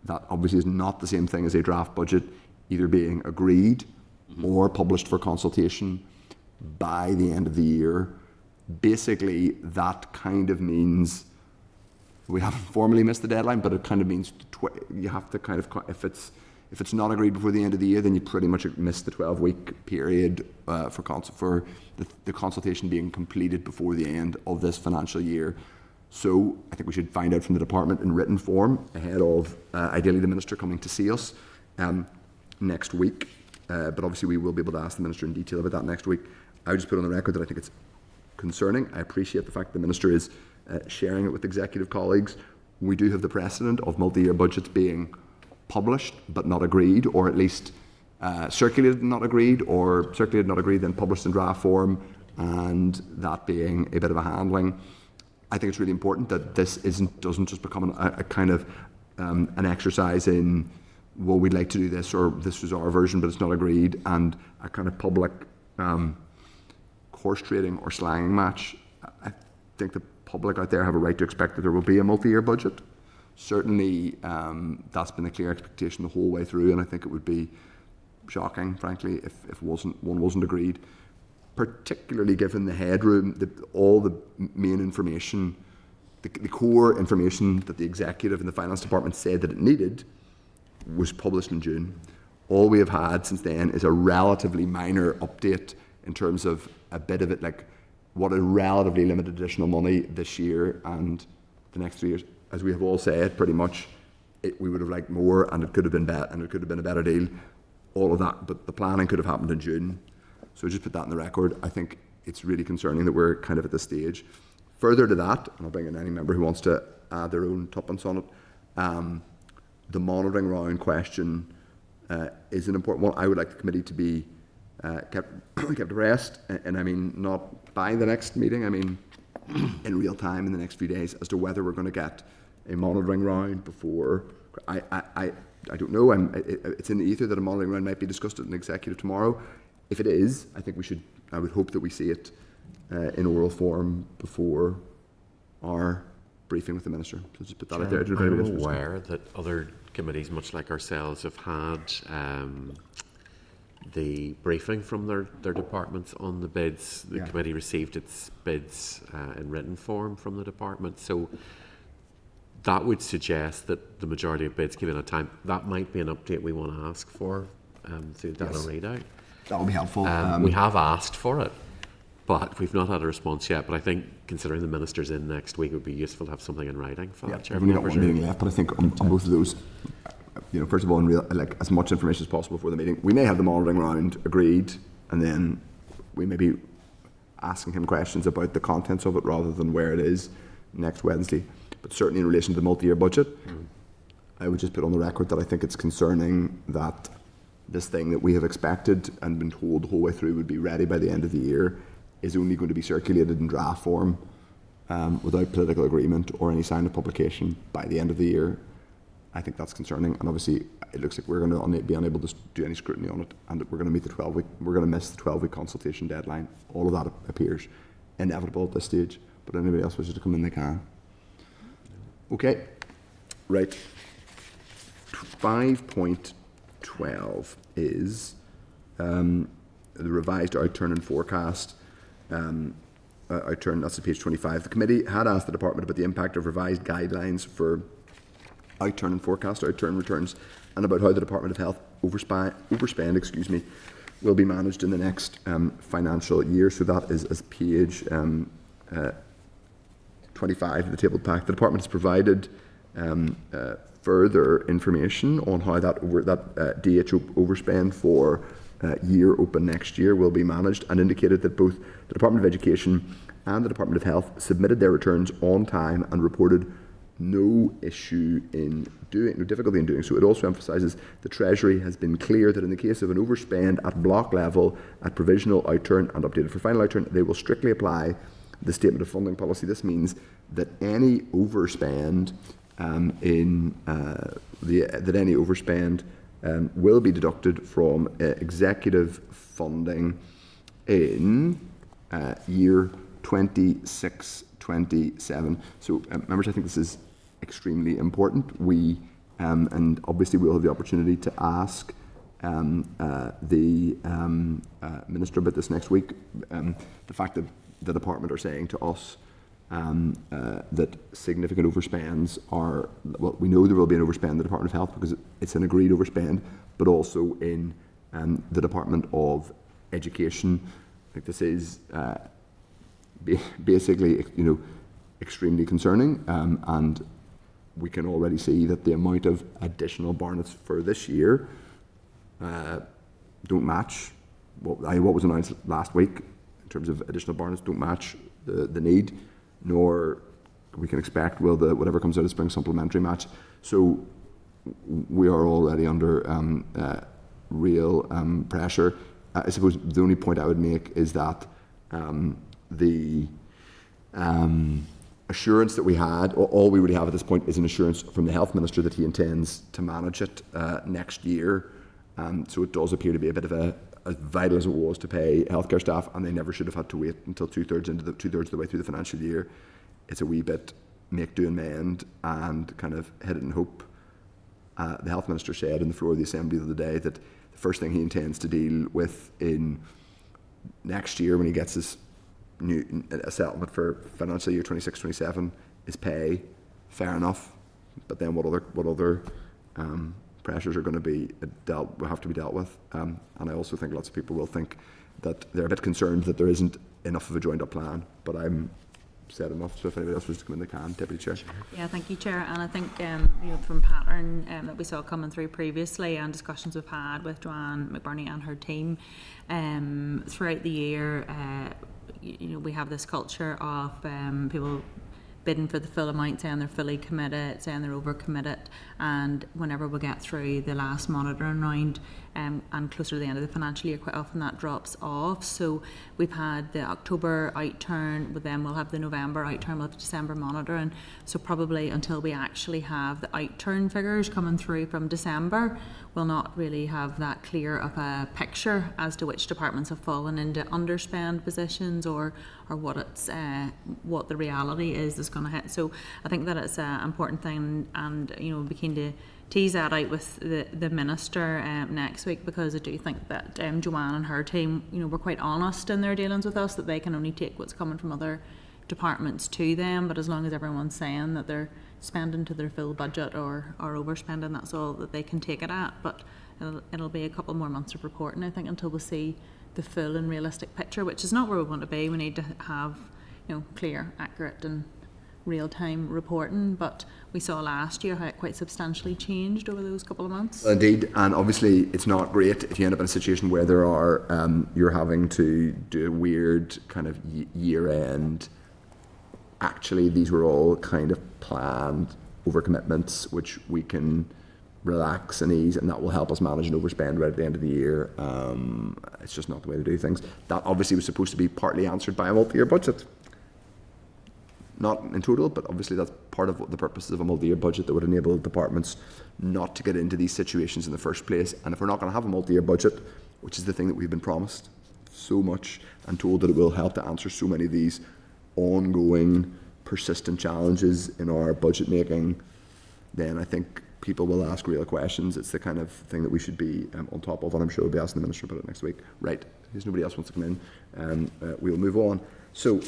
that obviously is not the same thing as a draft budget either being agreed or published for consultation by the end of the year. Basically, that kind of means we haven't formally missed the deadline, but it kind of means you have to kind of, if it's not agreed before the end of the year, then you pretty much missed the 12-week period for the consultation being completed before the end of this financial year. So I think we should find out from the department in written form ahead of ideally the Minister coming to see us next week. But obviously we will be able to ask the Minister in detail about that next week. I would just put on the record that I think it's concerning. I appreciate the fact the Minister is sharing it with executive colleagues. We do have the precedent of multi-year budgets being published but not agreed, or at least circulated and not agreed, or circulated not agreed then published in draft form, and that being a bit of a handling. I think it's really important that this doesn't just become a kind of an exercise in, well, we'd like to do this, or this was our version but it's not agreed, and a kind of public horse trading or slanging match. I think the public out there have a right to expect that there will be a multi-year budget. Certainly that's been a clear expectation the whole way through, and I think it would be shocking, frankly, if one wasn't agreed, particularly given the headroom, all the main information, the core information that the executive and the finance department said that it needed was published in June. All we have had since then is a relatively minor update in terms of a bit of it, like what a relatively limited additional money this year and the next 3 years. As we have all said, pretty much we would have liked more, and it could have been better, and it could have been a better deal. All of that, but the planning could have happened in June. So just put that in the record. I think it's really concerning that we're kind of at this stage. Further to that, and I'll bring in any member who wants to add their own tuppence on it, the monitoring round question is an important one. I would like the committee to be kept abreast, and I mean not by the next meeting, I mean in real time in the next few days, as to whether we're going to get a monitoring round before. I don't know. It's in the ether that a monitoring round might be discussed at an executive tomorrow. If it is, I think I would hope that we see it in oral form before our briefing with the Minister. So just put that out there. I'm aware that other committees, much like ourselves, have had the briefing from their departments on the bids. The committee received its bids in written form from the department. So that would suggest that the majority of bids came in at time. That might be an update we want to ask for through data readout. That would be helpful. We have asked for it, but we've not had a response yet. But I think, considering the Minister's in next week, it would be useful to have something in writing for that. We've only got one meeting left, but I think on both of those, first of all, like as much information as possible for the meeting. We may have the monitoring round agreed, and then we may be asking him questions about the contents of it rather than where it is next Wednesday. But certainly in relation to the multi-year budget, I would just put on the record that I think it's concerning that this thing that we have expected and been told the whole way through would be ready by the end of the year is only going to be circulated in draft form without political agreement or any sign of publication by the end of the year. I think that's concerning, and obviously it looks like we're going to be unable to do any scrutiny on it, and that we're going to meet the 12-week. We're going to miss the 12-week consultation deadline. All of that appears inevitable at this stage. But anybody else wishes to come in, they can. Okay, right. 5.12 is the revised outturn and forecast. Outturn, that's at page 25. The committee had asked the department about the impact of revised guidelines for outturn and forecast outturn returns, and about how the Department of Health overspend will be managed in the next financial year. So that is page 25 of the tabled pack. The department has provided further information on how that DH overspend for year open next year will be managed, and indicated that both the Department of Education and the Department of Health submitted their returns on time and reported no difficulty in doing so. It also emphasises the Treasury has been clear that in the case of an overspend at block level, at provisional outturn and updated for final outturn, they will strictly apply the statement of funding policy. This means that any overspend will be deducted from executive funding in year 26-27. So, members, I think this is extremely important. We and obviously we'll have the opportunity to ask the Minister about this next week. The fact that the department are saying to us that significant overspends are, well, we know there will be an overspend in the Department of Health because it's an agreed overspend, but also in the Department of Education. I think this is basically, extremely concerning, and we can already see that the amount of additional barnets for this year don't match what was announced last week in terms of additional barnets, don't match the need, nor we can expect will the whatever comes out of spring supplementary match. So we are already under real pressure. I suppose the only point I would make is that the assurance that we had, all we really have at this point is an assurance from the Health Minister that he intends to manage it next year. So it does appear to be a bit of as vital as it was to pay healthcare staff, and they never should have had to wait until two-thirds of the way through the financial year. It's a wee bit make do and mend and kind of hit it and hope. The Health Minister said in the floor of the Assembly the other day that the first thing he intends to deal with in next year when he gets his a settlement for financial year 26-27 is pay. Fair enough, but then what other pressures are going to be will have to be dealt with, and I also think lots of people will think that they're a bit concerned that there isn't enough of a joined up plan, but I'm said enough, so if anybody else wants to come in they can. Deputy Chair. Yeah, thank you, Chair. And I think from pattern that we saw coming through previously and discussions we've had with Joanne McBurney and her team throughout the year, we have this culture of people bidding for the full amount, saying they're fully committed, saying they're over committed, and whenever we get through the last monitoring round and closer to the end of the financial year, quite often that drops off. So we've had the October outturn, but then we'll have the November outturn, we'll have the December monitoring. So probably until we actually have the outturn figures coming through from December, we'll not really have that clear of a picture as to which departments have fallen into underspend positions or what it's what the reality is that's going to hit. So I think that it's an important thing, and we'll be keen to tease that out with the Minister next week, because I do think that Joanne and her team were quite honest in their dealings with us, that they can only take what's coming from other departments to them, but as long as everyone's saying that they're spending to their full budget or overspending, that's all that they can take it at. But it'll be a couple more months of reporting, I think, until we see the full and realistic picture, which is not where we want to be. We need to have clear, accurate and real-time reporting, but we saw last year how it quite substantially changed over those couple of months. Indeed, and obviously it's not great if you end up in a situation where there are you're having to do a weird kind of year-end. Actually, these were all kind of planned overcommitments, which we can relax and ease, and that will help us manage an overspend right at the end of the year. It's just not the way to do things. That obviously was supposed to be partly answered by a multi-year budget. Not in total, but obviously that's part of the purposes of a multi-year budget that would enable departments not to get into these situations in the first place. And if we're not going to have a multi-year budget, which is the thing that we've been promised so much and told that it will help to answer so many of these ongoing, persistent challenges in our budget making, then I think people will ask real questions. It's the kind of thing that we should be on top of, and I'm sure we'll be asking the Minister about it next week. Right, if nobody else wants to come in, we'll move on. So,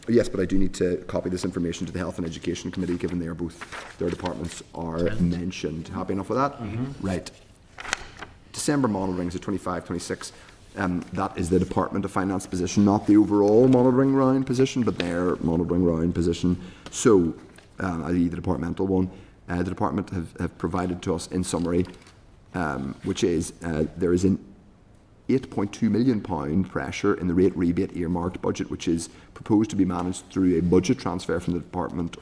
yes, but I do need to copy this information to the Health and Education Committee, given they are both, their departments are mentioned. Happy enough with that? Mm-hmm. Right. December monitoring is at 25-26. That is the Department of Finance position, not the overall monitoring round position, but their monitoring round position. So, i.e. the departmental one. The department have provided to us in summary, which is there is an £8.2 million pressure in the rate rebate earmarked budget, which is proposed to be managed through a budget transfer from the Department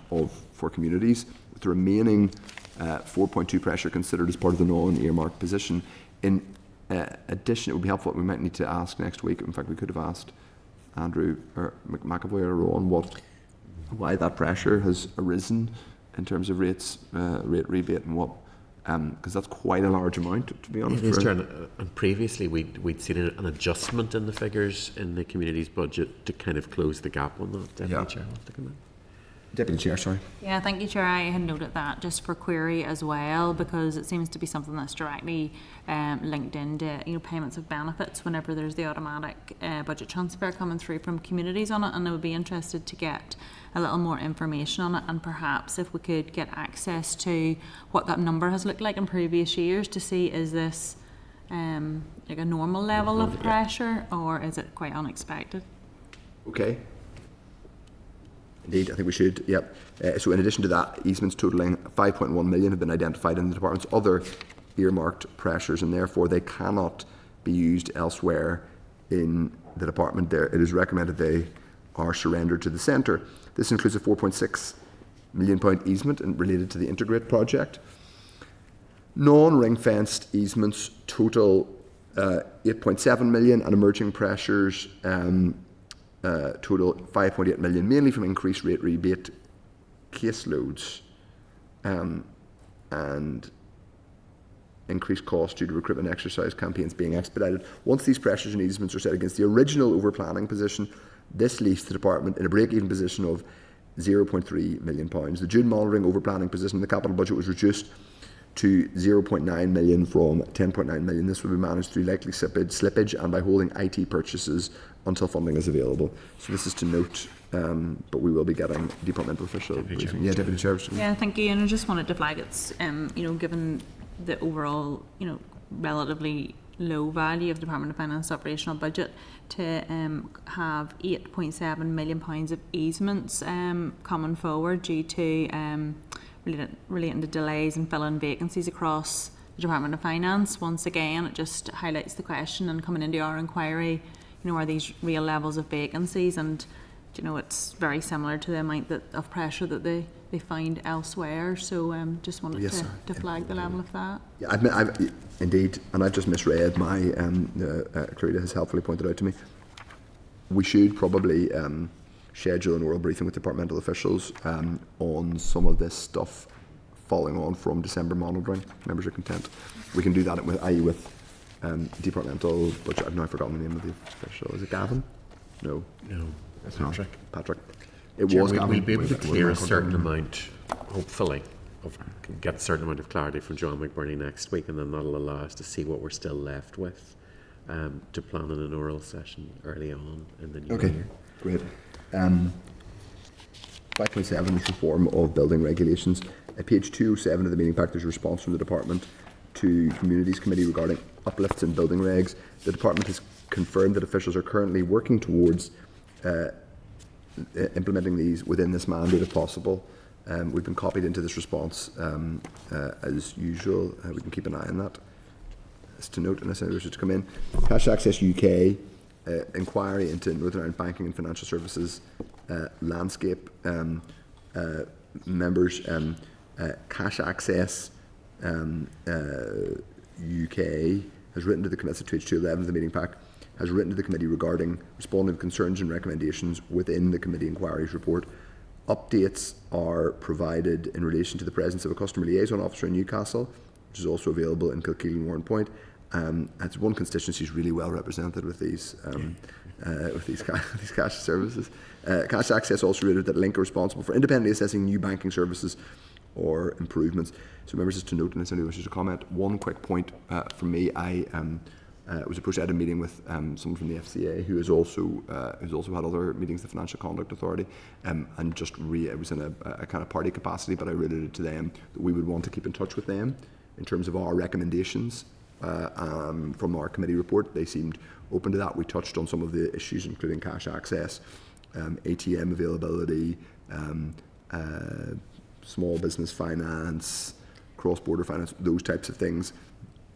for Communities, with the remaining 4.2 pressure considered as part of the non-earmarked position. In addition, it would be helpful, we might need to ask next week, in fact we could have asked Andrew or McAvoy or Rowan why that pressure has arisen in terms of rate rebate, and what because that's quite a large amount, to be honest. It is, for- Chair, and previously we'd seen an adjustment in the figures in the community's budget to kind of close the gap on that. Deputy Yeah. Chair wants to come in. Deputy Chair, sorry. Yeah, thank you, Chair. I had noted that just for query as well, because it seems to be something that's directly linked into, you know, payments of benefits whenever there's the automatic budget transfer coming through from communities on it, and I would be interested to get a little more information on it, and perhaps if we could get access to what that number has looked like in previous years to see, is this like a normal level of pressure, or is it quite unexpected? Okay. Indeed, I think we should, yep. So in addition to that, easements totalling 5.1 million have been identified in the department's other earmarked pressures, and therefore they cannot be used elsewhere in the department. There, it is recommended they are surrendered to the centre. This includes a £4.6 million easement related to the Integrate project. Non-ring-fenced easements total 8.7 million, and emerging pressures total 5.8 million, mainly from increased rate rebate caseloads and increased costs due to recruitment exercise campaigns being expedited. Once these pressures and easements are set against the original over-planning position, this leaves the department in a break-even position of £0.3 million. The June monitoring over-planning position in the capital budget was reduced to 0.9 million from 10.9 million. This will be managed through likely slippage and by holding IT purchases until funding is available. So this is to note, but we will be getting departmental official briefing. Yeah, Deputy Chair. Yeah, thank you. And I just wanted to flag it's, you know, given the overall, you know, relatively low value of Department of Finance operational budget, to have £8.7 million of easements coming forward due to relating to delays in filling vacancies across the Department of Finance. Once again, it just highlights the question, and coming into our inquiry, you know, are these real levels of vacancies? And, you know, it's very similar to the amount of pressure that they find elsewhere. So just wanted to flag the level of that. Yeah, I've indeed, and I've just misread my, Clarita has helpfully pointed out to me, we should probably schedule an oral briefing with departmental officials on some of this stuff following on from December monitoring. Members are content. We can do that with departmental budget. I've now forgotten the name of the official. Is it Gavin? No, That's Patrick. It Chair, was Gavin. we'll be able to clear a certain amount, hopefully, get a certain amount of clarity from John McBurney next week, and then that'll allow us to see what we're still left with to plan in an oral session early on in the new year. Great. 5.7 is reform of building regulations. At page 207 of the meeting pack, there's a response from the department to Communities Committee regarding uplifts in building regs. The department has confirmed that officials are currently working towards implementing these within this mandate if possible. We've been copied into this response as usual. We can keep an eye on that. As to note, unless anyone wishes to come in. Cash Access UK inquiry into Northern Ireland banking and financial services landscape. Members, Cash Access UK has written to the committee, page 211 of the meeting pack, has written to the committee regarding responding to concerns and recommendations within the committee inquiries report. Updates are provided in relation to the presence of a customer liaison officer in Newcastle, which is also available in Kilkeel and Warrenpoint. It's one constituency is really well represented with these cash services. Cash Access also rated that Link are responsible for independently assessing new banking services or improvements. So members, just to note, unless anyone wishes to comment, one quick point from me. I was approached at a meeting with someone from the FCA who's also had other meetings, the Financial Conduct Authority, and just it was in a kind of party capacity, but I related it to them that we would want to keep in touch with them in terms of our recommendations from our committee report. They seemed open to that. We touched on some of the issues, including cash access, ATM availability, small business finance, cross-border finance, those types of things.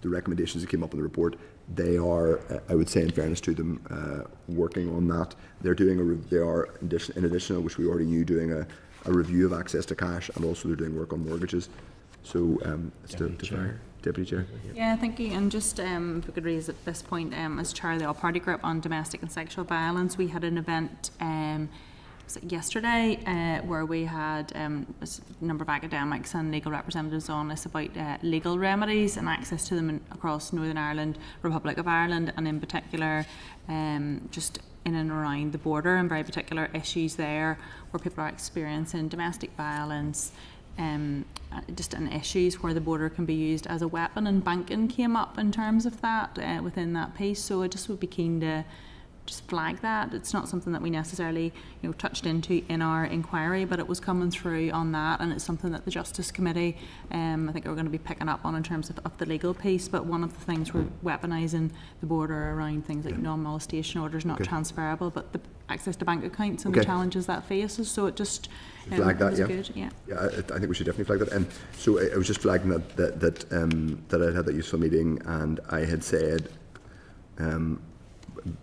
The recommendations that came up in the report, they are, I would say in fairness to them, working on that. They're doing in addition, which we already knew, doing a review of access to cash, and also they're doing work on mortgages. So Deputy Chair. Yeah, thank you. And just if we could raise at this point, as chair of the all-party group on domestic and sexual violence, we had an event was it yesterday, where we had a number of academics and legal representatives on us about legal remedies and access to them across Northern Ireland, Republic of Ireland, and in particular just in and around the border, and very particular issues there where people are experiencing domestic violence, just in issues where the border can be used as a weapon, and banking came up in terms of that within that piece. So I just would be keen to just flag that. It's not something that we necessarily touched into in our inquiry, but it was coming through on that, and it's something that the Justice Committee I think we're going to be picking up on in terms of the legal piece. But one of the things we're weaponising the border around things like non-molestation orders, not transferable, but the access to bank accounts and the challenges that faces. So it just flag that, good. Yeah, I think we should definitely flag that. And so I was just flagging that I had that useful meeting, and I had said,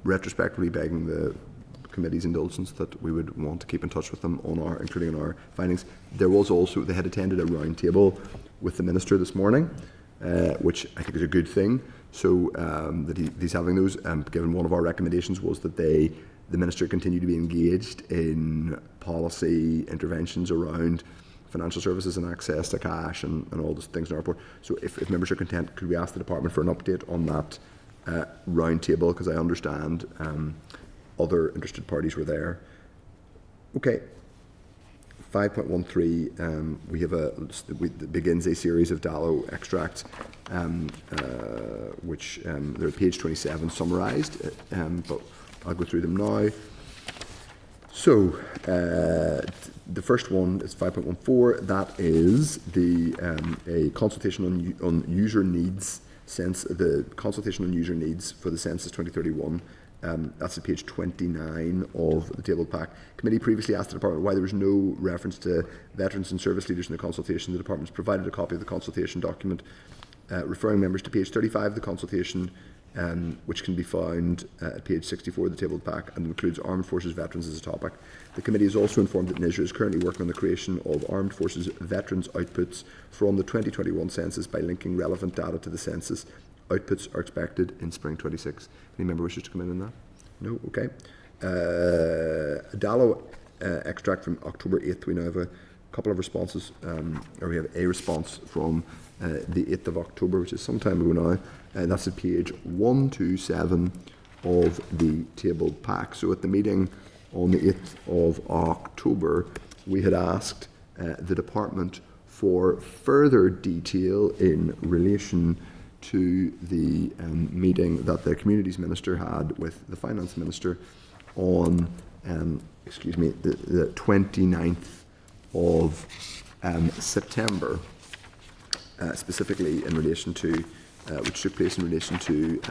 retrospectively begging the committee's indulgence that we would want to keep in touch with them on including in our findings. There was also, they had attended a round table with the Minister this morning, which I think is a good thing. So that he's having those, given one of our recommendations was that the Minister continue to be engaged in policy interventions around financial services and access to cash and all those things in our report. So if members are content, could we ask the Department for an update on that round table, because I understand other interested parties were there. Okay. 5.13, we have begins a series of Dallo extracts, which they're at page 27 summarised, but I'll go through them now. So the first one is 5.14. That is a consultation on user needs. The consultation on user needs for the census 2031. That's at page 29 of the tabled pack. Committee previously asked the Department why there was no reference to veterans and service leaders in the consultation. The Department has provided a copy of the consultation document, referring members to page 35 of the consultation, which can be found at page 64 of the tabled pack, and includes armed forces veterans as a topic. The committee is also informed that NERI is currently working on the creation of armed forces veterans outputs from the 2021 census by linking relevant data to the census. Outputs are expected in spring 26. Any member wishes to come in on that? No? Okay. A Dallo extract from October 8th. We now have a couple of responses, or we have a response from the 8th of October, which is some time ago now, and that's at page 127 of the tabled pack. So at the meeting on the 8th of October, we had asked the Department for further detail in relation to the meeting that the Communities Minister had with the Finance Minister on, the 29th of September, specifically in relation to, which took place in relation to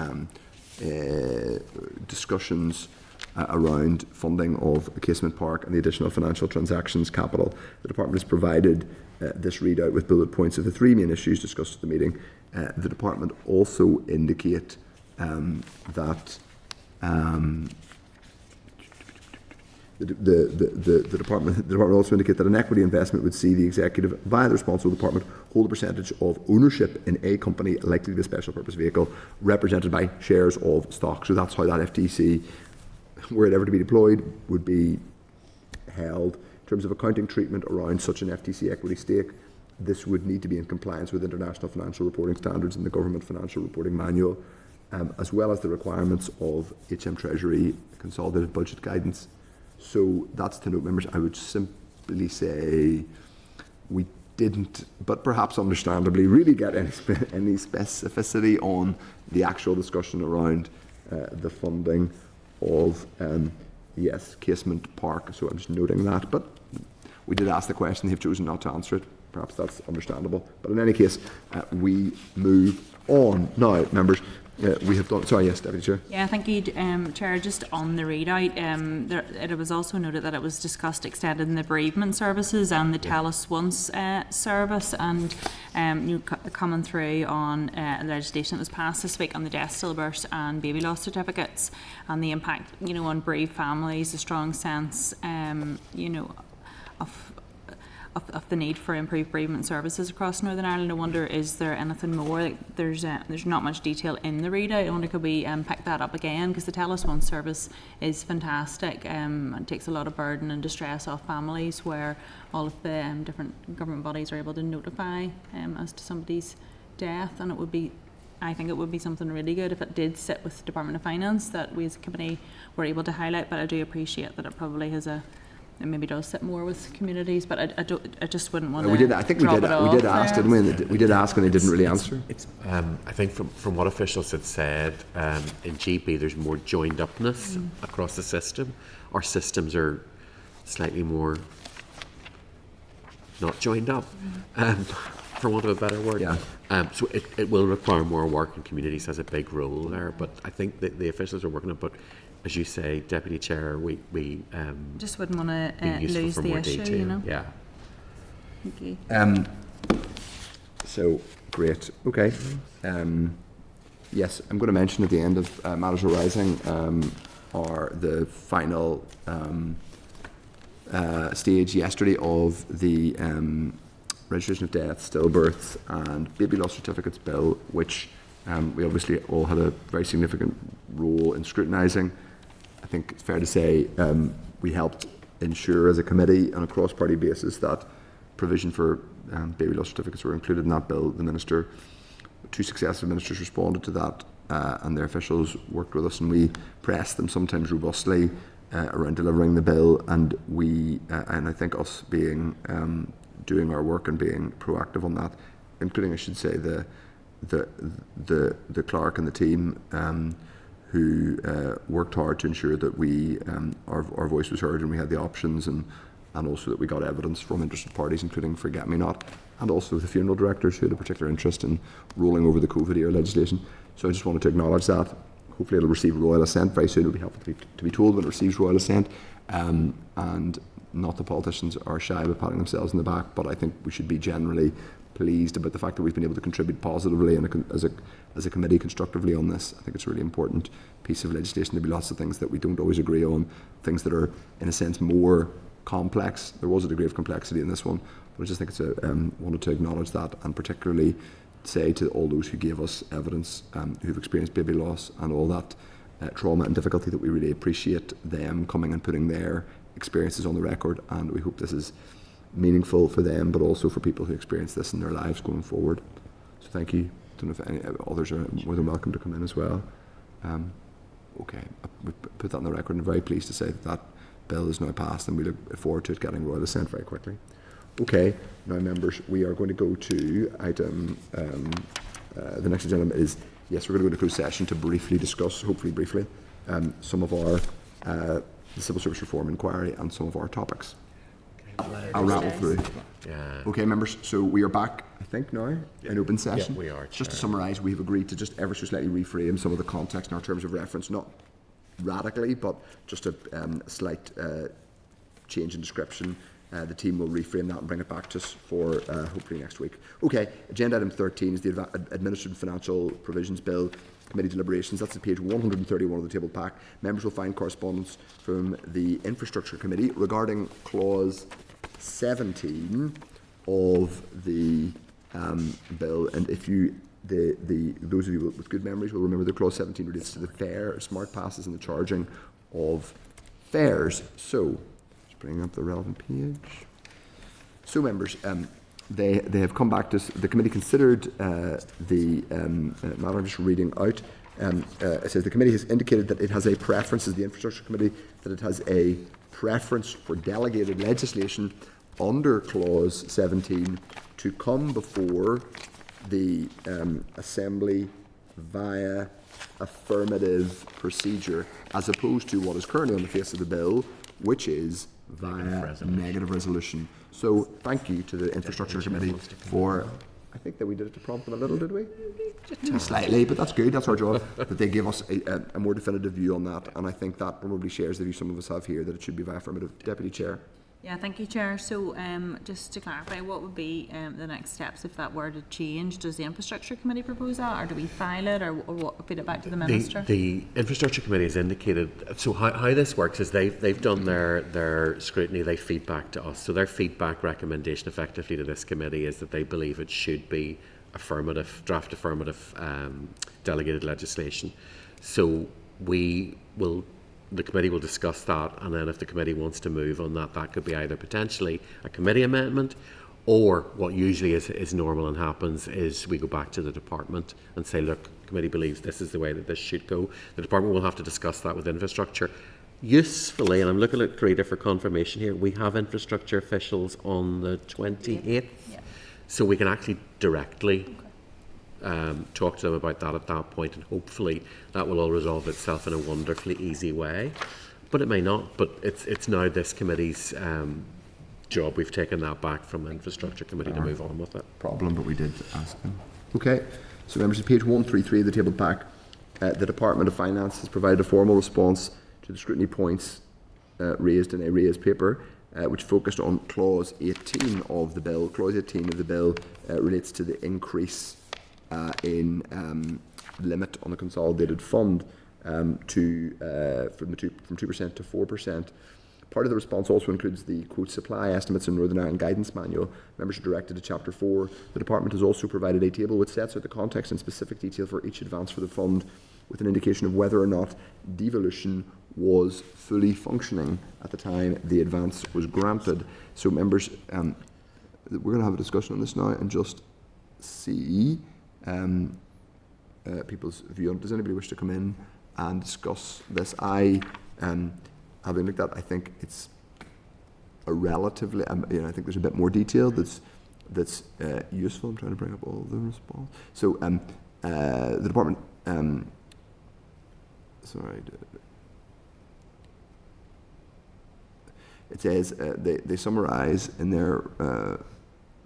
discussions around funding of Casement Park and the additional financial transactions capital. The Department has provided this readout with bullet points of the three main issues discussed at the meeting. The Department also indicate that the Department also indicate that an equity investment would see the executive, via the responsible department, hold a percentage of ownership in a company likely to be a special purpose vehicle represented by shares of stock. So that's how that FTC, were it ever to be deployed, would be held. In terms of accounting treatment around such an FTC equity stake, this would need to be in compliance with international financial reporting standards and the Government Financial Reporting Manual, as well as the requirements of HM Treasury Consolidated Budget Guidance. So that's to note, members. I would simply say we didn't, but perhaps understandably, really get any specificity on the actual discussion around the funding of, Casement Park. So I'm just noting that. But we did ask the question. They've chosen not to answer it. Perhaps that's understandable. But in any case, we move on. Now, members, we have done... Sorry, yes, Deputy Chair. Yeah, thank you, Chair. Just on the readout, it was also noted that it was discussed extending the bereavement services and the Tell Us Once service, and coming through on legislation that was passed this week on the death stillbirth and baby loss certificates, and the impact, of the need for improved bereavement services across Northern Ireland. I wonder, is there anything more? Like, there's not much detail in the readout. I wonder, could we pick that up again? Because the Tell Us Once service is fantastic. It takes a lot of burden and distress off families, where all of the different government bodies are able to notify as to somebody's death, and I think it would be something really good if it did sit with the Department of Finance, that we as a committee were able to highlight. But I do appreciate that it probably has it maybe does sit more with communities, but I just wouldn't want to. We did ask, didn't we? We did ask, and they didn't really answer. It's, I think from what officials had said, in GB there's more joined upness across the system. Our systems are slightly more not joined up, for want of a better word. Yeah. So it will require more work, and communities has a big role there. But I think that the officials are working on it. But as you say, Deputy Chair, we just wouldn't want to lose the issue, detail. you know. Yeah. Thank you. So great. Okay. Yes, I'm going to mention at the end of Matters Arising are the final stage yesterday of the registration of death, stillbirths and baby loss certificates bill, which we obviously all had a very significant role in scrutinising. I think it's fair to say we helped ensure as a committee on a cross-party basis that provision for baby loss certificates were included in that bill. The Minister, two successive ministers responded to that, and their officials worked with us, and we pressed them sometimes robustly around delivering the bill, and we and I think us being doing our work and being proactive on that, including, I should say, the clerk and the team who worked hard to ensure that we our voice was heard and we had the options, and also that we got evidence from interested parties, including Forget Me Not, and also the funeral directors who had a particular interest in rolling over the COVID era legislation. So I just wanted to acknowledge that. Hopefully it'll receive royal assent very soon. It'll be helpful to be told when it receives royal assent, and not the politicians are shy about patting themselves in the back, but I think we should be generally pleased about the fact that we've been able to contribute positively and as a committee constructively on this. I think it's a really important piece of legislation. There'll be lots of things that we don't always agree on, things that are in a sense more complex. There was a degree of complexity in this one, but I just think it's wanted to acknowledge that, and particularly say to all those who gave us evidence, who've experienced baby loss and all that trauma and difficulty, that we really appreciate them coming and putting their experiences on the record, and we hope this is meaningful for them, but also for people who experience this in their lives going forward. So thank you. I don't know if any others are more than welcome to come in as well. Okay, we put that on the record, and I'm very pleased to say that bill is now passed, and we look forward to it getting royal assent very quickly. Okay, now members, we are going to go to item, the next agenda is, yes, we're going to go to closed session to briefly discuss, hopefully briefly, some of our the Civil Service Reform Inquiry and some of our topics. I'll rattle through. Yeah. Okay, members, so we are back, I think, now in open session. Yeah, we are. Just to summarise, we have agreed to just ever so slightly reframe some of the context in our terms of reference, not radically, but just a slight change in description. The team will reframe that and bring it back to us for hopefully next week. Okay, agenda item 13 is the Administered Financial Provisions Bill Committee deliberations. That's at page 131 of the table pack. Members will find correspondence from the Infrastructure Committee regarding clause 17 of the bill, and if you those of you with good memories will remember that clause 17 relates to the fare, smart passes, and the charging of fares. So just bringing up the relevant page. So members, they have come back to us. The committee considered the matter. I'm just reading out. It says the committee has indicated that it has a preference, as the Infrastructure Committee, that it has a preference for delegated legislation under clause 17 to come before the Assembly via affirmative procedure, as opposed to what is currently on the face of the bill, which is via negative resolution. So thank you to the Infrastructure Committee for, I think that we did it to prompt them a little, did we? Just slightly, but that's good, that's our job, that they gave us a more definitive view on that, and I think that probably shares the view some of us have here, that it should be via affirmative. Deputy Chair. Yeah, thank you, Chair. So just to clarify, what would be the next steps if that were to change? Does the Infrastructure Committee propose that, or do we file it, or what, feed it back to the Minister? The Infrastructure Committee has indicated, so how this works is they've done their scrutiny, they feed back to us. So their feedback recommendation effectively to this committee is that they believe it should be draft affirmative delegated legislation. So the committee will discuss that, and then if the committee wants to move on that, that could be either potentially a committee amendment, or what usually is normal and happens is we go back to the department and say, look, the committee believes this is the way that this should go. The department will have to discuss that with infrastructure. Usefully, and I'm looking at Greta for confirmation here, we have infrastructure officials on the 28th, so we can actually directly talk to them about that at that point, and hopefully that will all resolve itself in a wonderfully easy way. But it may not. But it's now this committee's job. We've taken that back from the Infrastructure Committee to move on with it. Problem, but we did ask them. Okay, so members, of page 133 of the table pack, the Department of Finance has provided a formal response to the scrutiny points raised in a raised paper, which focused on clause 18 of the bill. Clause 18 of the bill relates to the increase in limit on the consolidated fund from 2% to 4%. Part of the response also includes the quote supply estimates in Northern Ireland Guidance Manual. Members are directed to Chapter 4. The Department has also provided a table which sets out the context and specific detail for each advance for the fund, with an indication of whether or not devolution was fully functioning at the time the advance was granted. So members, we're going to have a discussion on this now and just see people's view on it. Does anybody wish to come in and discuss this? Having looked at it, I think it's a relatively, I think there's a bit more detail that's useful. I'm trying to bring up all the response. So the department, it says they summarise in their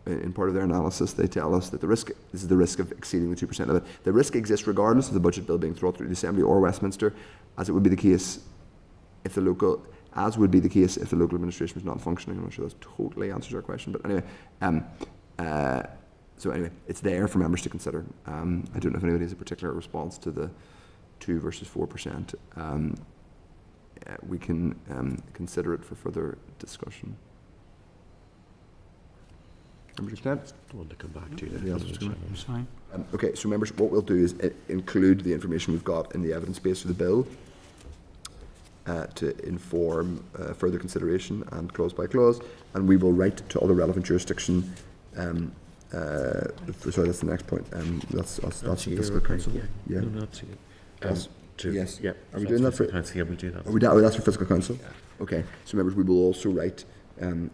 in part of their analysis. They tell us that this is the risk of exceeding the 2% limit. The risk exists regardless of the budget bill being brought through the Assembly or Westminster, as would be the case if the local administration was not functioning. I'm not sure that totally answers our question, but anyway, so anyway, it's there for members to consider. I don't know if anybody has a particular response to the 2 versus 4%. We can consider it for further discussion. Members content? I want to come back to you. It's fine. Okay, so members, what we'll do is include the information we've got in the evidence base of the bill to inform further consideration and clause by clause, and we will write to other relevant jurisdiction. Sorry, that's the next point. That's the Fiscal Council. Yeah. No, that's it. Yes. Yeah. Are we doing that for? Yeah, we'll do that. That's for Fiscal Council. Yeah. Okay. So members, we will also write in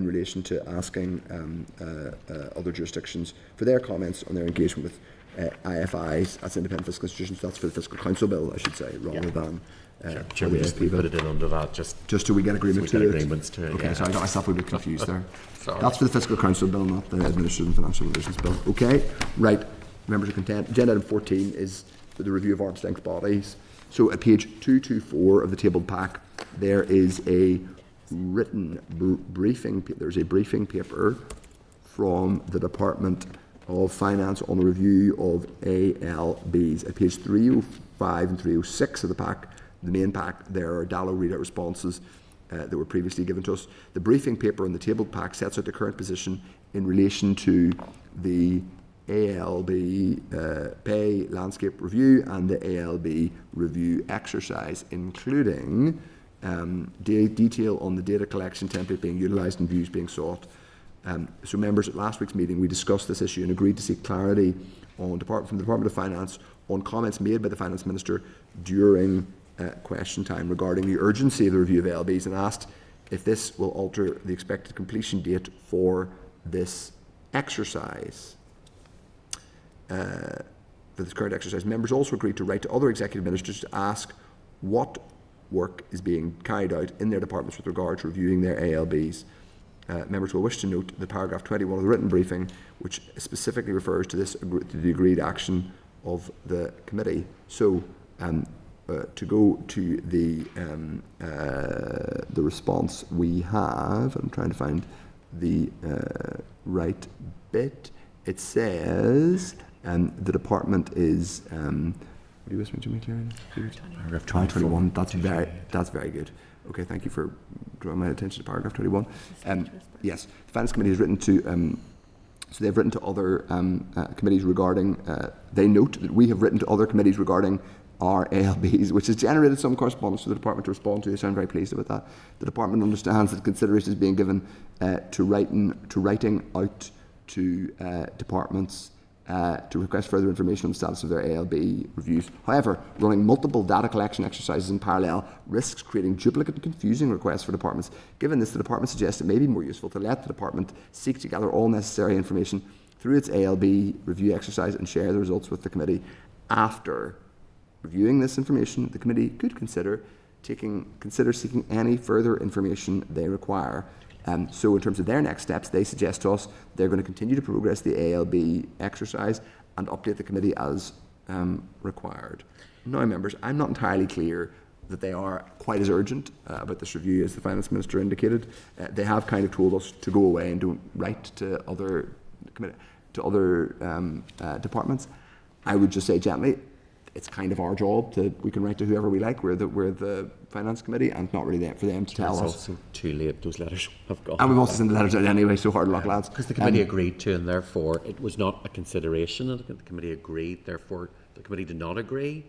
relation to asking other jurisdictions for their comments on their engagement with IFIs, that's independent fiscal institutions. That's for the Fiscal Council bill, I should say, rather than. Sure, we put it in under that just till we get agreement to it. Agreements to it. Okay, yeah. so I got myself a bit confused there. Sorry. That's for the Fiscal Council bill, not the Administrative and Financial Relations bill. Okay, right. Members are content. Agenda item 14 is the review of arm's length bodies. So at page 224 of the tabled pack, there is a written briefing. There's a briefing paper from the Department of Finance on the review of ALBs. At page 305 and 306 of the pack, the main pack, there are DALO readout responses that were previously given to us. The briefing paper in the tabled pack sets out the current position in relation to the ALB pay landscape review and the ALB review exercise, including detail on the data collection template being utilised and views being sought. So members, at last week's meeting we discussed this issue and agreed to seek clarity from the Department of Finance on comments made by the Finance Minister during question time regarding the urgency of the review of ALBs, and asked if this will alter the expected completion date for this exercise. For this current exercise, members also agreed to write to other executive ministers to ask what work is being carried out in their departments with regard to reviewing their ALBs. Members will wish to note the paragraph 21 of the written briefing, which specifically refers to the agreed action of the committee. So, to go to the the response we have, I'm trying to find the right bit. It says the department is. What do you wish me to make clear? Paragraph 21. That's very good. Okay, thank you for drawing my attention to paragraph 21. Yes, the Finance Committee has written to. So they've written to other committees regarding. They note that we have written to other committees regarding our ALBs, which has generated some correspondence for the department to respond to. They sound very pleased about that. The department understands that consideration is being given to writing out to departments to request further information on the status of their ALB reviews. However, running multiple data collection exercises in parallel risks creating duplicate and confusing requests for departments. Given this, the department suggests it may be more useful to let the department seek to gather all necessary information through its ALB review exercise and share the results with the committee. After reviewing this information, the committee could consider seeking any further information they require. So in terms of their next steps, they suggest to us they're going to continue to progress the ALB exercise and update the committee as required. Now, members, I'm not entirely clear that they are quite as urgent about this review as the Finance Minister indicated. They have kind of told us to go away and don't write to other departments. I would just say gently, it's kind of our job we can write to whoever we like. We're the Finance Committee, and it's not really there for them to tell us. It's also too late, those letters have gone. And we've also sent the letters out anyway, so hard luck, lads. Because the committee agreed to, and therefore it was not a consideration, and the committee agreed, therefore the committee did not agree.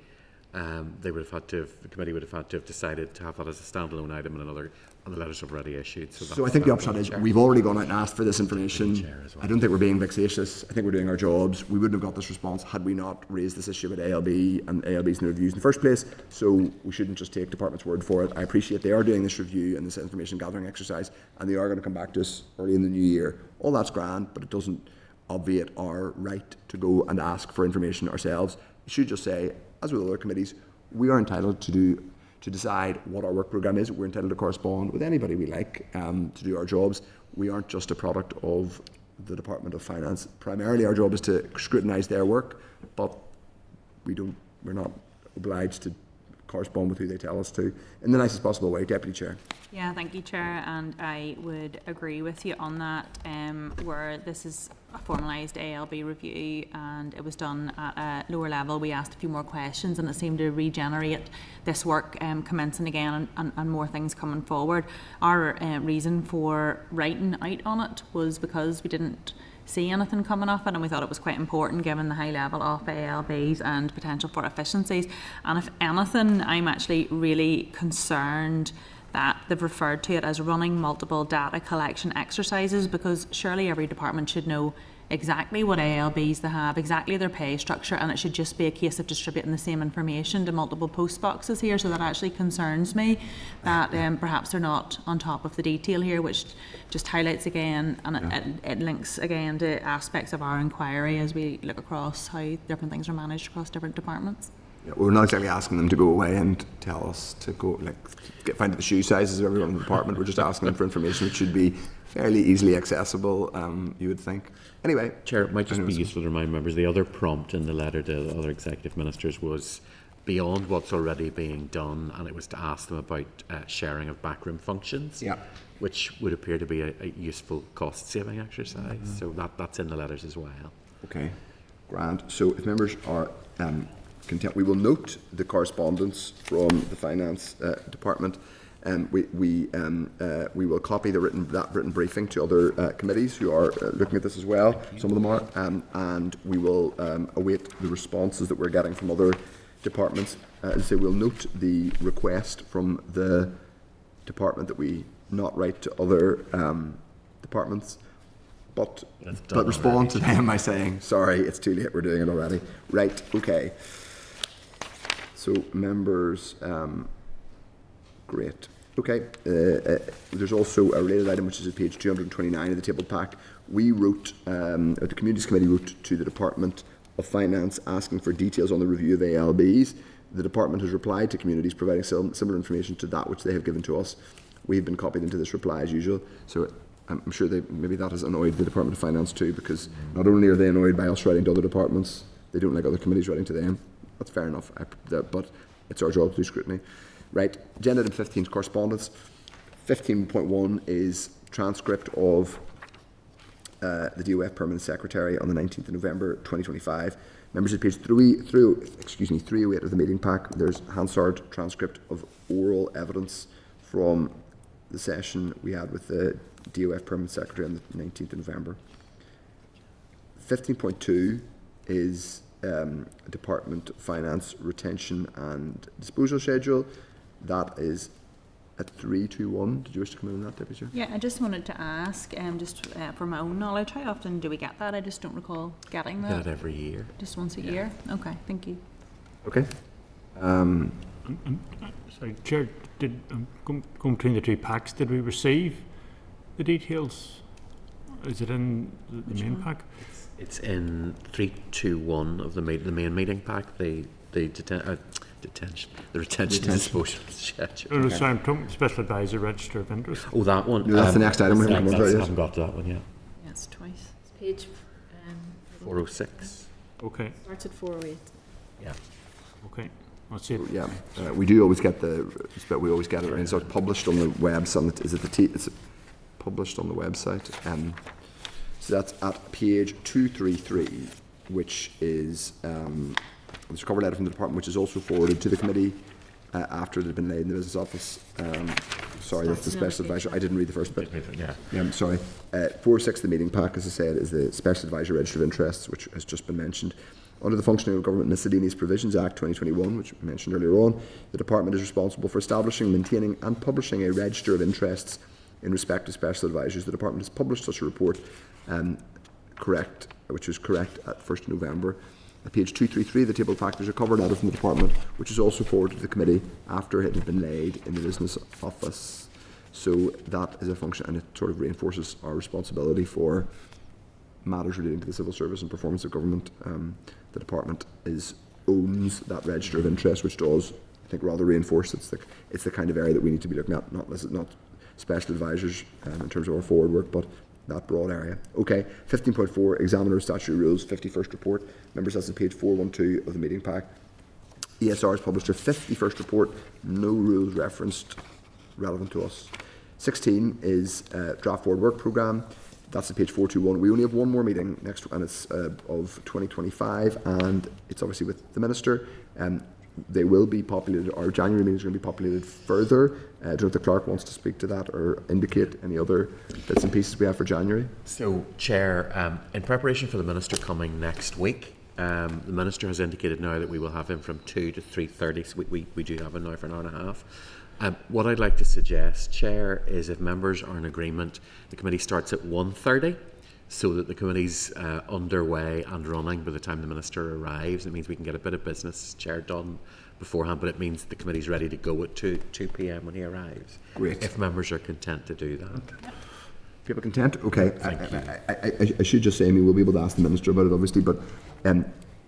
The committee would have had to have decided to have that as a standalone item, and the letters have already issued. So I think the upshot is we've already gone out and asked for this information. I don't think we're being vexatious. I think we're doing our jobs. We wouldn't have got this response had we not raised this issue with ALB and ALB's new reviews in the first place. So we shouldn't just take department's word for it. I appreciate they are doing this review and this information gathering exercise, and they are going to come back to us early in the new year. All that's grand, but it doesn't obviate our right to go and ask for information ourselves. You should just say, as with other committees, we are entitled to decide what our work programme is. We're entitled to correspond with anybody we like to do our jobs. We aren't just a product of the Department of Finance. Primarily our job is to scrutinise their work, but we're not obliged to correspond with who they tell us to in the nicest possible way. Deputy Chair. Yeah, thank you, Chair, and I would agree with you on that, where this is a formalised ALB review and it was done at a lower level. We asked a few more questions and it seemed to regenerate this work commencing again and more things coming forward. Our reason for writing out on it was because we didn't see anything coming off it, and we thought it was quite important given the high level of ALBs and potential for efficiencies. And if anything, I'm actually really concerned that they've referred to it as running multiple data collection exercises, because surely every department should know exactly what ALBs they have, exactly their pay structure, and it should just be a case of distributing the same information to multiple post boxes here. So that actually concerns me that perhaps they're not on top of the detail here, which just highlights again, and it links again to aspects of our inquiry as we look across how different things are managed across different departments. Yeah, we're not exactly asking them to go away and tell us to go find out the shoe sizes of everyone in the department. We're just asking them for information which should be fairly easily accessible, you would think. Anyway, Chair, it might just be useful to remind members the other prompt in the letter to the other executive ministers was beyond what's already being done, and it was to ask them about sharing of backroom functions, which would appear to be a useful cost-saving exercise. So that's in the letters as well. Okay, grand. So if members are content, we will note the correspondence from the Finance Department. We will copy that written briefing to other committees who are looking at this as well. Some of them are, and we will await the responses that we're getting from other departments. As I say, we'll note the request from the department that we not write to other departments, but respond to them by saying, sorry, it's too late, we're doing it already. Right, okay. So members, great. Okay, there's also a related item which is at page 229 of the table pack. We wrote, the Communities Committee wrote to the Department of Finance asking for details on the review of ALBs. The Department has replied to Communities providing similar information to that which they have given to us. We've been copied into this reply as usual, so I'm sure maybe that has annoyed the Department of Finance too, because not only are they annoyed by us writing to other departments, they don't like other committees writing to them. That's fair enough, but it's our job to do scrutiny. Right, agenda item 15 is correspondence. 15.1 is transcript of the DOF Permanent Secretary on the 19th of November 2025. Members at page 308 of the meeting pack, there's Hansard transcript of oral evidence from the session we had with the DOF Permanent Secretary on the 19th of November. 15.2 is Department Finance Retention and Disposal Schedule. That is at 321. Did you wish to come in on that, Deputy Chair? Yeah, I just wanted to ask, just for my own knowledge, how often do we get that? I just don't recall getting that. Get it every year. Just once a year? Okay, thank you. Okay. Sorry, Chair, going between the two packs, did we receive the details? Is it in the main pack? It's in 321 of the main meeting pack. The retention and disposal schedule. No, sorry, I'm talking special advisor register of interest. Oh, that one. No, that's the next item. We haven't I gone through it yet. haven't got to that one yet. Yes, twice. It's page 406. Okay, starts at 408. Yeah. okay. I'll see it. Yeah, we do always get we always get it, right? So it's published on the website. It's published on the website. So that's at page 233, which is there's a cover letter from the department, which is also forwarded to the committee after it had been laid in the business office. Sorry, that's the special advisor. I didn't read the first bit. Yeah. I'm sorry. 406, the meeting pack, as I said, is the Special Advisor Register of Interests, which has just been mentioned. Under the Functioning of Government Miscellaneous Provisions Act 2021, which we mentioned earlier on, the Department is responsible for establishing, maintaining and publishing a register of interests in respect of special advisors. The Department has published such a report, which is correct at 1st of November. At page 233, the table of factors are covered letter from the Department, which is also forwarded to the committee after it had been laid in the business office. So that is a function, and it sort of reinforces our responsibility for matters relating to the civil service and performance of government. The Department owns that register of interest, which does, I think, rather reinforce it's the kind of area that we need to be looking at, not special advisors in terms of our forward work, but that broad area. Okay, 15.4, Examiner of Statutory Rules, 51st report. Members, that's on page 412 of the meeting pack. ESR has published their 51st report, no rules referenced relevant to us. 16 is Draft Forward Work Programme. That's at page 421. We only have one more meeting next, and it's of 2025, and it's obviously with the Minister. They will be populated, our January meeting is going to be populated further. I don't know if the clerk wants to speak to that or indicate any other bits and pieces we have for January. So, Chair, in preparation for the Minister coming next week, the Minister has indicated now that we will have him from 2 to 3:30, so we do have him now for an hour and a half. What I'd like to suggest, Chair, is if members are in agreement, the committee starts at 1:30, so that the committee's underway and running by the time the Minister arrives. It means we can get a bit of business, Chair, done beforehand, but it means the committee's ready to go at 2 p.m. when he arrives. Great. If members are content to do that. People content? Okay. I should just say, I mean, we'll be able to ask the Minister about it, obviously, but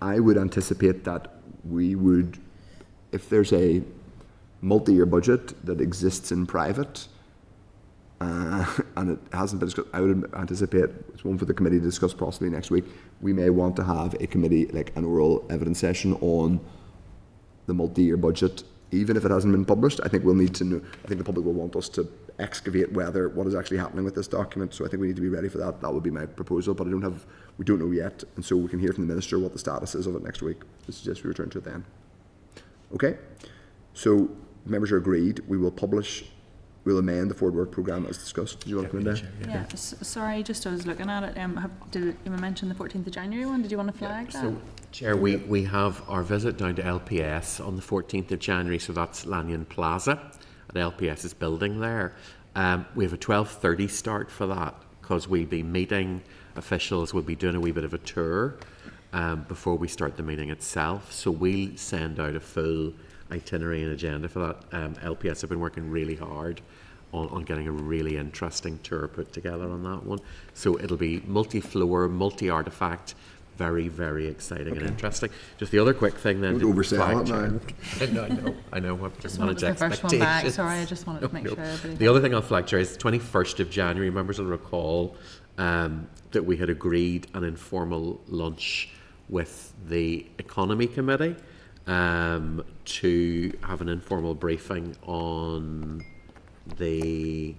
I would anticipate that we would, if there's a multi-year budget that exists in private, and it hasn't been discussed, I would anticipate it's one for the committee to discuss possibly next week. We may want to have a committee, like an oral evidence session on the multi-year budget, even if it hasn't been published. I think we'll need to know, I think the public will want us to excavate what is actually happening with this document, so I think we need to be ready for that. That would be my proposal, but we don't know yet, and so we can hear from the Minister what the status is of it next week. I suggest we return to it then. Okay, so members are agreed. We'll amend the forward work programme as discussed. Do you want to come in there? Yeah, sorry, just I was looking at it. Did you mention the 14th of January one? Did you want to flag that? So, Chair, we have our visit down to LPS on the 14th of January, so that's Lanyon Plaza at LPS's building there. We have a 12:30 start for that because we'll be meeting officials, we'll be doing a wee bit of a tour before we start the meeting itself. So we'll send out a full itinerary and agenda for that. LPS have been working really hard on getting a really interesting tour put together on that one. So it'll be multi-floor, multi-artefact, very, very exciting and interesting. Just the other quick thing then. Don't oversell it now. I know. What just wanted the first one back. Sorry, I just wanted to make sure. The other thing I'll flag, Chair, is the 21st of January. Members will recall that we had agreed an informal lunch with the Economy Committee to have an informal briefing on the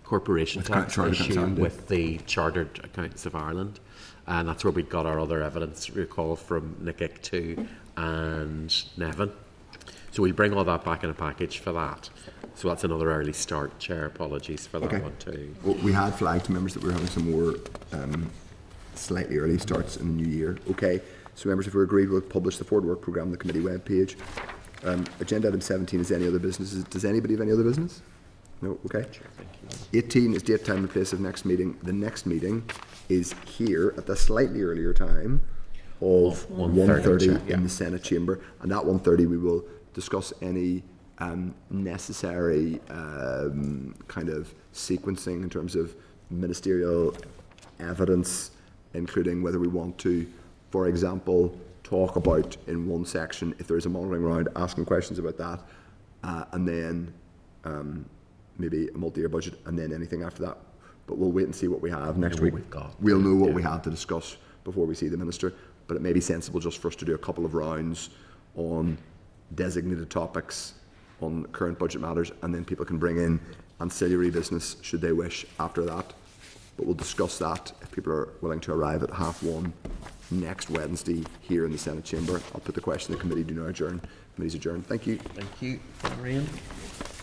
corporation tax Chartered issue Accountants, with the Chartered Accountants of Ireland. And that's where we got our other evidence, recall, from Nick 2 and Nevin. So we'll bring all that back in a package for that. So that's another early start, Chair. Apologies for that one too. Well, we had flagged to members that we were having some more slightly early starts in the new year. Okay, so members, if we're agreed, we'll publish the forward work programme on the committee webpage. Agenda item 17 is any other businesses. Does anybody have any other business? No? Okay. 18 is date, time and place of next meeting. The next meeting is here at the slightly earlier time of 1:30 in the Senate chamber, and at 1:30 we will discuss any necessary kind of sequencing in terms of ministerial evidence, including whether we want to, for example, talk about in one section, if there is a monitoring round, asking questions about that, and then maybe a multi-year budget, and then anything after that. But we'll wait and see what we have next week. We'll know what we have to discuss before we see the Minister, but it may be sensible just for us to do a couple of rounds on designated topics on current budget matters, and then people can bring in ancillary business should they wish after that. But we'll discuss that if people are willing to arrive at 1:30 next Wednesday here in the Senate chamber. I'll put the question to the committee. Do not adjourn. Committee's adjourned. Thank you. Thank you, Marianne.